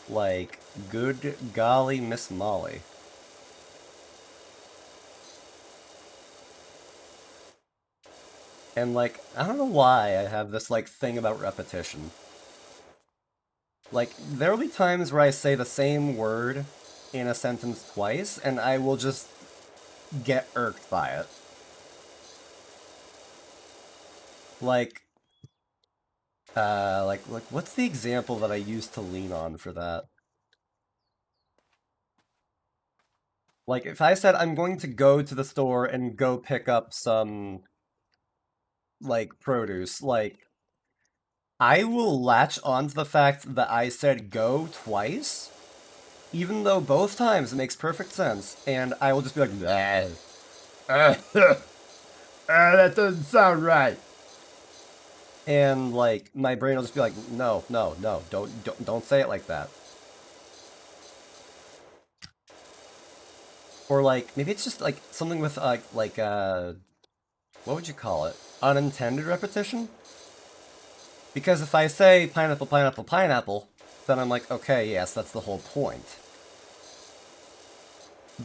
Like, good golly, Miss Molly. And like, I don't know why I have this like thing about repetition. Like, there'll be times where I say the same word in a sentence twice, and I will just get irked by it. Like, like, what's the example that I used to lean on for that? Like, if I said I'm going to go to the store and go pick up some, like, produce, like, I will latch on to the fact that I said go twice, even though both times it makes perfect sense, and I will just be like, that doesn't sound right. And like my brain will just be like, no, no, no, don't say it like that. Or like maybe it's just like something with what would you call it? Unintended repetition? Because if I say pineapple, pineapple, pineapple, then I'm like, okay, yes, that's the whole point.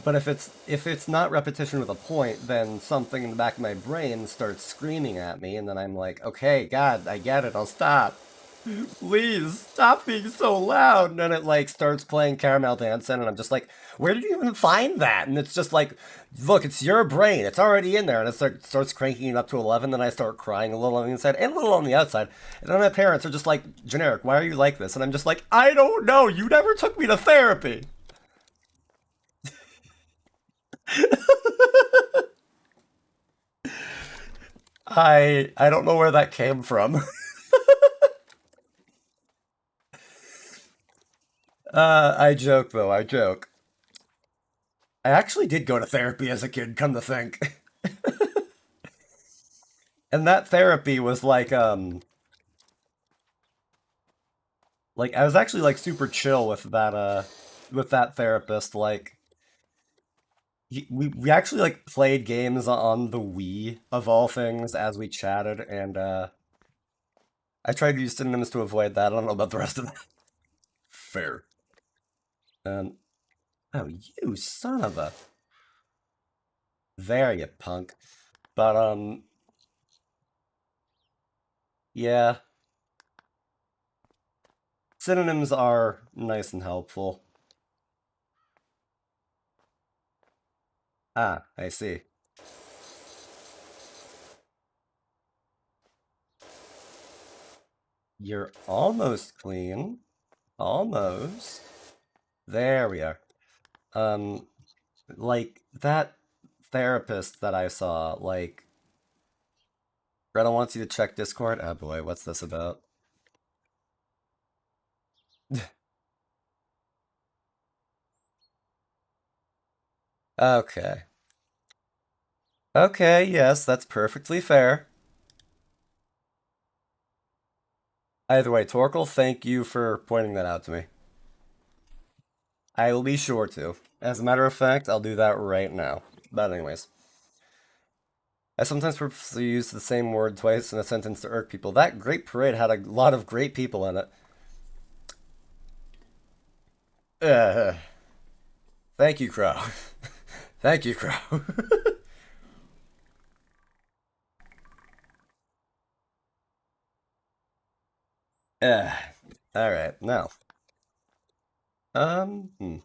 But if it's not repetition with a point, then something in the back of my brain starts screaming at me, and then I'm like, okay, God, I get it, I'll stop. Please stop being so loud. And then it like starts playing Caramel Dancing, and I'm just like, where did you even find that? And it's just like, look, it's your brain. It's already in there. And it starts cranking it up to 11. Then I start crying a little on the inside and a little on the outside. And then my parents are just like, generic, why are you like this? And I'm just like, I don't know. You never took me to therapy. I don't know where that came from. I joke though. I joke. I actually did go to therapy as a kid. Come to think. And that therapy was like I was actually like super chill with that therapist. Like we actually like played games on the Wii of all things as we chatted, and I tried to use synonyms to avoid that. I don't know about the rest of that. Fair. Um oh, you son of a, there, you punk. But yeah, synonyms are nice and helpful. Ah, I see. You're almost clean. Almost. There we are. Um, like that therapist that I saw, like Greta wants you to check Discord. Oh boy, what's this about? Okay. Okay, yes, that's perfectly fair. Either way, Torkel, thank you for pointing that out to me. I will be sure to. As a matter of fact, I'll do that right now. But anyways, I sometimes purposely use the same word twice in a sentence to irk people. That great parade had a lot of great people in it. Uh, thank you, Crow. Thank you, Crow. uh, all right, now. Um, hmm.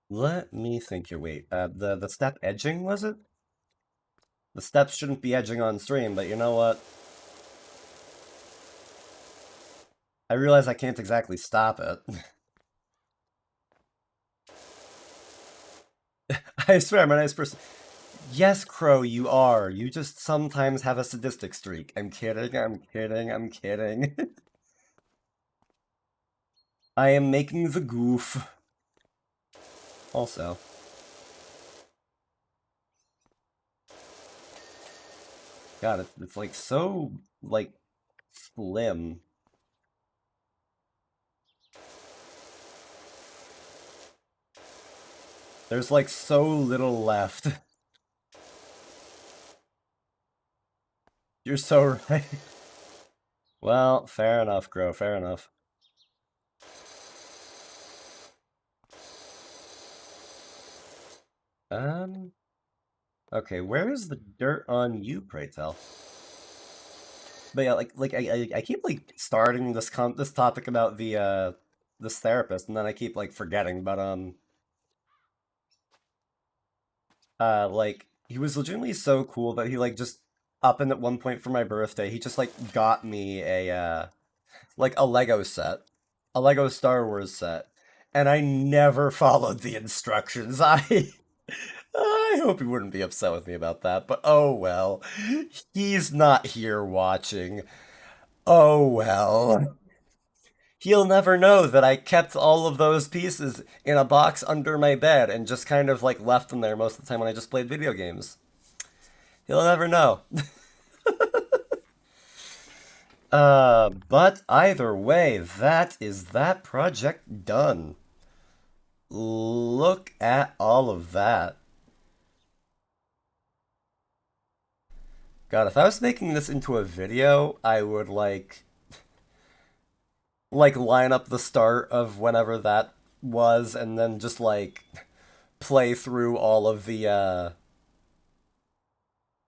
Let me think here. Wait, the step edging, was it? The steps shouldn't be edging on stream, but you know what? I realize I can't exactly stop it. I swear I'm a nice person. Yes, Crow, you are. You just sometimes have a sadistic streak. I'm kidding, I'm kidding, I'm kidding. I am making the goof. Also. God, it's like so, like, slim. There's like so little left. You're so right. Well, fair enough, Crow, fair enough. Um, okay, where is the dirt on you, pray tell? But yeah, I keep like starting this topic about the this therapist, and then I keep like forgetting. But like he was legitimately so cool that he like just up and at one point for my birthday, he just like got me a like a Lego set, a Lego Star Wars set, and I never followed the instructions. I hope he wouldn't be upset with me about that, but oh well. He's not here watching. Oh well. He'll never know that I kept all of those pieces in a box under my bed and just kind of like left them there most of the time when I just played video games. He'll never know. But either way, that is that project done. Look at all of that. God, if I was making this into a video, I would like line up the start of whenever that was and then just like play through all of the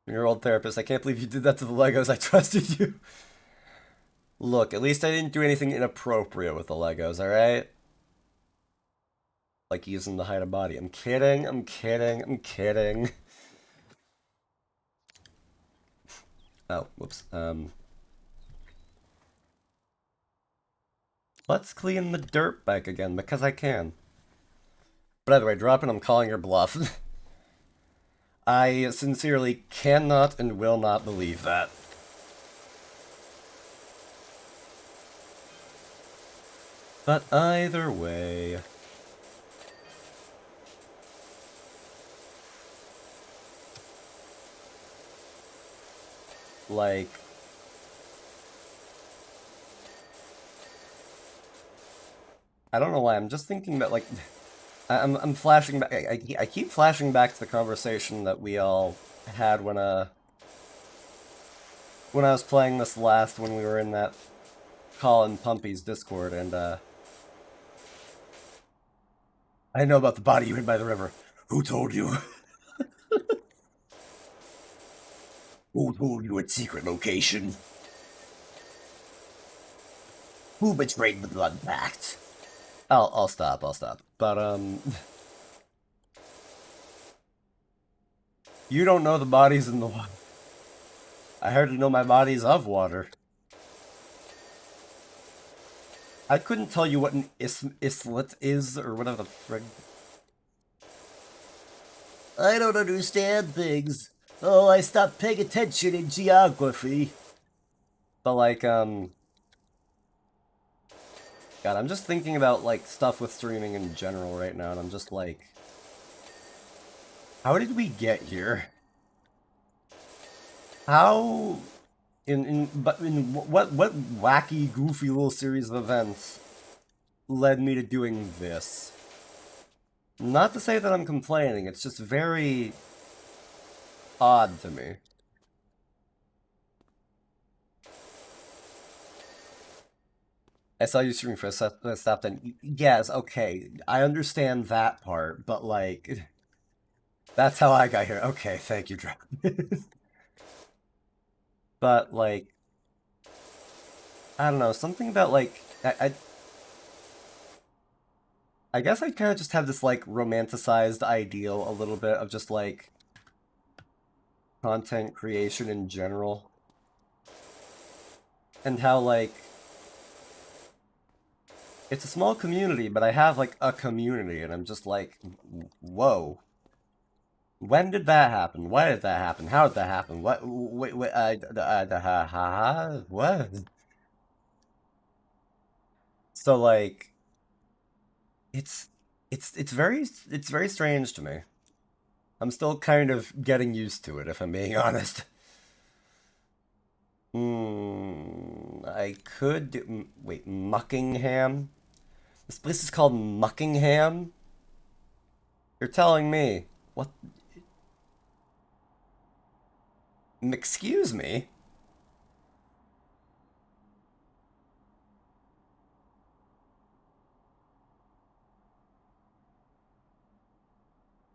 your old therapist. I can't believe you did that to the Legos. I trusted you. Look, at least I didn't do anything inappropriate with the Legos, alright? Like using the hide a body. I'm kidding, I'm kidding, I'm kidding. Oh, whoops. Let's clean the dirt back again, because I can. But either way, dropping, I'm calling your bluff. I sincerely cannot and will not believe that. But either way... Like... I don't know why, I'm just thinking about, like... I'm flashing back... I keep flashing back to the conversation that we all had when I was playing this last, when we were in that Colin Pumpy's Discord, and, I know about the body you hid by the river. Who told you? Who told you its secret location? Who betrayed the blood pact? I'll stop, I'll stop. But, you don't know the bodies in the water. I heard you know my body's of water. I couldn't tell you what an islet is, or whatever the frig. I don't understand things. Oh, I stopped paying attention in geography. But, like, God, I'm just thinking about, like, stuff with streaming in general right now, and I'm just like... How did we get here? How... in what wacky, goofy little series of events led me to doing this? Not to say that I'm complaining, it's just very odd to me. I saw you streaming for a stop then. Yes, okay, I understand that part, but like, that's how I got here. Okay, thank you, Dragon. But like, I don't know, something about like, I guess I kind of just have this like romanticized ideal a little bit of just like content creation in general and how like it's a small community, but I have like a community and I'm just like, whoa. When did that happen? Why did that happen? How did that happen? What? Wait, what? So like, it's it's very strange to me. I'm still kind of getting used to it, if I'm being honest. I could wait, Muckingham. This place is called Muckingham. You're telling me what? Excuse me.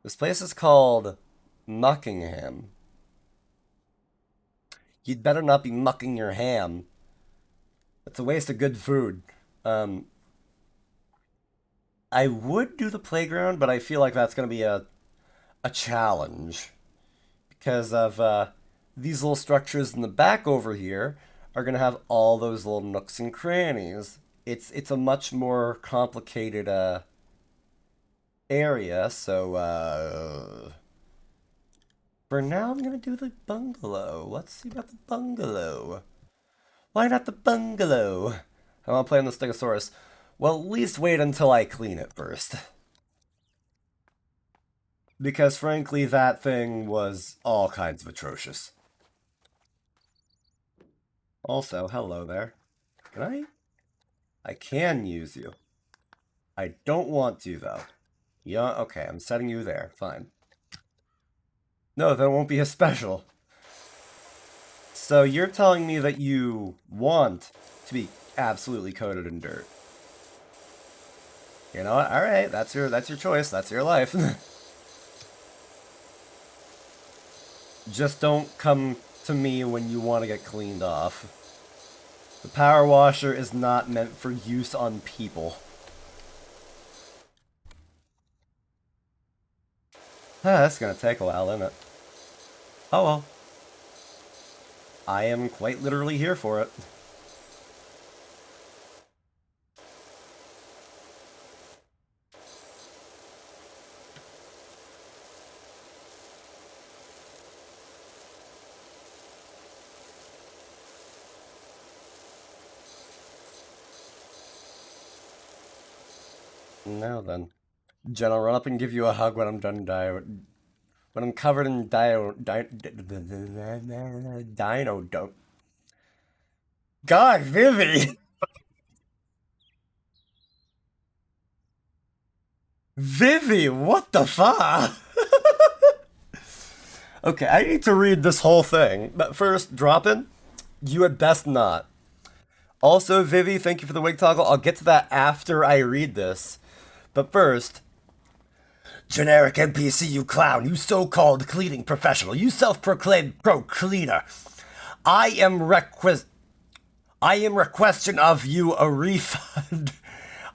This place is called Muckingham. You'd better not be mucking your ham. It's a waste of good food. Um, I would do the playground, but I feel like that's going to be a challenge because of these little structures in the back over here are going to have all those little nooks and crannies. It's a much more complicated area, so for now I'm going to do the bungalow. Let's see about the bungalow. Why not the bungalow? I want to play on the Stegosaurus. Well, at least wait until I clean it first. Because frankly, that thing was all kinds of atrocious. Also, hello there. Can I? I can use you. I don't want to, though. Yeah, okay, I'm setting you there. Fine. No, that won't be a special. So you're telling me that you want to be absolutely coated in dirt. You know what? All right, that's your choice. That's your life. Just don't come to me when you want to get cleaned off. The power washer is not meant for use on people. That's gonna take a while, isn't it? Oh well. I am quite literally here for it. Now then. Jen, I'll run up and give you a hug when I'm done when I'm covered in dino dope. God, Vivi! Vivi, what the fuck? Okay, I need to read this whole thing, but first, drop in. You had best not. Also, Vivi, thank you for the wig toggle. I'll get to that after I read this. But first, generic NPC, you clown, you so-called cleaning professional, you self-proclaimed pro cleaner. I am requesting of you a refund.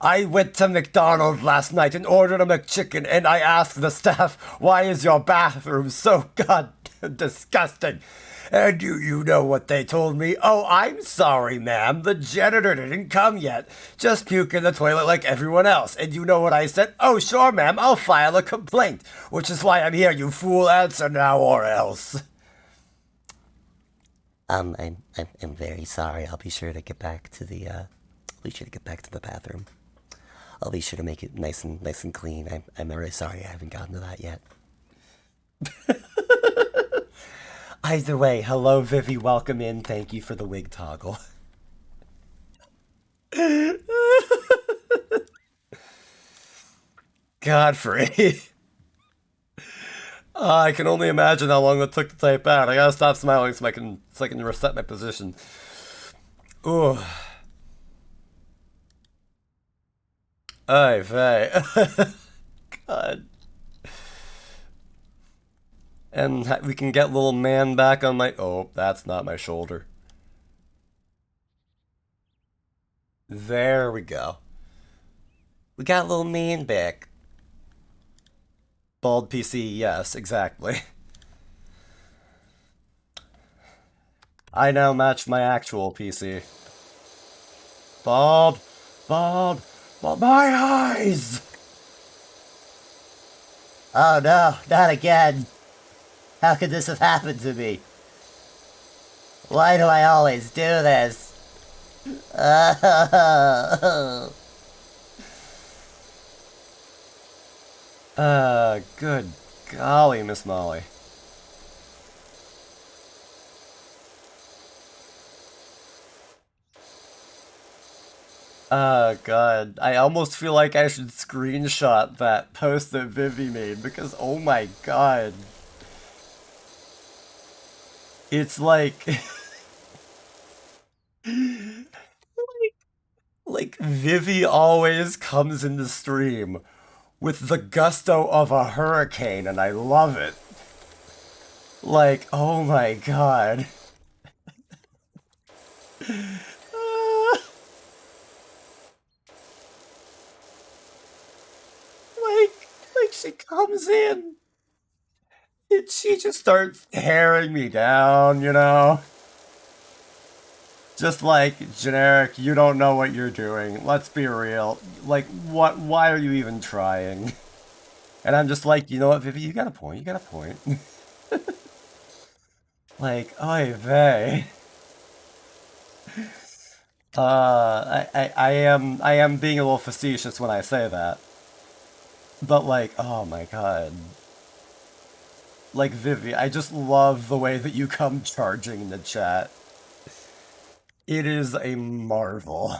I went to McDonald's last night and ordered a McChicken, and I asked the staff, why is your bathroom so goddamn disgusting? And do you know what they told me? Oh, I'm sorry, ma'am. The janitor didn't come yet. Just puke in the toilet like everyone else. And you know what I said? Oh, sure, ma'am. I'll file a complaint. Which is why I'm here, you fool. Answer now or else. I'm very sorry. I'll be sure to get back to the bathroom. I'll be sure to make it nice and clean. I'm really sorry I haven't gotten to that yet. Either way, hello Vivi, welcome in. Thank you for the wig toggle. Godfrey. I can only imagine how long it took to type out. I gotta stop smiling so I can reset my position. Ooh. Ay vey. God. And we can get little man back on my... Oh, that's not my shoulder. There we go. We got a little mean back. Bald PC, yes, exactly. I now match my actual PC. Bald, bald, bald, my eyes! Oh no, not again. How could this have happened to me? Why do I always do this? Good golly, Miss Molly. God. I almost feel like I should screenshot that post that Vivi made because, oh my god. It's like, like Vivi always comes in the stream with the gusto of a hurricane, and I love it. Like, oh my god. Like, like she comes in and she just starts tearing me down, you know? Just like generic, you don't know what you're doing. Let's be real. Like, what? Why are you even trying? And I'm just like, you know what, Vivi, you got a point. You got a point. Like, oy vey. I am being a little facetious when I say that. But like, oh my god. Like Vivi, I just love the way that you come charging in the chat. It is a marvel.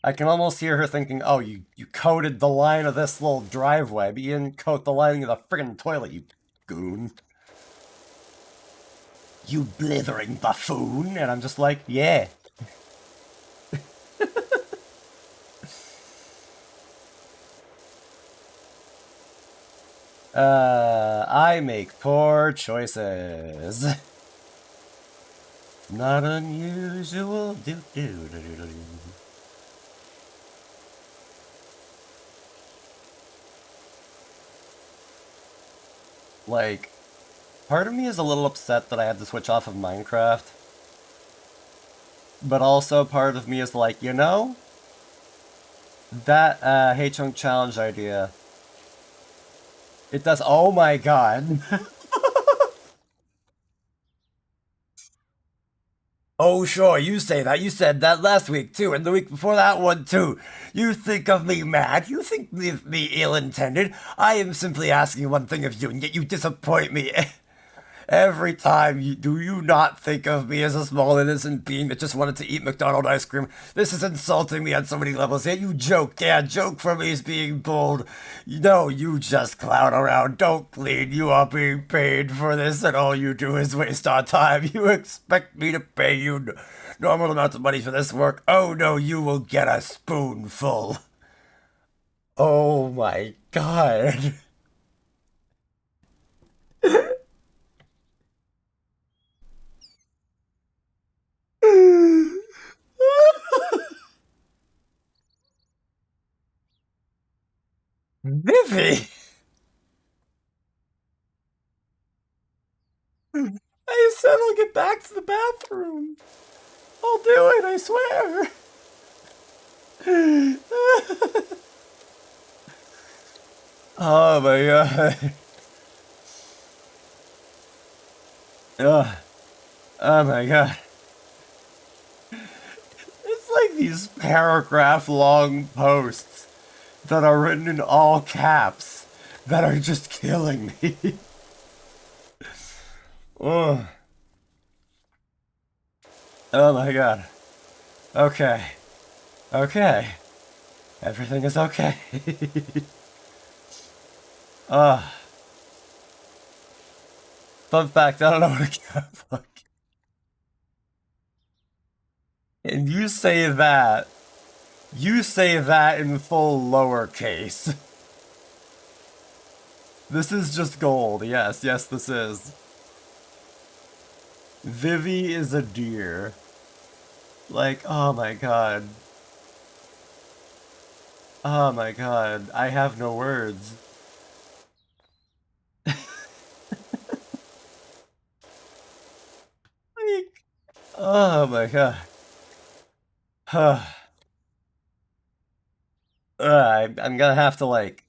I can almost hear her thinking, oh, you coated the line of this little driveway, but you didn't coat the lining of the friggin' toilet, you goon. You blithering buffoon. And I'm just like, yeah. I make poor choices. Not unusual. Do do do do do. Like, part of me is a little upset that I had to switch off of Minecraft. But also part of me is like, you know, that Hey Chunk challenge idea. It does. Oh my god. Oh, sure, you say that. You said that last week, too, and the week before that one, too. You think of me mad. You think of me ill-intended. I am simply asking one thing of you, and yet you disappoint me. Every time, do you not think of me as a small innocent being that just wanted to eat McDonald's ice cream? This is insulting me on so many levels. Yeah, you joke. Yeah, joke for me is being bold. No, you just clown around. Don't clean. You are being paid for this, and all you do is waste our time. You expect me to pay you normal amounts of money for this work? Oh no, you will get a spoonful. Oh my god. Vivi! I said I'll get back to the bathroom. I'll do it, I swear. Oh my god. Oh, oh my god. It's like these paragraph long posts that are written in all caps that are just killing me. Oh, oh my god. Okay. Okay. Everything is okay. uh, Fun fact, I don't know what a Catholic. And you say that in full lowercase. This is just gold. Yes, yes, this is. Vivi is a deer. Like, oh my god. Oh my god. I have no words. Like, oh my god. I'm gonna have to like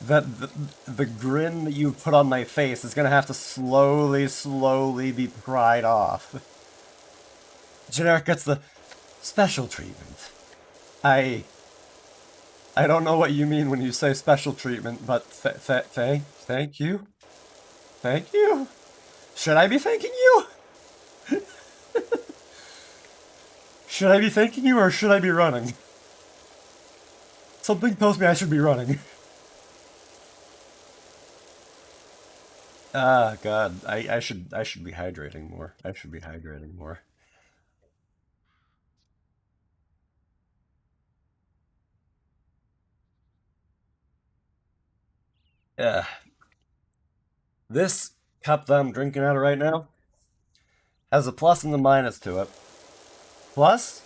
the grin that you put on my face is gonna have to slowly be pried off. Generic gets the special treatment. I I don't know what you mean when you say special treatment, but thank you, thank you. Should I be thanking you? Should I be thanking you or should I be running? Something tells me I should be running. Ah, God, I should be hydrating more. I should be hydrating more. Yeah, this cup that I'm drinking out of right now has a plus and a minus to it. Plus,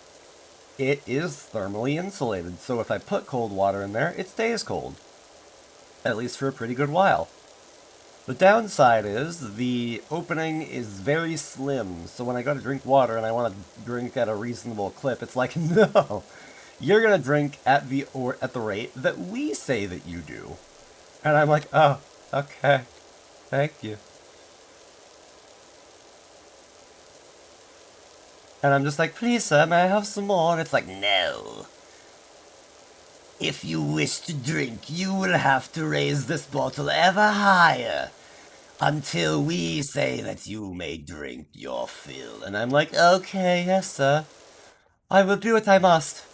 it is thermally insulated, so if I put cold water in there, it stays cold. At least for a pretty good while. The downside is the opening is very slim, so when I go to drink water and I want to drink at a reasonable clip, it's like, no, you're gonna drink at the rate that we say that you do. And I'm like, oh, okay, thank you. And I'm just like, please, sir, may I have some more? And it's like, no. If you wish to drink, you will have to raise this bottle ever higher until we say that you may drink your fill. And I'm like, okay, yes, sir. I will do what I must.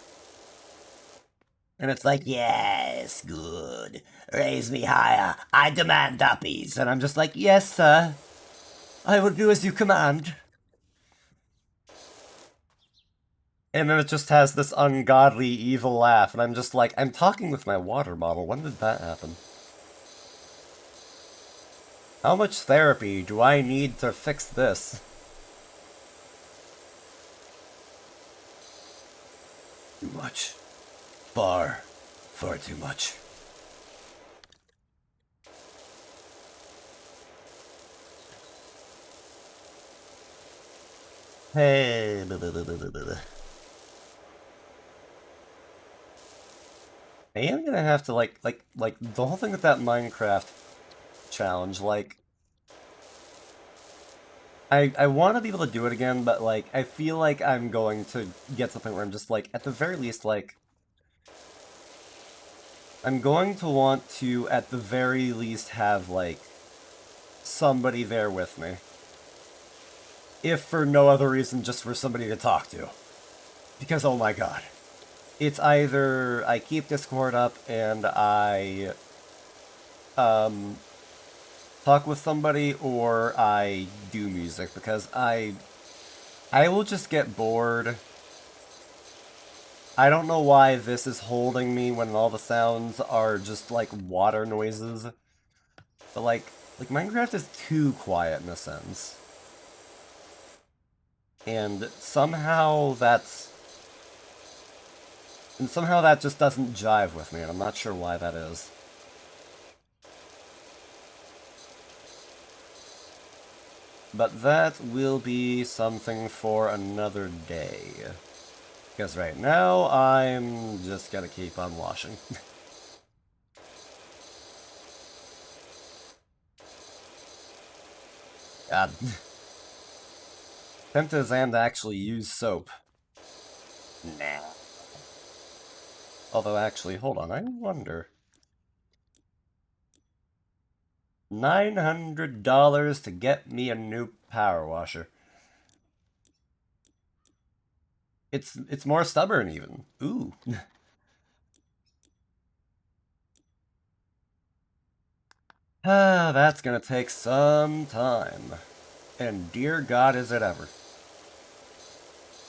And it's like, yes, good. Raise me higher. I demand uppies. And I'm just like, yes, sir. I will do as you command. And then it just has this ungodly evil laugh, and I'm just like, I'm talking with my water bottle. When did that happen? How much therapy do I need to fix this? Too much. Far too much. Hey. I am gonna have to like the whole thing with that Minecraft challenge, like I want to be able to do it again, but like I feel like I'm going to get something where I'm just like at the very least like I'm going to want to at the very least have like somebody there with me. If for no other reason, just for somebody to talk to. Because oh my god. It's either I keep Discord up and I talk with somebody or I do music because I will just get bored. I don't know why this is holding me when all the sounds are just like water noises. But like Minecraft is too quiet in a sense. And somehow that just doesn't jive with me, and I'm not sure why that is. But that will be something for another day. Because right now, I'm just gonna keep on washing. God. Tempted as I am to actually use soap. Nah. Although actually, hold on, I wonder. $900 to get me a new power washer. It's more stubborn even. Ooh. Ah, that's gonna take some time. And dear God, is it ever.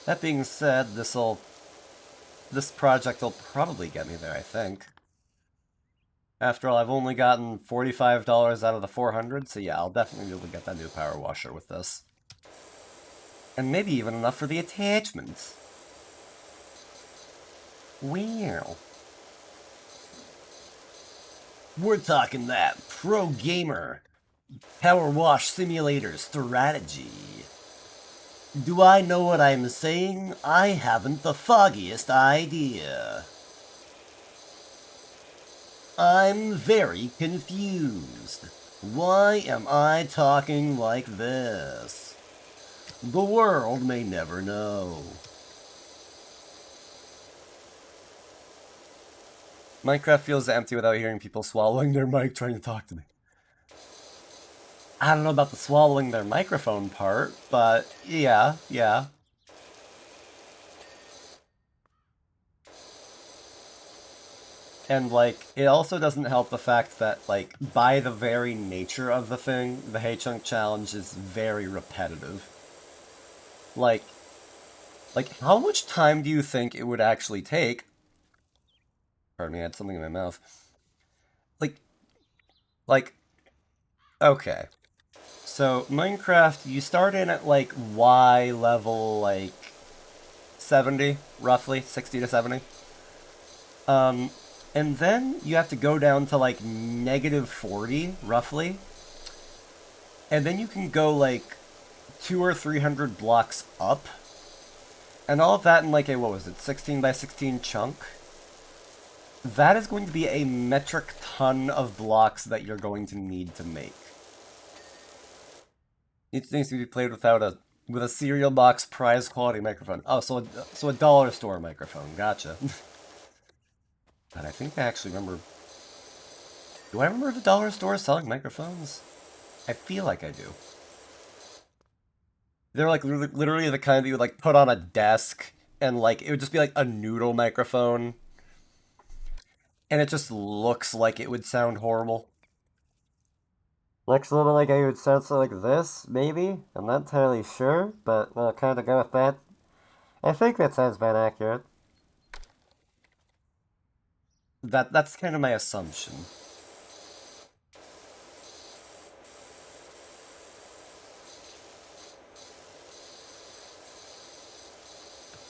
That being said, this project will probably get me there, I think. After all, I've only gotten $45 out of the 400, so yeah, I'll definitely be able to get that new power washer with this. And maybe even enough for the attachments. Wow. We're talking that pro gamer Powerwash simulator strategy. Do I know what I'm saying? I haven't the foggiest idea. I'm very confused. Why am I talking like this? The world may never know. Minecraft feels empty without hearing people swallowing their mic trying to talk to me. I don't know about the swallowing their microphone part, but yeah. And, like, it also doesn't help the fact that, like, by the very nature of the thing, the H-Chunk challenge is very repetitive. Like, how much time do you think it would actually take? Pardon me, I had something in my mouth. Like, like, okay. So, Minecraft, you start in at, like, Y level, like, 70, roughly, 60 to 70. Um, and then you have to go down to, like, negative 40, roughly. And then you can go, like, 200 or 300 blocks up. And all of that in, like, a, what was it, 16 by 16 chunk? That is going to be a metric ton of blocks that you're going to need to make. It needs to be played with a cereal box prize quality microphone. Oh, so a dollar store microphone. Gotcha. But I think I actually remember. Do I remember the dollar store selling microphones? I feel like I do. They're like literally the kind that you would like put on a desk, and like it would just be like a noodle microphone, and it just looks like it would sound horrible. Looks a little like I would sound something like this, maybe. I'm not entirely sure, but I'll kind of go with that. I think that sounds about accurate. That's kind of my assumption.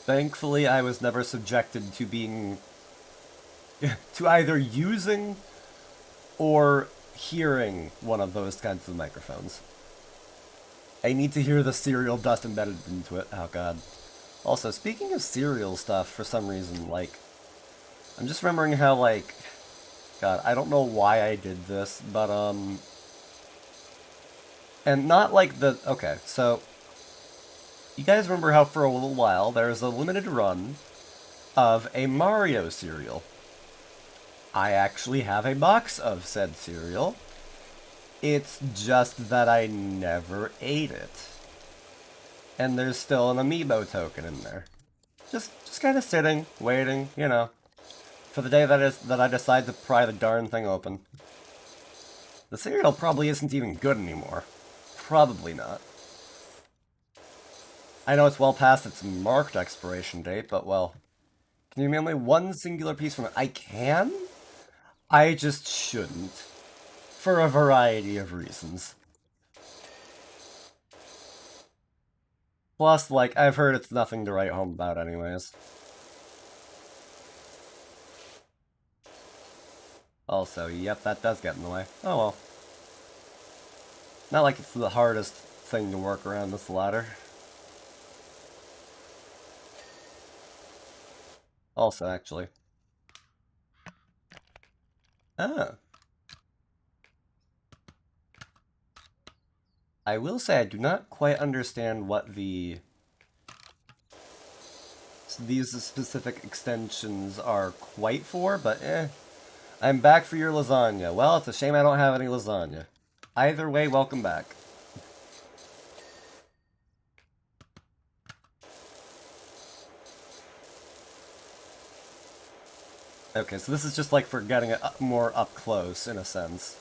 Thankfully, I was never subjected to being to either using or hearing one of those kinds of microphones. I need to hear the cereal dust embedded into it. Oh god. Also, speaking of cereal stuff, for some reason, like, I'm just remembering how, like, god, I don't know why I did this, but, and not like okay, so, you guys remember how for a little while there was a limited run of a Mario cereal. I actually have a box of said cereal. It's just that I never ate it. And there's still an amiibo token in there. Just kind of sitting, waiting, you know, for the day that I decide to pry the darn thing open. The cereal probably isn't even good anymore. Probably not. I know it's well past its marked expiration date, but well, can you name me one singular piece from it? I can? I just shouldn't. For a variety of reasons. Plus, like, I've heard it's nothing to write home about anyways. Also, yep, that does get in the way. Oh well. Not like it's the hardest thing to work around this ladder. Also, actually. Ah. I will say I do not quite understand what these specific extensions are quite for, but eh. I'm back for your lasagna. Well, it's a shame I don't have any lasagna. Either way, welcome back. Okay, so this is just like for getting it more up close, in a sense.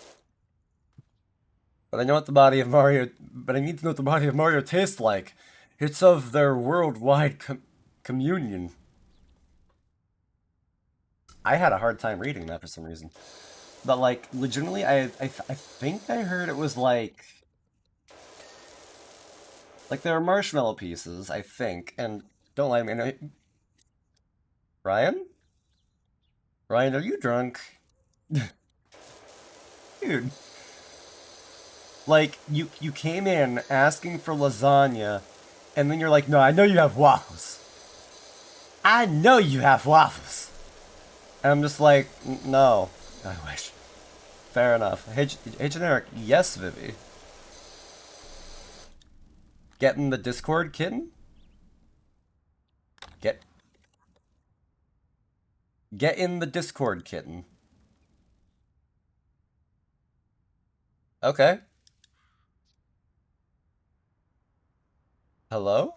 But I know what the body of Mario... But I need to know what the body of Mario tastes like. It's of their worldwide communion. I had a hard time reading that for some reason. But, like, legitimately, I think I heard it was, like... Like there are marshmallow pieces, I think, and don't lie to me. Ryan? Ryan, are you drunk? Dude. Like you came in asking for lasagna, and then you're like, no, I know you have waffles. I know you have waffles. And I'm just like, no. I wish. Fair enough. Hey, generic. Yes, Vivi. Get in the Discord, kitten? Get get in the Discord, kitten. Okay. Hello?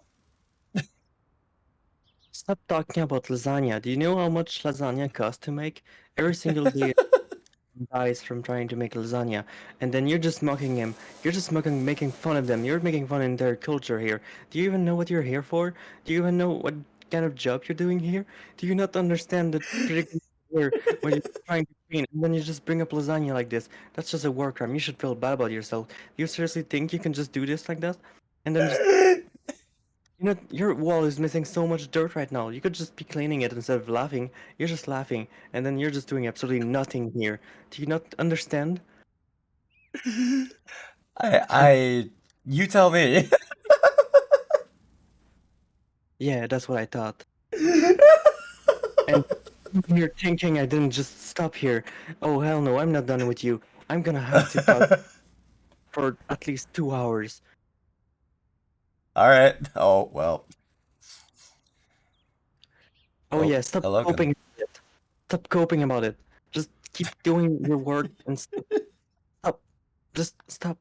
Stop talking about lasagna. Do you know how much lasagna costs to make? Every single day dies from trying to make lasagna, and then you're just mocking him. You're just mocking, making fun of them. You're making fun in their culture here. Do you even know what you're here for? Do you even know what kind of job you're doing here? Do you not understand the predicament here when you're trying to clean, and then you just bring up lasagna like this? That's just a war crime. You should feel bad about yourself. Do you seriously think you can just do this like that? And then just you know, your wall is missing so much dirt right now. You could just be cleaning it instead of laughing. You're just laughing, and then you're just doing absolutely nothing here. Do you not understand?
You tell me.
Yeah, that's what I thought. And you're thinking I didn't just stop here. Oh, hell no, I'm not done with you. I'm gonna have to talk for at least 2 hours.
All right. Oh well.
Oh,
Oh,
yeah, stop
hello,
coping
kitten.
about it. Stop coping about it. Just keep doing your work and stop. Stop. Just stop.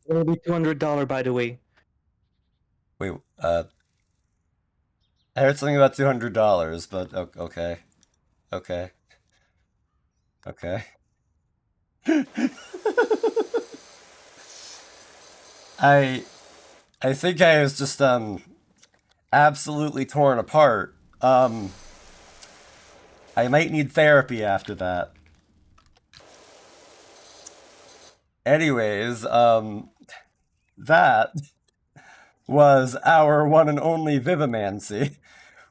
It'll be $200, by the way.
Wait. I heard something about $200, but okay, okay, okay. I I think I was just absolutely torn apart. I might need therapy after that. Anyways, that was our one and only Vivimancy,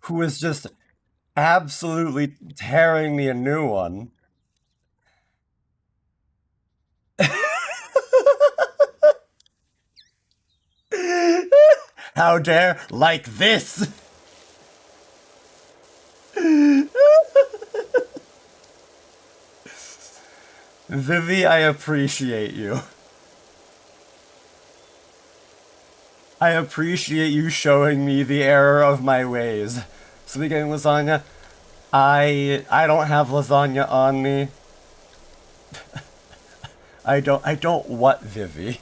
who was just absolutely tearing me a new one. How dare, like this! Vivi, I appreciate you. I appreciate you showing me the error of my ways. Speaking of lasagna, I don't have lasagna on me. I don't what, Vivi?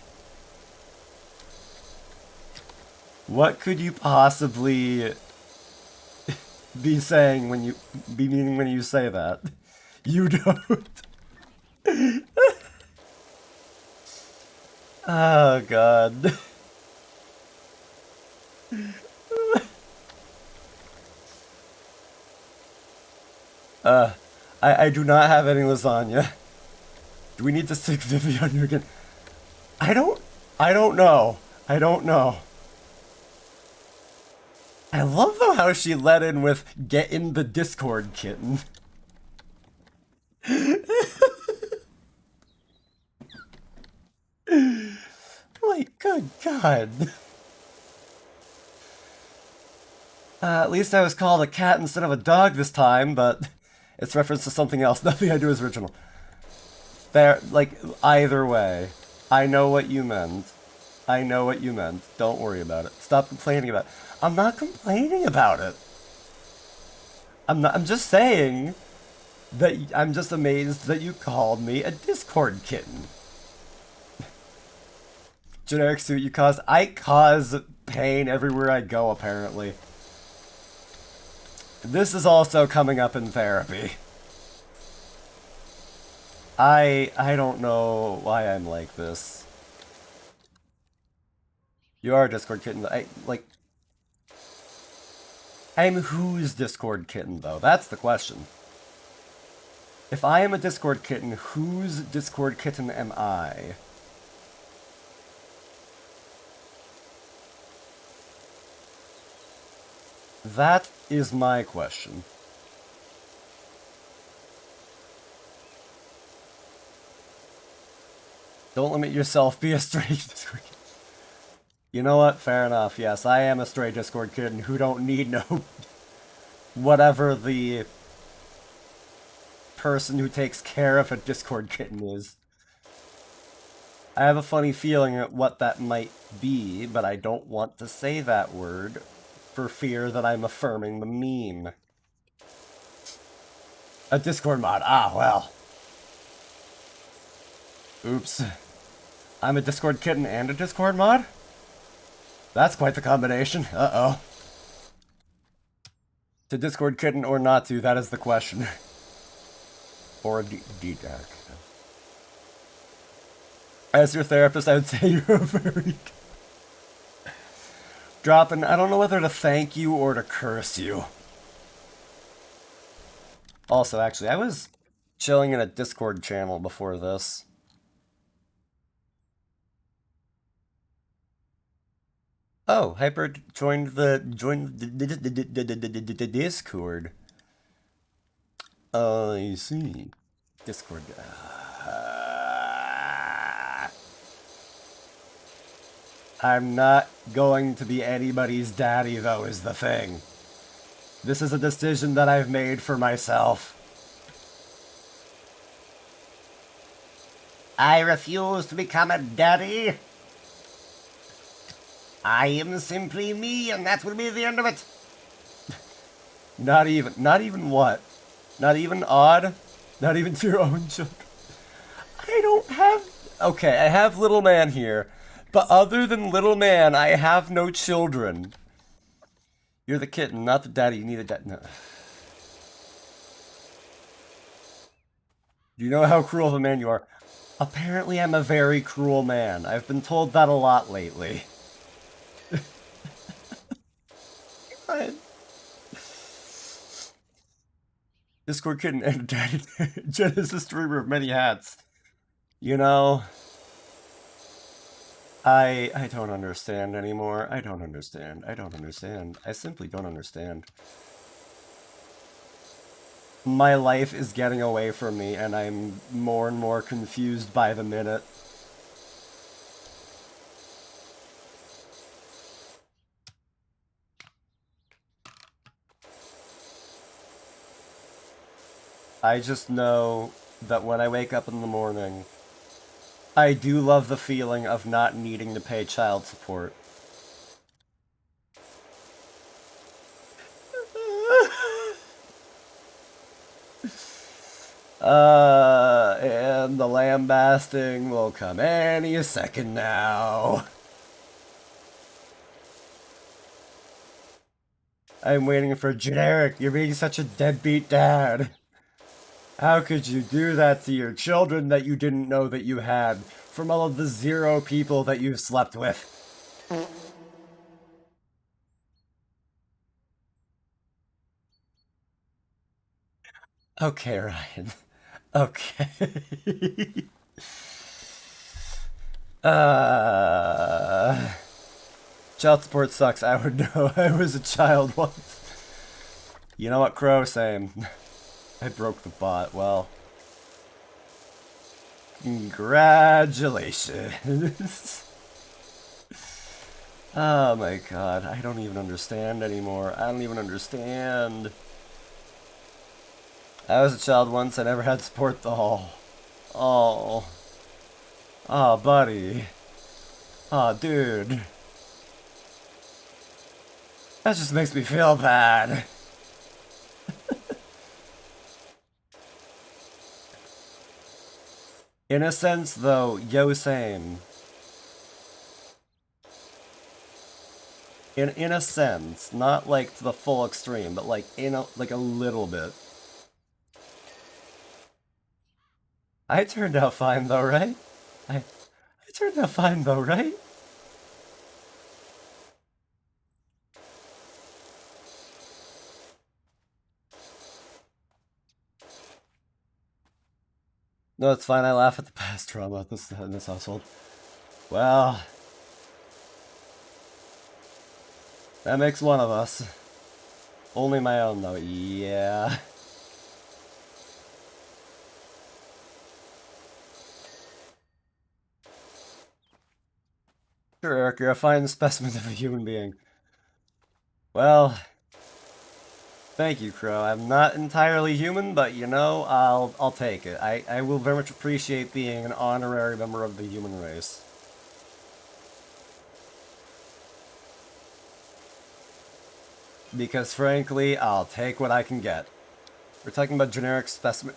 What could you possibly be saying when you be meaning when you say that? You don't. Oh god. I do not have any lasagna. Do we need to stick Vivi on you again? I don't I don't know. I don't know. I love though how she let in with get in the Discord, kitten. Like, good god. At least I was called a cat instead of a dog this time, but it's reference to something else. Nothing I do is original. There, like, either way, I know what you meant. I know what you meant. Don't worry about it. Stop complaining about it. I'm not complaining about it. I'm just saying that I'm just amazed that you called me a Discord kitten. Generic suit you cause. I cause pain everywhere I go, apparently. This is also coming up in therapy. I don't know why I'm like this. You are a Discord kitten. I'm whose Discord kitten though? That's the question. If I am a Discord kitten, whose Discord kitten am I? That is my question. Don't limit yourself, be a stray Discord kid. You know what? Fair enough. Yes, I am a stray Discord kid who don't need no... whatever the person who takes care of a Discord kitten is. I have a funny feeling at what that might be, but I don't want to say that word for fear that I'm affirming the meme. A Discord mod. Ah, well. Oops. I'm a Discord kitten and a Discord mod? That's quite the combination. Uh-oh. To Discord kitten or not to, that is the question. Or a D-Dark. As your therapist, I would say you're a very... Dropping, I don't know whether to thank you or to curse you. Also, actually, I was chilling in a Discord channel before this. Oh, Hyper joined the Discord. I see. Discord. I'm not going to be anybody's daddy, though, is the thing. This is a decision that I've made for myself. I refuse to become a daddy. I am simply me, and that will be the end of it. Not even what? Not even odd? Not even to your own children? I don't have... Okay, I have little man here, but other than little man, I have no children. You're the kitten, not the daddy. You need a dad. No. Do you know how cruel of a man you are? Apparently, I'm a very cruel man. I've been told that a lot lately. What? Discord kitten and daddy. Genesis streamer of many hats. You know, I don't understand anymore. I don't understand. I don't understand. I simply don't understand. My life is getting away from me, and I'm more and more confused by the minute. I just know that when I wake up in the morning, I do love the feeling of not needing to pay child support. And the lambasting will come any second now. I'm waiting for generic. You're being such a deadbeat dad. How could you do that to your children that you didn't know that you had from all of the 0 people that you've slept with? Okay, Ryan. Okay. Child support sucks. I would know. I was a child once. You know what, Crow? Same. I broke the bot. Well, congratulations. Oh my god, I don't even understand anymore. I don't even understand. I was a child once. I never had support though. Oh. Oh, buddy. Oh, dude. That just makes me feel bad. In a sense, though, yo, same. In a sense, not like to the full extreme, but like like a little bit. I turned out fine though, right? I turned out fine though, right? No, it's fine. I laugh at the past trauma in this household. Well, that makes one of us. Only my own, though. Yeah. Sure, Eric, you're a fine specimen of a human being. Well, thank you, Crow. I'm not entirely human, but you know, I'll take it. I will very much appreciate being an honorary member of the human race. Because frankly, I'll take what I can get. We're talking about generic specimen.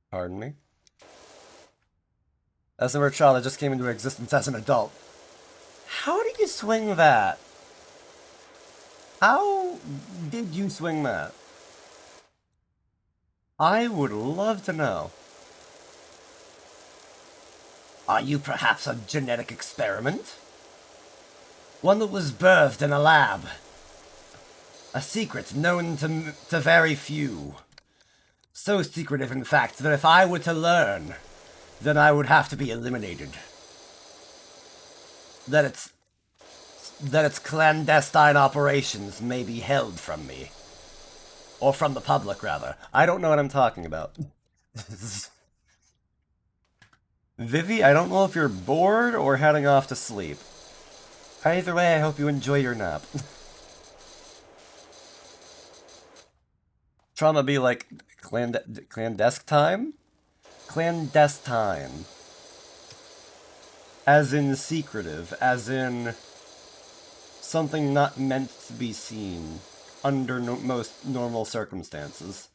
Pardon me? As a child, I just came into existence as an adult. How did you swing that? How did you swing that? I would love to know. Are you perhaps a genetic experiment? One that was birthed in a lab. A secret known to very few. So secretive, in fact, that if I were to learn, then I would have to be eliminated. That its clandestine operations may be held from me. Or from the public, rather. I don't know what I'm talking about. Vivi, I don't know if you're bored or heading off to sleep. Either way, I hope you enjoy your nap. Trauma be like clandestine? Clandestine. As in secretive, as in something not meant to be seen under most normal circumstances.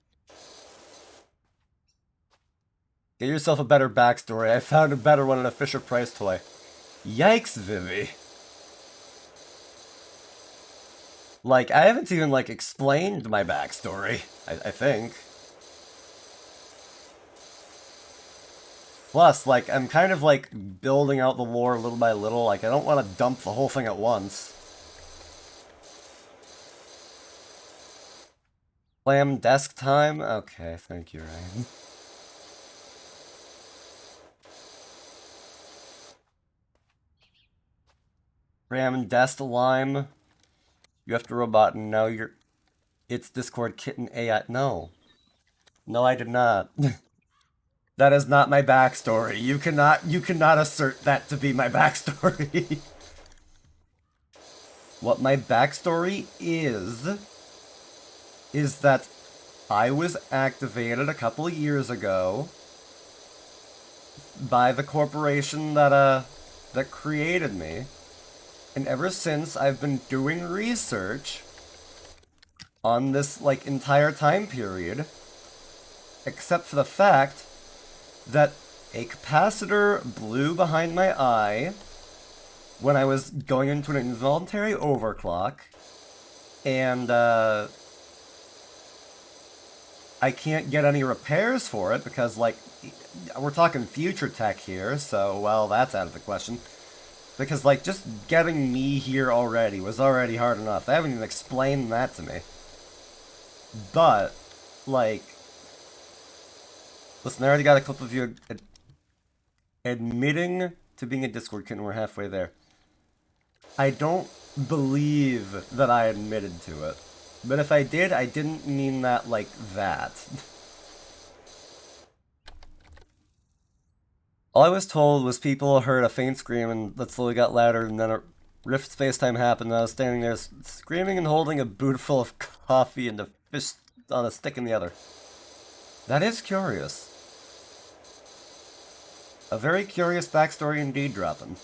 Get yourself a better backstory. I found a better one in a Fisher-Price toy. Yikes, Vivi. Like, I haven't even, like, explained my backstory, I think. Plus, like, I'm kind of, like, building out the lore little by little. Like, I don't want to dump the whole thing at once. Clam desk time? Okay, thank you, Ryan. Ram desk lime. You have to robot, and now you're... It's Discord kitten AI. No. No, I did not. That is not my backstory. You cannot assert that to be my backstory. What my backstory is that I was activated a couple of years ago by the corporation that created me. And ever since, I've been doing research on this, like, entire time period, except for the fact that a capacitor blew behind my eye when I was going into an involuntary overclock, and, I can't get any repairs for it because, like, we're talking future tech here, so, well, that's out of the question. Because, like, just getting me here already was already hard enough. They haven't even explained that to me. But, like... Listen, I already got a clip of you admitting to being a Discord kitten. We're halfway there. I don't believe that I admitted to it. But if I did, I didn't mean that like that. All I was told was people heard a faint scream and that slowly got louder, and then a rift space-time happened, and I was standing there screaming and holding a boot full of coffee and a fish on a stick in the other. That is curious. A very curious backstory indeed, dropping.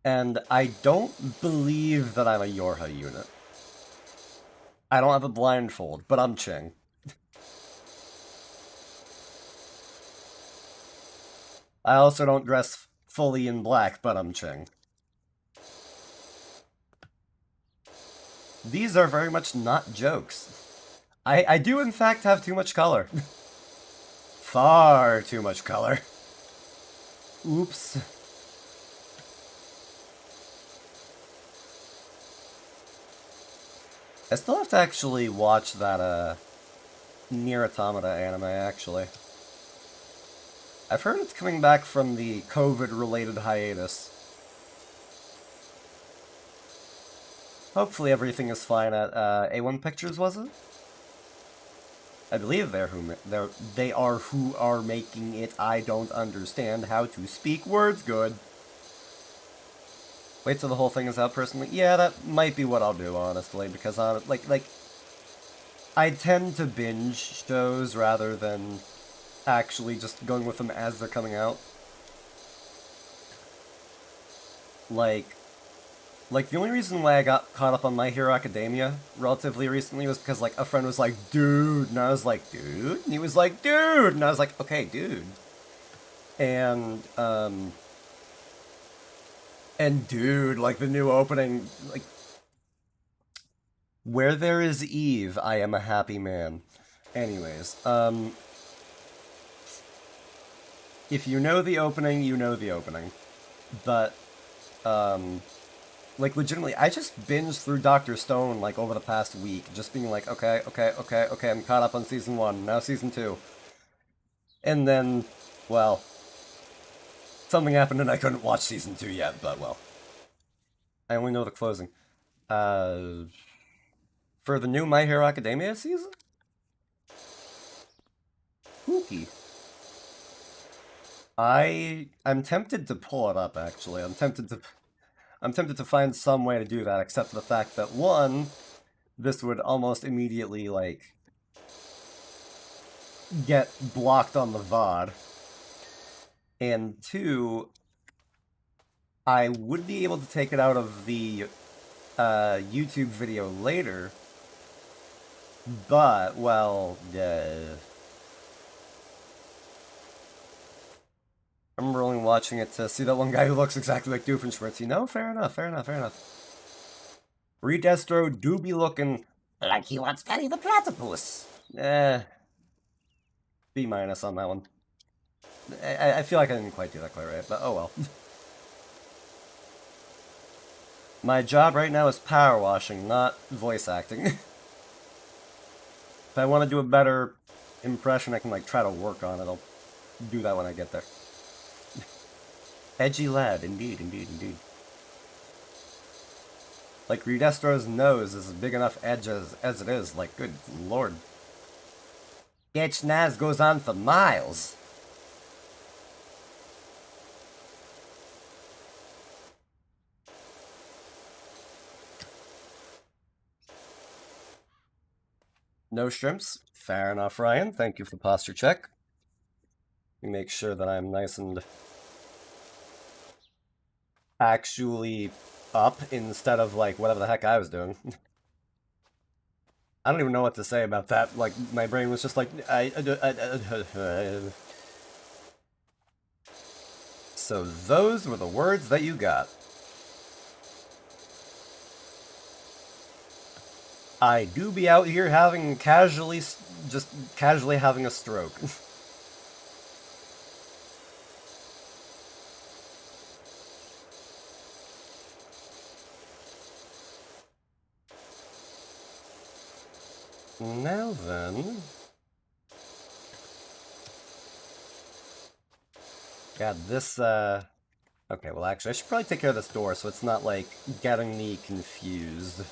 And I don't believe that I'm a Yorha unit. I don't have a blindfold, but I'm Ching. I also don't dress fully in black, but I'm Ching. These are very much not jokes. I do in fact have too much color. Far too much color. Oops. I still have to actually watch that, Nier Automata anime, actually. I've heard it's coming back from the COVID-related hiatus. Hopefully everything is fine at A1 Pictures, was it? I believe they are who are making it. I don't understand how to speak words good. Wait till the whole thing is out personally. Yeah, that might be what I'll do, honestly, because like I tend to binge shows rather than actually just going with them as they're coming out. Like, the only reason why I got caught up on My Hero Academia relatively recently was because, like, a friend was like, dude, and I was like, dude? And he was like, dude! And I was like, okay, dude. And dude, like, the new opening, like, where there is Eve, I am a happy man. Anyways, if you know the opening, you know the opening. But, like, legitimately, I just binged through Dr. Stone, like, over the past week, just being like, okay, I'm caught up on Season 1, now Season 2. And then, well, something happened and I couldn't watch Season 2 yet, but, well. I only know the closing. For the new My Hero Academia season? Spooky. I'm tempted to pull it up, actually. I'm tempted to find some way to do that, except for the fact that, one, this would almost immediately, like, get blocked on the VOD. And two, I would be able to take it out of the YouTube video later, but, well, I remember only watching it to see that one guy who looks exactly like Doofenshmirtz. You know, fair enough. Redestro do be looking like he wants Penny the Platypus. B- on that one. I feel like I didn't quite do that quite right, but oh well. My job right now is power washing, not voice acting. If I want to do a better impression, I can like try to work on it. I'll do that when I get there. Edgy lad, indeed. Like, Redestro's nose is a big enough edge as it is. Like, good lord. Getch Naz goes on for miles. No shrimps? Fair enough, Ryan. Thank you for the posture check. Let me make sure that I'm nice and actually up instead of, like, whatever the heck I was doing. I don't even know what to say about that. Like, my brain was just like, So those were the words that you got. I do be out here having just casually having a stroke. Now then... God, this, Okay, well actually, I should probably take care of this door so it's not, like, getting me confused.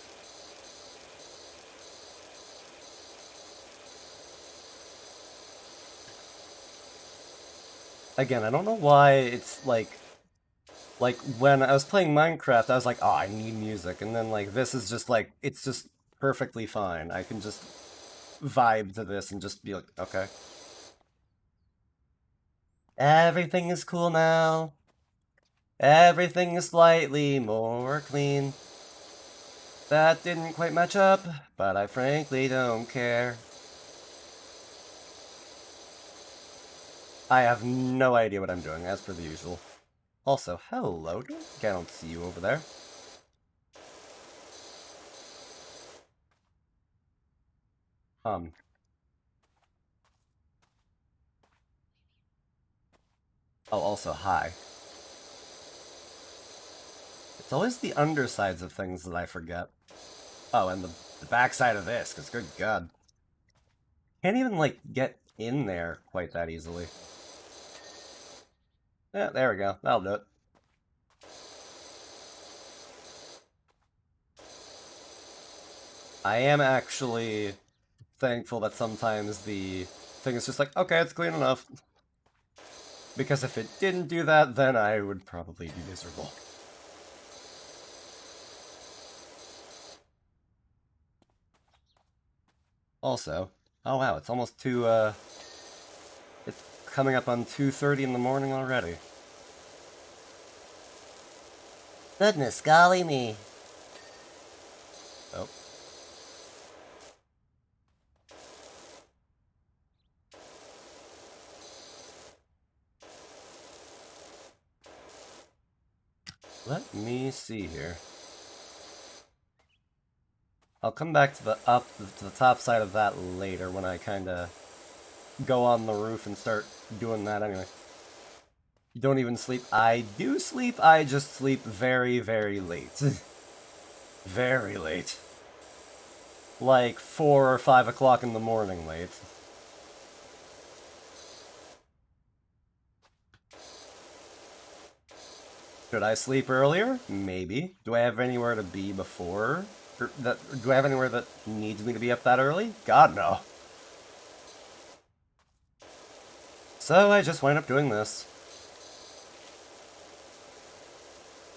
Again, I don't know why it's, like, when I was playing Minecraft, I was like, oh, I need music, and then, like, this is just, like, it's just perfectly fine. I can just vibe to this and just be like, okay. Everything is cool now. Everything is slightly more clean. That didn't quite match up, but I frankly don't care. I have no idea what I'm doing, as per the usual. Also, hello, I don't see you over there. Oh, also, hi. It's always the undersides of things that I forget. Oh, and the backside of this, because good god. Can't even, like, get in there quite that easily. Yeah, there we go. That'll do it. I am actually thankful that sometimes the thing is just like, okay, it's clean enough. Because if it didn't do that, then I would probably be miserable. Also, oh wow, it's almost it's coming up on 2:30 in the morning already. Goodness golly me. Oh. Let me see here. I'll come back to the top side of that later when I kinda go on the roof and start doing that anyway. Don't even sleep. I do sleep, I just sleep very, very late. Very late. Like 4 or 5 o'clock in the morning late. Should I sleep earlier? Maybe. Do I have anywhere to be before? Do I have anywhere that needs me to be up that early? God, no. So I just wind up doing this.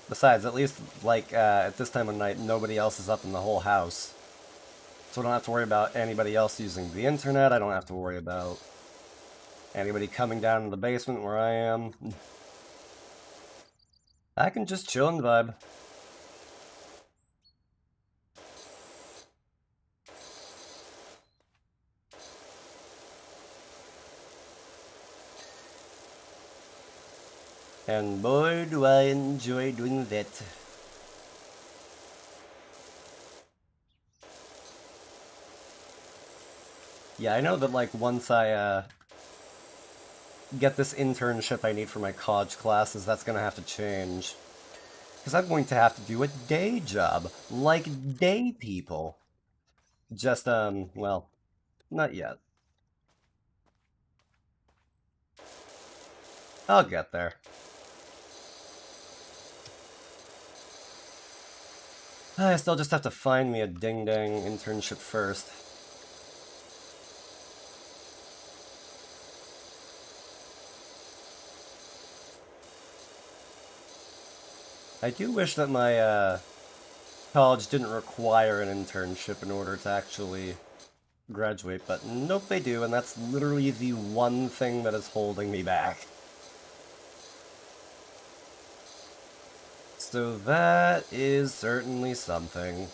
Besides, at least, like, at this time of night, nobody else is up in the whole house. So I don't have to worry about anybody else using the internet. I don't have to worry about anybody coming down to the basement where I am. I can just chill and vibe. And boy, do I enjoy doing that. Yeah, I know that, like, once I, get this internship I need for my college classes, that's gonna have to change. Because I'm going to have to do a day job, like day people. Just, well, not yet. I'll get there. I still just have to find me a ding-dang internship first. I do wish that my, college didn't require an internship in order to actually graduate, but nope, they do, and that's literally the one thing that is holding me back. So that is certainly something.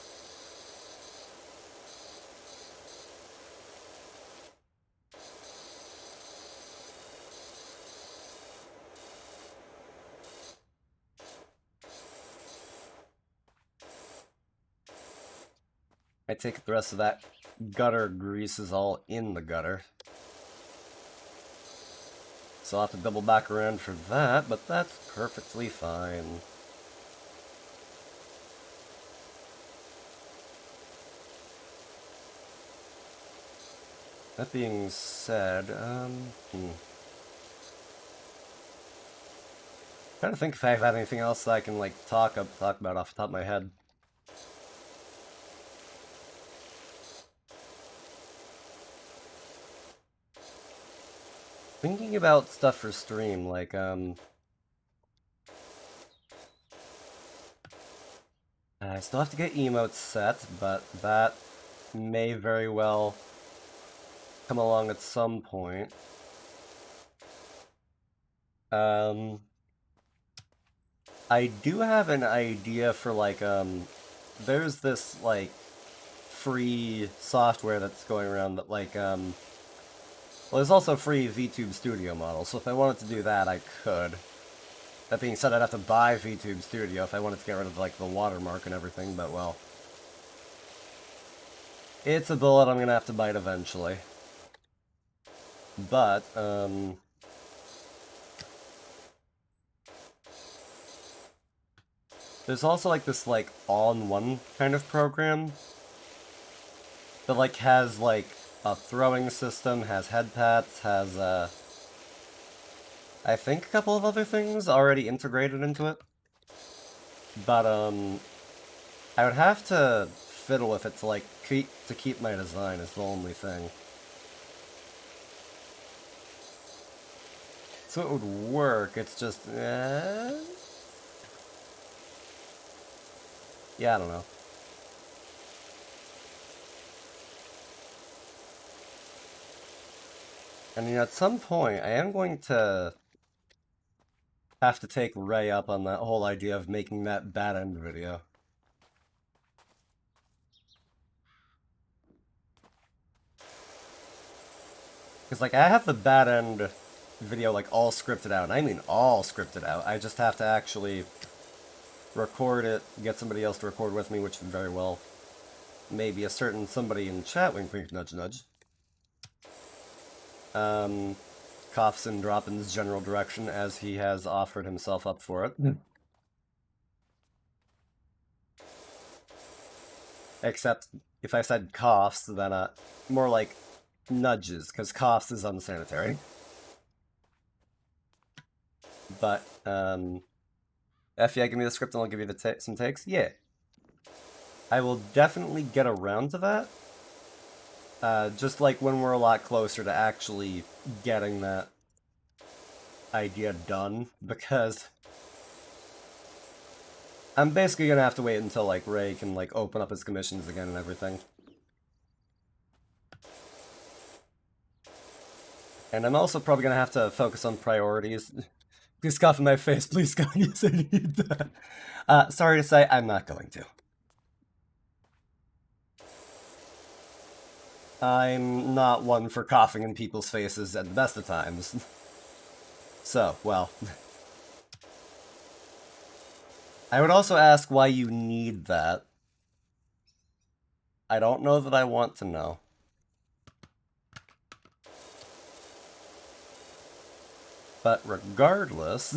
I take it the rest of that gutter grease is all in the gutter. So I'll have to double back around for that, but that's perfectly fine. That being said, trying to think if I have anything else I can, like, talk about off the top of my head. Thinking about stuff for stream, like, I still have to get emotes set, but that may very well come along at some point. I do have an idea for, like, there's this, like, free software that's going around that, like, well, there's also free VTube Studio models, so if I wanted to do that, I could. That being said, I'd have to buy VTube Studio if I wanted to get rid of, like, the watermark and everything, but, well. It's a bullet I'm gonna have to bite eventually. But, there's also, like, this, like, all-in-one kind of program that, like, has, like, a throwing system, has head pats, has, I I think a couple of other things already integrated into it. But, I would have to fiddle with it to, like, keep my design is the only thing. So it would work, it's just, yeah, I don't know. And, you know, at some point, I am going to have to take Ray up on that whole idea of making that bad end video. Because, like, I have the bad end video, like, all scripted out, and I mean all scripted out. I just have to actually record it, get somebody else to record with me, which very well maybe a certain somebody in chat, wink wink nudge nudge. Coughs and Droppin's general direction as he has offered himself up for it. Except if I said coughs, then more like nudges, because coughs is unsanitary. But, F, yeah, give me the script and I'll give you some takes. Yeah. I will definitely get around to that. Just like when we're a lot closer to actually getting that idea done, because I'm basically gonna have to wait until, like, Ray can, like, open up his commissions again and everything. And I'm also probably gonna have to focus on priorities. Please cough in my face, please God, yes I need that. Sorry to say, I'm not going to. I'm not one for coughing in people's faces at the best of times. So, well. I would also ask why you need that. I don't know that I want to know. But regardless...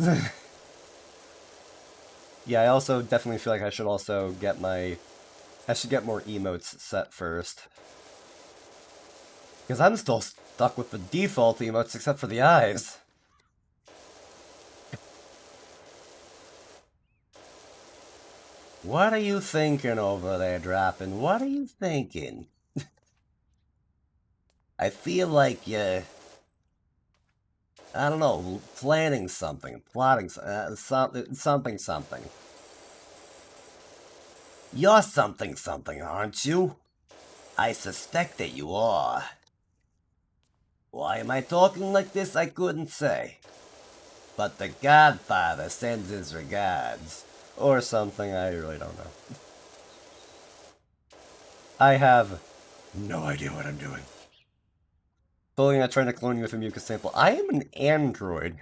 yeah, I also definitely feel like I should also get I should get more emotes set first. Because I'm still stuck with the default emotes except for the eyes. What are you thinking over there, Droppin'? What are you thinking? I feel like you're... I don't know, planning something, plotting something. You're something, aren't you? I suspect that you are. Why am I talking like this? I couldn't say. But the Godfather sends his regards. Or something, I really don't know. I have no idea what I'm doing. Totally not trying to clone you with a mucus sample. I am an android.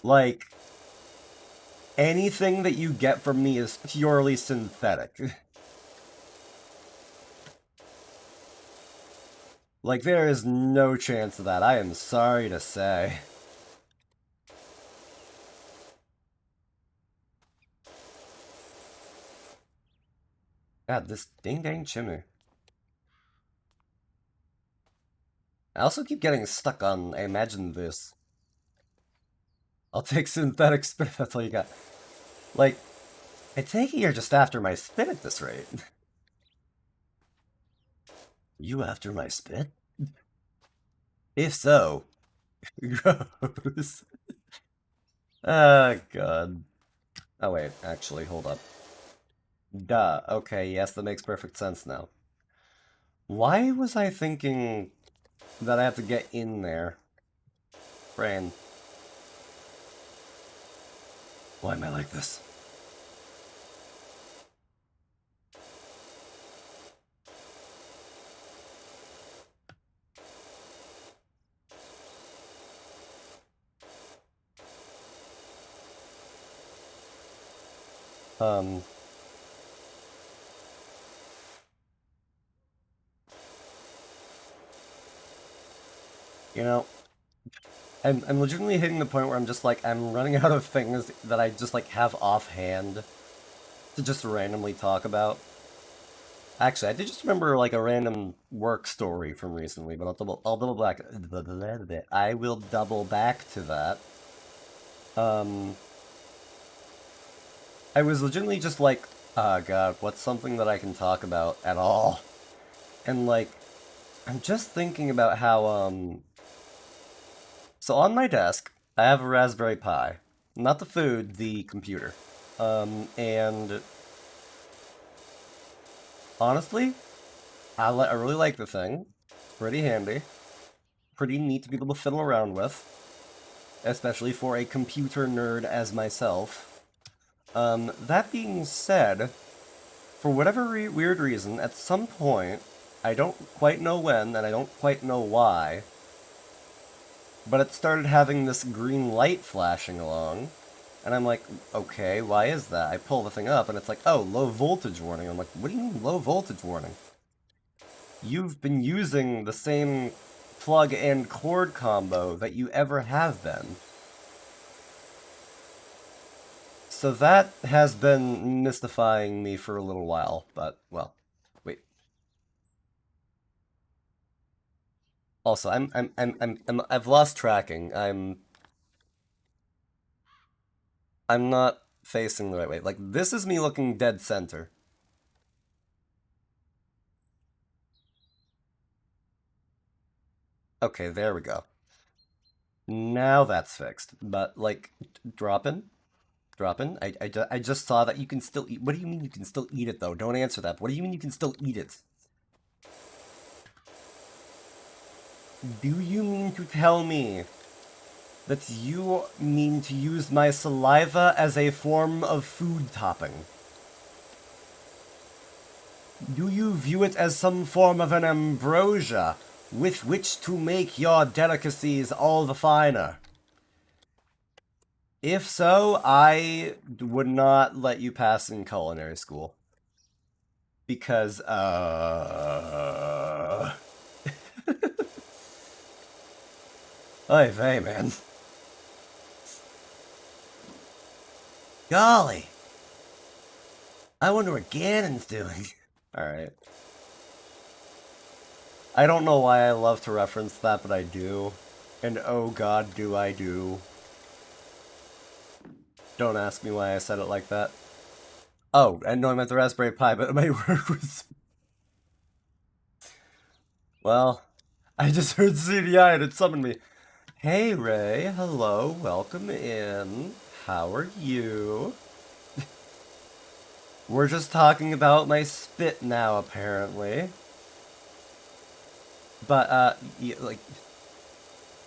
Like, anything that you get from me is purely synthetic. Like, there is no chance of that, I am sorry to say. God, this ding-dang chimney. I also keep getting stuck on, I imagine this. I'll take synthetic spit if that's all you got. Like, I take it you're just after my spit at this rate. You after my spit? If so, gross. Oh, God. Oh, wait, actually, hold up. Duh, okay, yes, that makes perfect sense now. Why was I thinking that I have to get in there? Brain. Why am I like this? You know, I'm legitimately hitting the point where I'm just like, I'm running out of things that I just like have offhand to just randomly talk about. Actually, I did just remember like a random work story from recently, but I'll double back. I will double back to that. Um, I was legitimately just like, oh god, what's something that I can talk about at all? And like, I'm just thinking about how so on my desk, I have a Raspberry Pi. Not the food, the computer. And honestly, I really like the thing. Pretty handy. Pretty neat to be able to fiddle around with. Especially for a computer nerd as myself. That being said, for whatever weird reason, at some point, I don't quite know when, and I don't quite know why, but it started having this green light flashing along. And I'm like, okay, why is that? I pull the thing up and it's like, oh, low voltage warning. I'm like, what do you mean low voltage warning? You've been using the same plug and cord combo that you ever have been. So that has been mystifying me for a little while, but, well, wait. Also, I've lost tracking. I'm not facing the right way. Like, this is me looking dead center. Okay, there we go. Now that's fixed. But, like, dropping? Dropping? I just saw that you can still eat. What do you mean you can still eat it, though? Don't answer that. What do you mean you can still eat it? Do you mean to tell me that you mean to use my saliva as a form of food topping? Do you view it as some form of an ambrosia with which to make your delicacies all the finer? If so, I would not let you pass in culinary school. Because, Oy vey, man. Golly. I wonder what Ganon's doing. Alright. I don't know why I love to reference that, but I do. And oh god, do I do. Don't ask me why I said it like that. Oh, and no, I meant the Raspberry Pi, but my word was... Well, I just heard CDI and it summoned me. Hey, Ray. Hello. Welcome in. How are you? We're just talking about my spit now, apparently. But, like,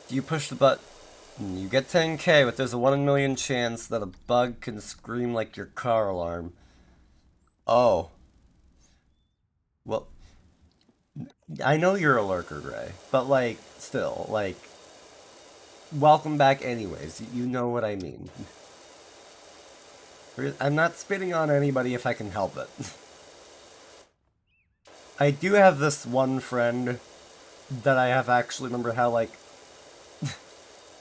you push the button, you get 10k, but there's a 1 in a million chance that a bug can scream like your car alarm. Oh. Well, I know you're a lurker, Ray, but, like, still, like, welcome back anyways. You know what I mean. I'm not spitting on anybody if I can help it. I do have this one friend that I have actually remember how, like,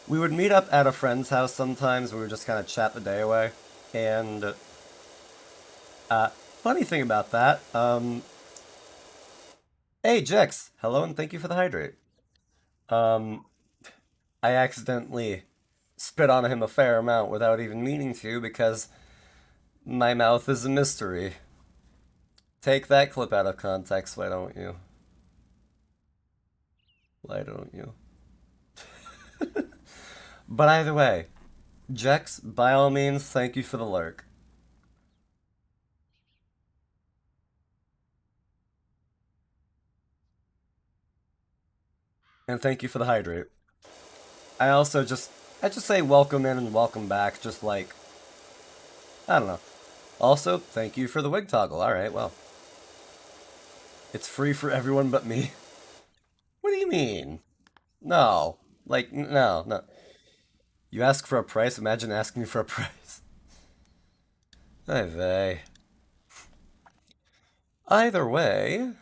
we would meet up at a friend's house sometimes. We would just kind of chat the day away. And, funny thing about that, hey, Jex! Hello and thank you for the hydrate. Um, I accidentally spit on him a fair amount without even meaning to because my mouth is a mystery. Take that clip out of context, why don't you? Why don't you? But either way, Jex, by all means, thank you for the lurk. And thank you for the hydrate. I just say welcome in and welcome back, just like, I don't know. Also, thank you for the wig toggle. Alright, well. It's free for everyone but me. What do you mean? No. Like, no, no. You ask for a price, imagine asking for a price. Ay vey. Either way,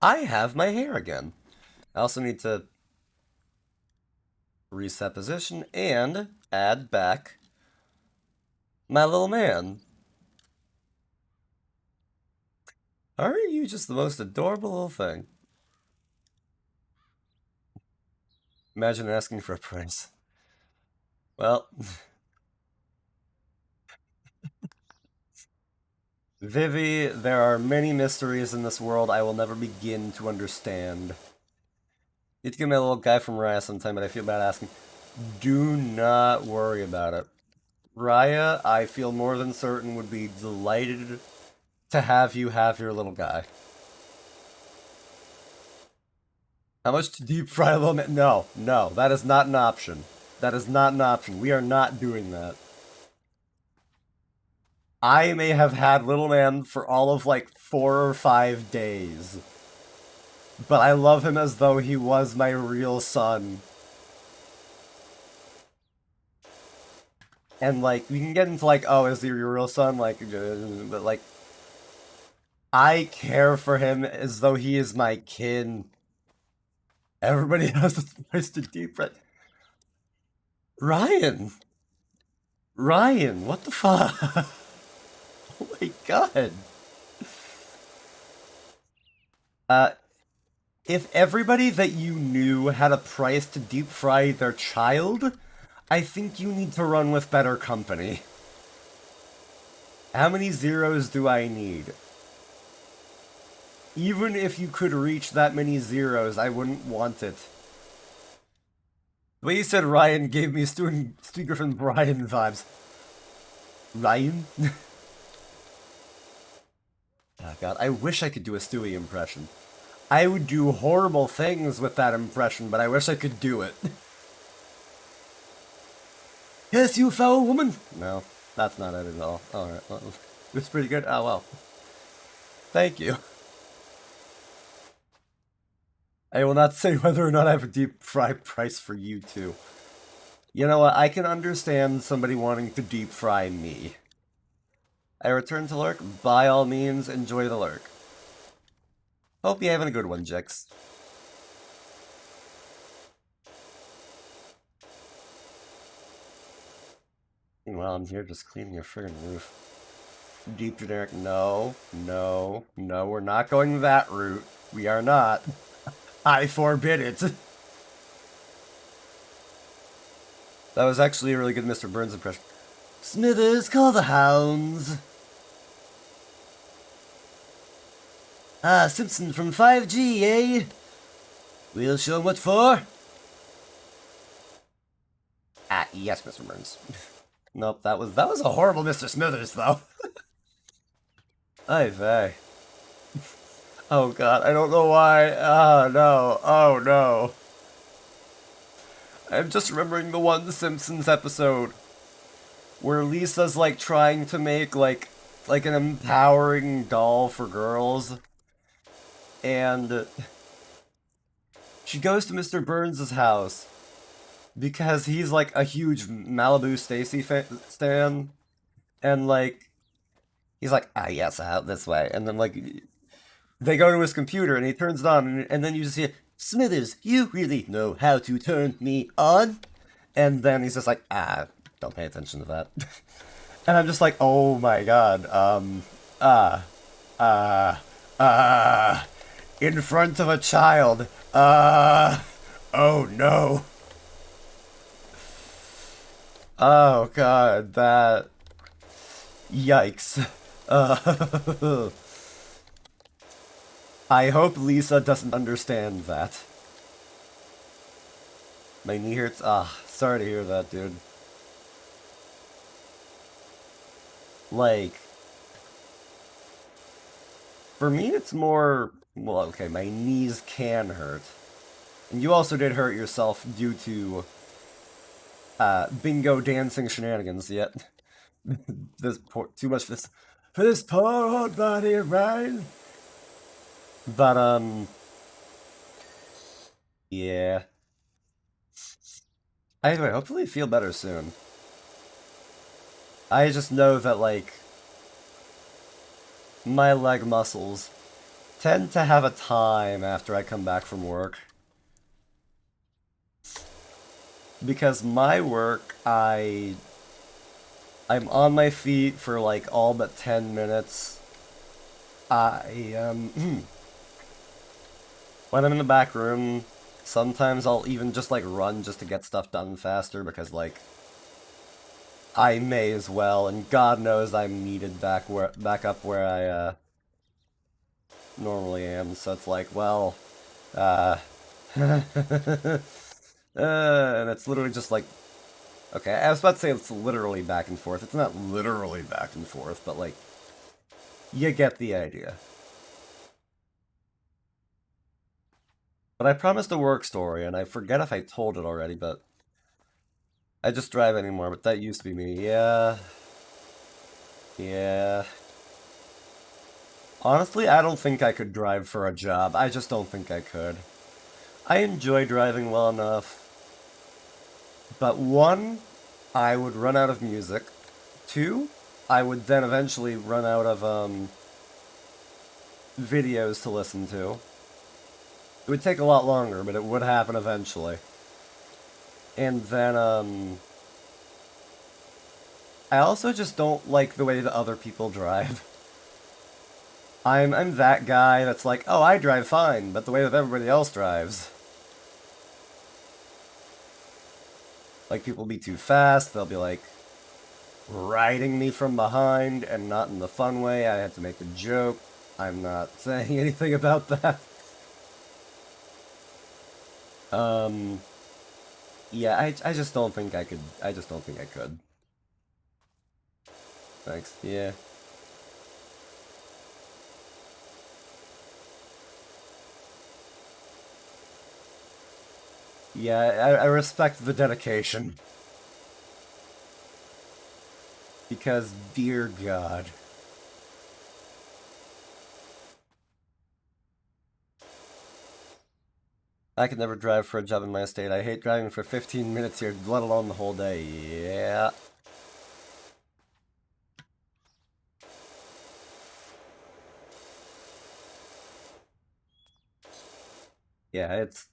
I have my hair again. I also need to reset position and add back my little man. Aren't you just the most adorable little thing? Imagine asking for a price. Well, Vivi, there are many mysteries in this world I will never begin to understand. Need to give me a little guy from Raya sometime, but I feel bad asking. Do not worry about it. Raya, I feel more than certain, would be delighted to have you have your little guy. How much to deep fry a little man? No, no, that is not an option. That is not an option. We are not doing that. I may have had little man for all of like 4 or 5 days. But I love him as though he was my real son. And like, we can get into like, oh, is he your real son? Like, but like, I care for him as though he is my kin. Everybody has a place to deep fry. Ryan! Ryan, what the fuck? Oh my god. Uh, if everybody that you knew had a price to deep fry their child, I think you need to run with better company. How many zeros do I need? Even if you could reach that many zeros, I wouldn't want it. The way you said Ryan gave me Stu Griffin Brian vibes. Ryan? Oh god, I wish I could do a Stewie impression. I would do horrible things with that impression, but I wish I could do it. Yes, you foul woman! No, that's not it at all. Alright, well, it's pretty good. Oh well. Thank you. I will not say whether or not I have a deep fry price for you two. You know what, I can understand somebody wanting to deep fry me. I return to lurk. By all means, enjoy the lurk. Hope you're having a good one, Jix. Meanwhile, I'm here just cleaning your friggin' roof. Deep generic, no, no, no, we're not going that route. We are not. I forbid it. That was actually a really good Mr. Burns impression. Smithers, call the hounds. Ah, Simpson from 5G, eh? We'll show 'em what for. Ah, yes, Mr. Burns. Nope, that was a horrible Mr. Smithers, though. Ay vey. Oh god, I don't know why. Oh no, oh no. I'm just remembering the one Simpsons episode where Lisa's like trying to make like an empowering doll for girls. And she goes to Mr. Burns' house because he's like a huge Malibu Stacy stan, and like he's like, ah yes, out this way, and then like they go to his computer and he turns it on, and then you just hear, Smithers, you really know how to turn me on, and then he's just like, ah, don't pay attention to that, and I'm just like, oh my god, in front of a child, oh no. Oh god, that... Yikes. I hope Lisa doesn't understand that. My knee hurts. Ah, sorry to hear that, dude. Like... For me, it's more... Well, okay, my knees can hurt. And you also did hurt yourself due to... bingo dancing shenanigans, yet. Too much for this poor old body of mine. But, yeah. Anyway, hopefully feel better soon. I just know that, like, my leg muscles tend to have a time after I come back from work. Because my work, I'm on my feet for like all but 10 minutes. when I'm in the back room, sometimes I'll even just like run just to get stuff done faster because like I may as well, and God knows I'm needed back up where I normally am. So it's like, well, uh, and it's literally just like, okay, I was about to say it's literally back and forth. It's not literally back and forth, but like, you get the idea. But I promised a work story, and I forget if I told it already, but I just drive anymore, but that used to be me. Yeah. Yeah. Honestly, I don't think I could drive for a job. I just don't think I could. I enjoy driving well enough, but one, I would run out of music. Two, I would then eventually run out of videos to listen to. It would take a lot longer, but it would happen eventually. And then I also just don't like the way that other people drive. I'm that guy that's like, oh, I drive fine, but the way that everybody else drives. Like, people be too fast, they'll be like riding me from behind, and not in the fun way. I had to make a joke. I'm not saying anything about that. Yeah, I just don't think I could. I just don't think I could. Thanks. Yeah. Yeah, I respect the dedication. Because, dear God. I could never drive for a job in my state. I hate driving for 15 minutes here, let alone the whole day. Yeah. Yeah, it's.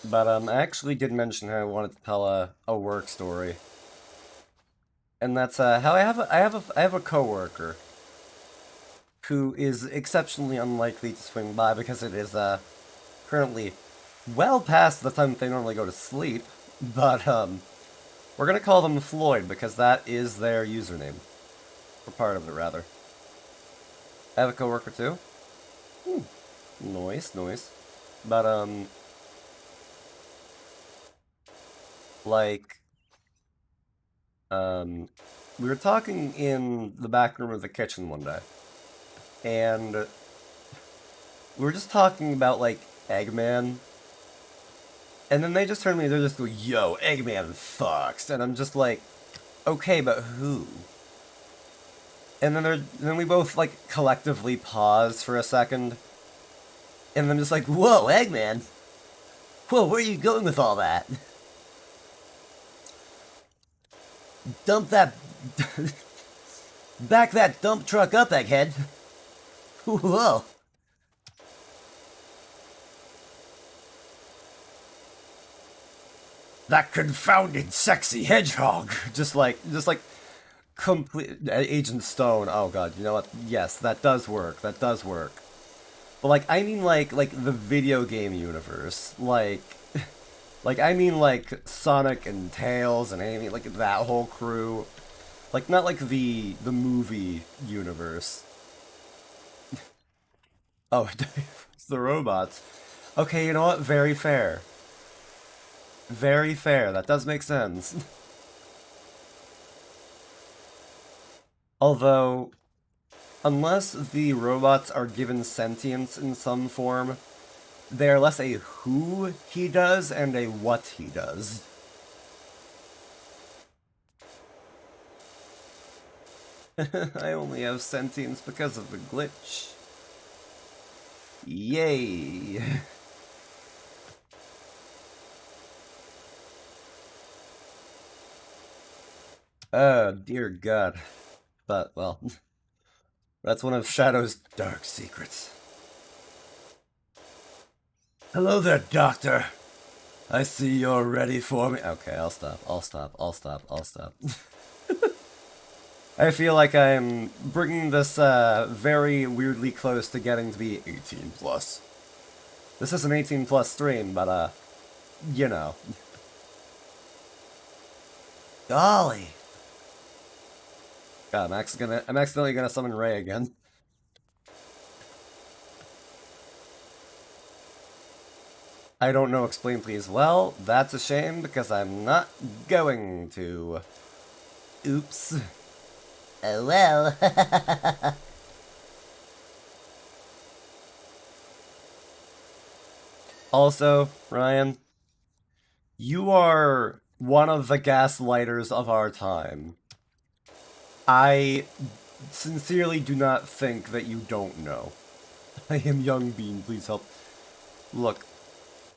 But I actually did mention how I wanted to tell a work story. And that's how I have a coworker who is exceptionally unlikely to swing by because it is currently well past the time they normally go to sleep. But we're gonna call them Floyd because that is their username. Or part of it, rather. I have a coworker too. Hmm. Nice, nice. But like, we were talking in the back room of the kitchen one day, and we were just talking about like Eggman, and then they just turned to me. They're just go, "Yo, Eggman fucks," and I'm just like, "Okay, but who?" And then we both like collectively pause for a second, and I'm just like, "Whoa, Eggman! Whoa, where are you going with all that? Dump that, back that dump truck up, Egghead! Whoa!" That confounded sexy hedgehog. just like complete Agent Stone. Oh god, you know what? Yes, that does work. That does work. But like I mean like the video game universe. Like I mean like Sonic and Tails and Amy, like that whole crew. Like not like the movie universe. Oh, it's the robots. Okay, you know what? Very fair. Very fair. That does make sense. Although, unless the robots are given sentience in some form, they are less a who he does and a what he does. I only have sentience because of the glitch. Yay! Oh, dear God. But, well, that's one of Shadow's dark secrets. Hello there, Doctor. I see you're ready for me. Okay, I'll stop. I'll stop. I'll stop. I'll stop. I feel like I'm bringing this very weirdly close to getting to be 18 plus. This is an 18 plus stream, but you know. Golly. God, I'm accidentally gonna summon Ray again. I don't know, explain please. Well, that's a shame because I'm not going to. Oops. Oh well. Also, Ryan, you are one of the gaslighters of our time. I sincerely do not think that you don't know. I am Young Bean, please help. Look,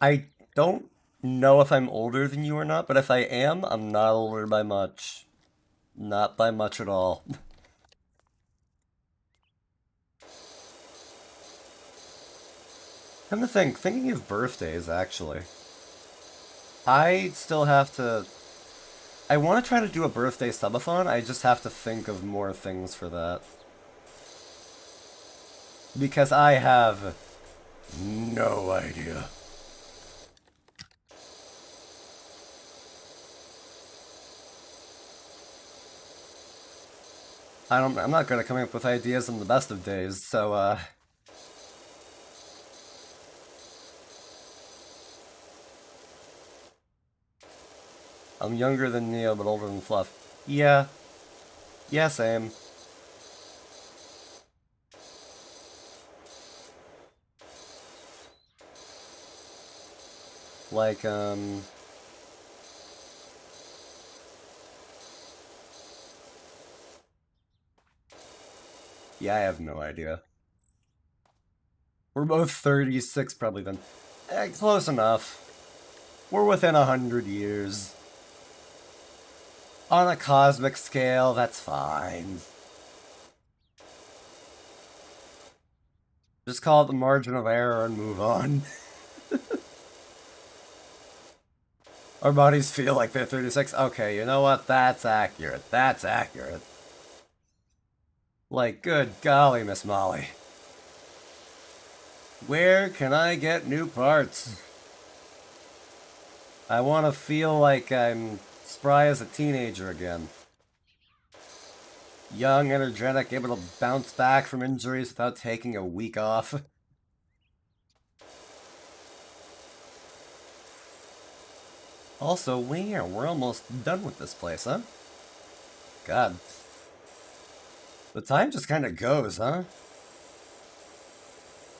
I don't know if I'm older than you or not, but if I am, I'm not older by much. Not by much at all. Come to think, thinking of birthdays, actually. I still have to... I want to try to do a birthday subathon, I just have to think of more things for that. Because I have no idea. I'm not gonna come up with ideas in the best of days, so, I'm younger than Neo, but older than Fluff. Yeah. Yeah, same. Like, yeah, I have no idea. We're both 36 probably then. Close enough. We're within 100 years. On a cosmic scale, that's fine. Just call it the margin of error and move on. Our bodies feel like they're 36. Okay, you know what? That's accurate. That's accurate. Like, good golly, Miss Molly. Where can I get new parts? I want to feel like I'm spry as a teenager again. Young, energetic, able to bounce back from injuries without taking a week off. Also, we're almost done with this place, huh? God. The time just kind of goes, huh?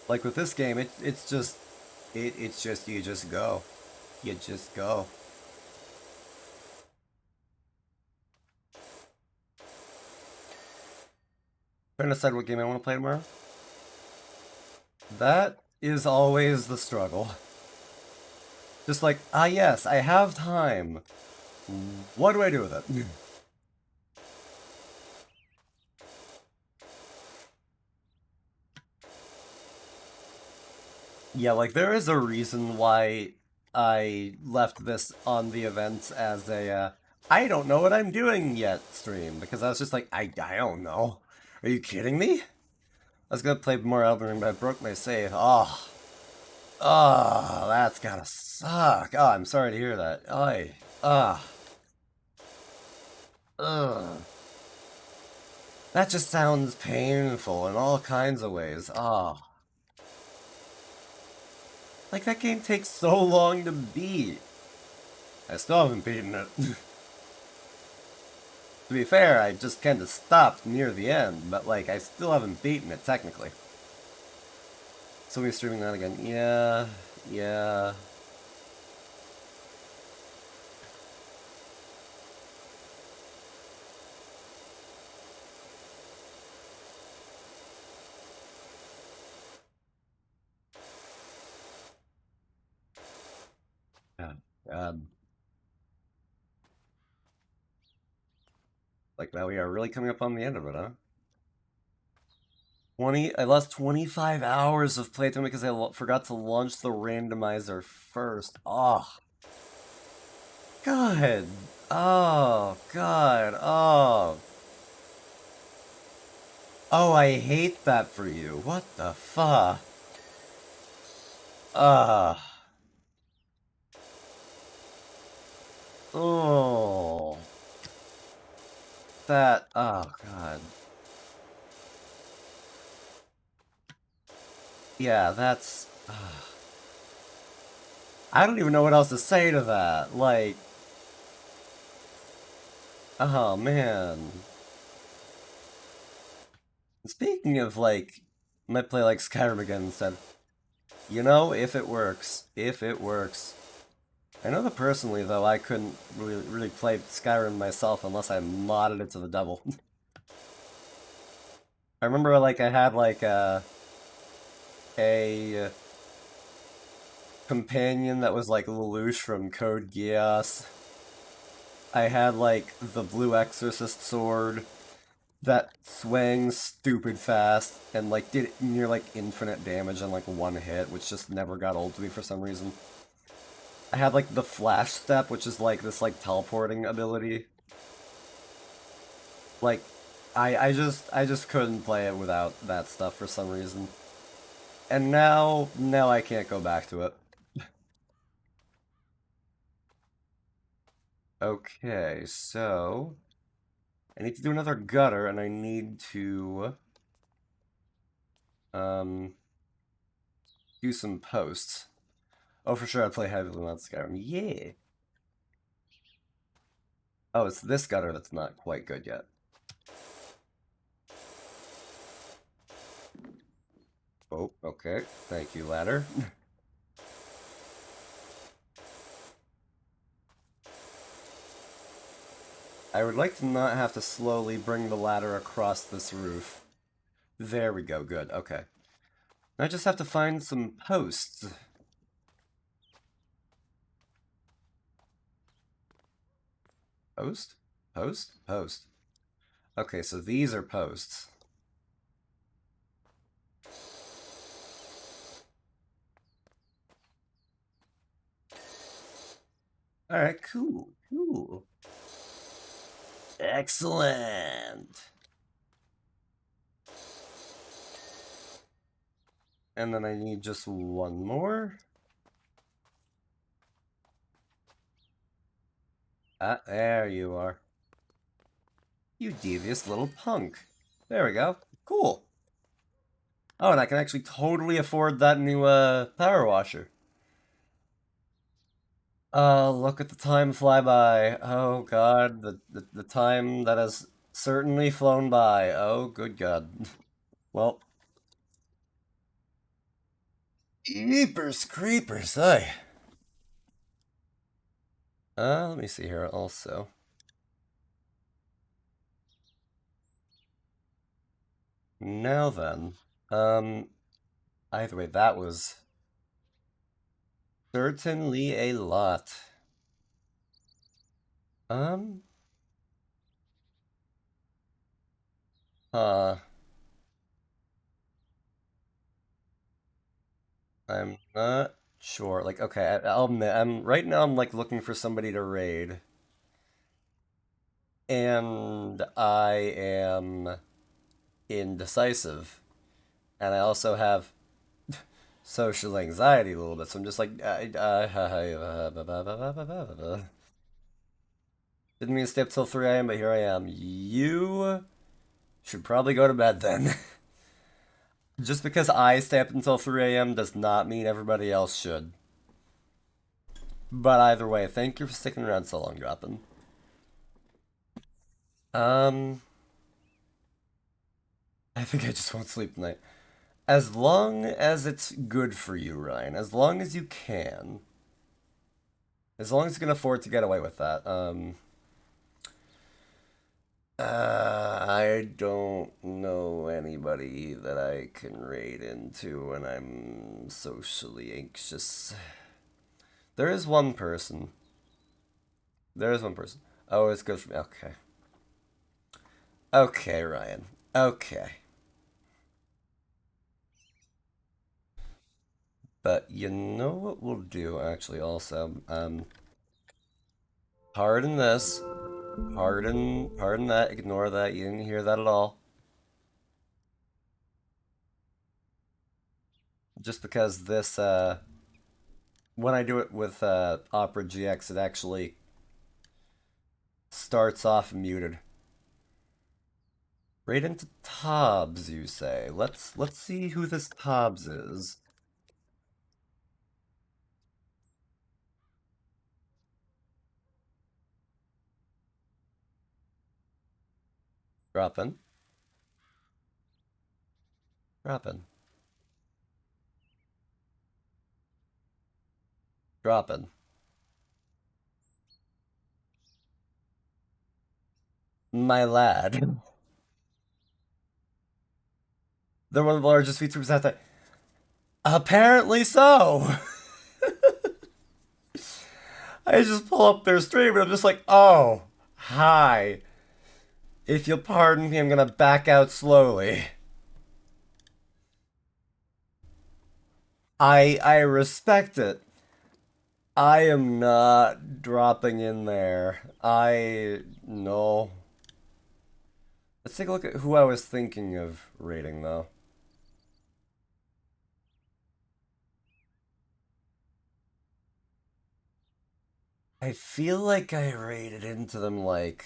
Like with this game, it's just you just go. You just go. Trying to decide what game I want to play tomorrow. That is always the struggle. Just like, ah yes, I have time. What do I do with it? Yeah, like there is a reason why I left this on the events as a I don't know what I'm doing yet stream, because I was just like, I don't know. Are you kidding me? I was gonna play more Elden Ring, but I broke my save. Oh. Oh, that's gotta suck. Oh, I'm sorry to hear that. Oy. Ah. Ugh. That just sounds painful in all kinds of ways. Ah. Like, that game takes so long to beat. I still haven't beaten it. To be fair, I just kinda stopped near the end, but, like, I still haven't beaten it, technically. So we're streaming that again. Yeah, yeah. God, God. Like, now we are really coming up on the end of it, huh? I lost 25 hours of playtime because I forgot to launch the randomizer first. Oh. God. Oh, God. Oh. Oh, I hate that for you. What the fuck? Ah. Oh. That. Oh, God. Yeah, that's. I don't even know what else to say to that. Like. Oh, man. Speaking of, like. Might play like Skyrim again instead. You know, if it works. If it works. I know that personally, though, I couldn't really play Skyrim myself unless I modded it to the devil. I remember, like, I had, like, a companion that was, like, Lelouch from Code Geass. I had, like, the Blue Exorcist sword that swang stupid fast and, like, did near, like, infinite damage on, like, one hit, which just never got old to me for some reason. I had, like, the Flash Step, which is, like, this, like, teleporting ability. Like, I just couldn't play it without that stuff for some reason. And now I can't go back to it. Okay, so I need to do another gutter, and I need to um do some posts. Oh, for sure, I play heavily on Skyrim. Yeah. Oh, it's this gutter that's not quite good yet. Oh, okay. Thank you, ladder. I would like to not have to slowly bring the ladder across this roof. There we go, good, okay. I just have to find some posts. Post? Post? Post. Okay, so these are posts. Alright, cool, cool. Excellent! And then I need just one more. Ah, there you are. You devious little punk. There we go. Cool. Oh, and I can actually totally afford that new, power washer. Look at the time fly by. Oh, God, the time that has certainly flown by. Oh, good God. Well, Jeepers creepers, hey. Let me see here also. Now then, either way, that was certainly a lot. Um, uh, I'm not sure. Like, okay, I'll admit, right now I'm like looking for somebody to raid, and I am indecisive, and I also have social anxiety a little bit, so I'm just like, didn't mean to stay up till 3 a.m., but here I am. You should probably go to bed then. Just because I stay up until 3 a.m. does not mean everybody else should. But either way, thank you for sticking around so long, Droppin'. Um, I think I just won't sleep tonight. As long as it's good for you, Ryan. As long as you can. As long as you can afford to get away with that. I don't know anybody that I can raid into when I'm socially anxious. There is one person. There is one person. Oh, it's good for me. Okay. Okay, Ryan. Okay. But you know what we'll do, actually, also? Pardon this. Pardon that. Ignore that. You didn't hear that at all. just because this when I do it with Opera GX, it actually starts off muted. Right into Tobbs, you say. Let's see who this Tobbs is. Dropping. Dropping. Dropping. My lad. They're one of the largest VTubers out there. Apparently so. I just pull up their stream and I'm just like, oh, hi. If you'll pardon me, I'm gonna back out slowly. I respect it. I am not dropping in there. I no. Let's take a look at who I was thinking of rating though. I feel like I rated into them like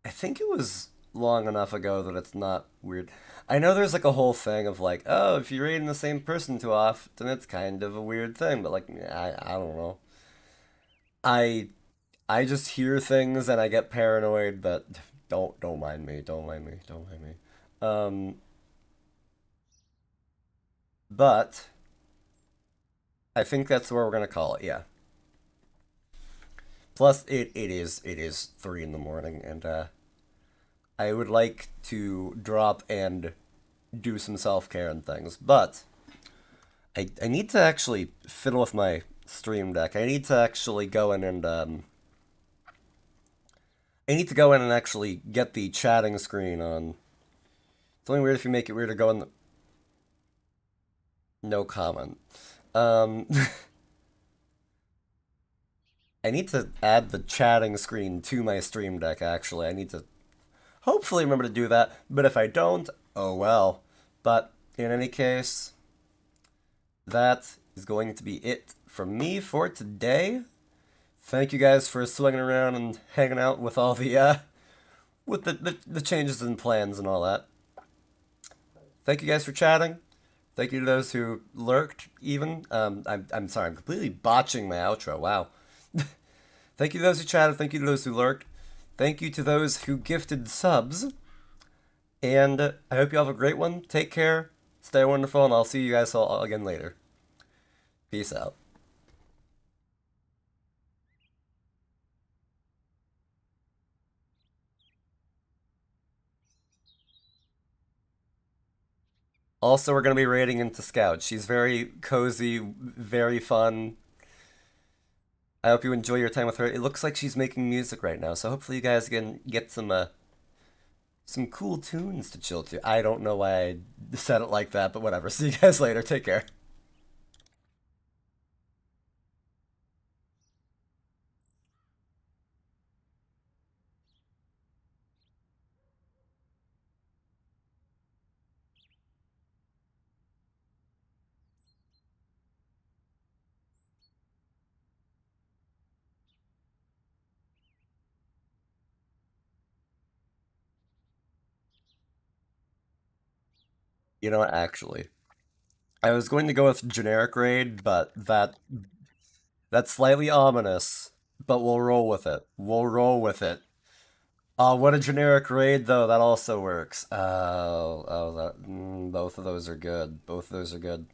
I think it was long enough ago that it's not weird. I know there's like a whole thing of like, oh, if you're rating the same person too often, it's kind of a weird thing. But like, I don't know. I I just hear things and I get paranoid. But don't mind me. Don't mind me. Don't mind me. Um, but I think that's where we're gonna call it. Yeah. Plus, it is 3 in the morning, and I would like to drop and do some self care and things, but I need to actually fiddle with my stream deck. I need to actually go in and I need to go in and actually get the chatting screen on. It's only weird if you make it weird to go in the no comment. Um, I need to add the chatting screen to my stream deck. Actually, I need to hopefully remember to do that. But if I don't, oh well. But in any case, that is going to be it from me for today. Thank you guys for swinging around and hanging out with all the with the changes and plans and all that. Thank you guys for chatting. Thank you to those who lurked. Even I'm sorry, I'm completely botching my outro. Wow. Thank you to those who chatted. Thank you to those who lurked. Thank you to those who gifted subs. And I hope you have a great one. Take care. Stay wonderful, and I'll see you guys all again later. Peace out. Also, we're going to be raiding into Scout. She's very cozy, very fun. I hope you enjoy your time with her. It looks like she's making music right now, so hopefully you guys can get some cool tunes to chill to. I don't know why I said it like that, but whatever. See you guys later. Take care. You know what, actually, I was going to go with generic raid, but that's slightly ominous. But we'll roll with it. We'll roll with it. What a generic raid though. That also works. Both of those are good. Both of those are good.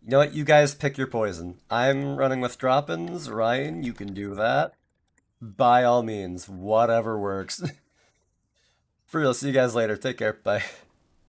You know what? You guys pick your poison. I'm running with drop-ins. Ryan, you can do that. By all means, whatever works. For real. See you guys later. Take care. Bye.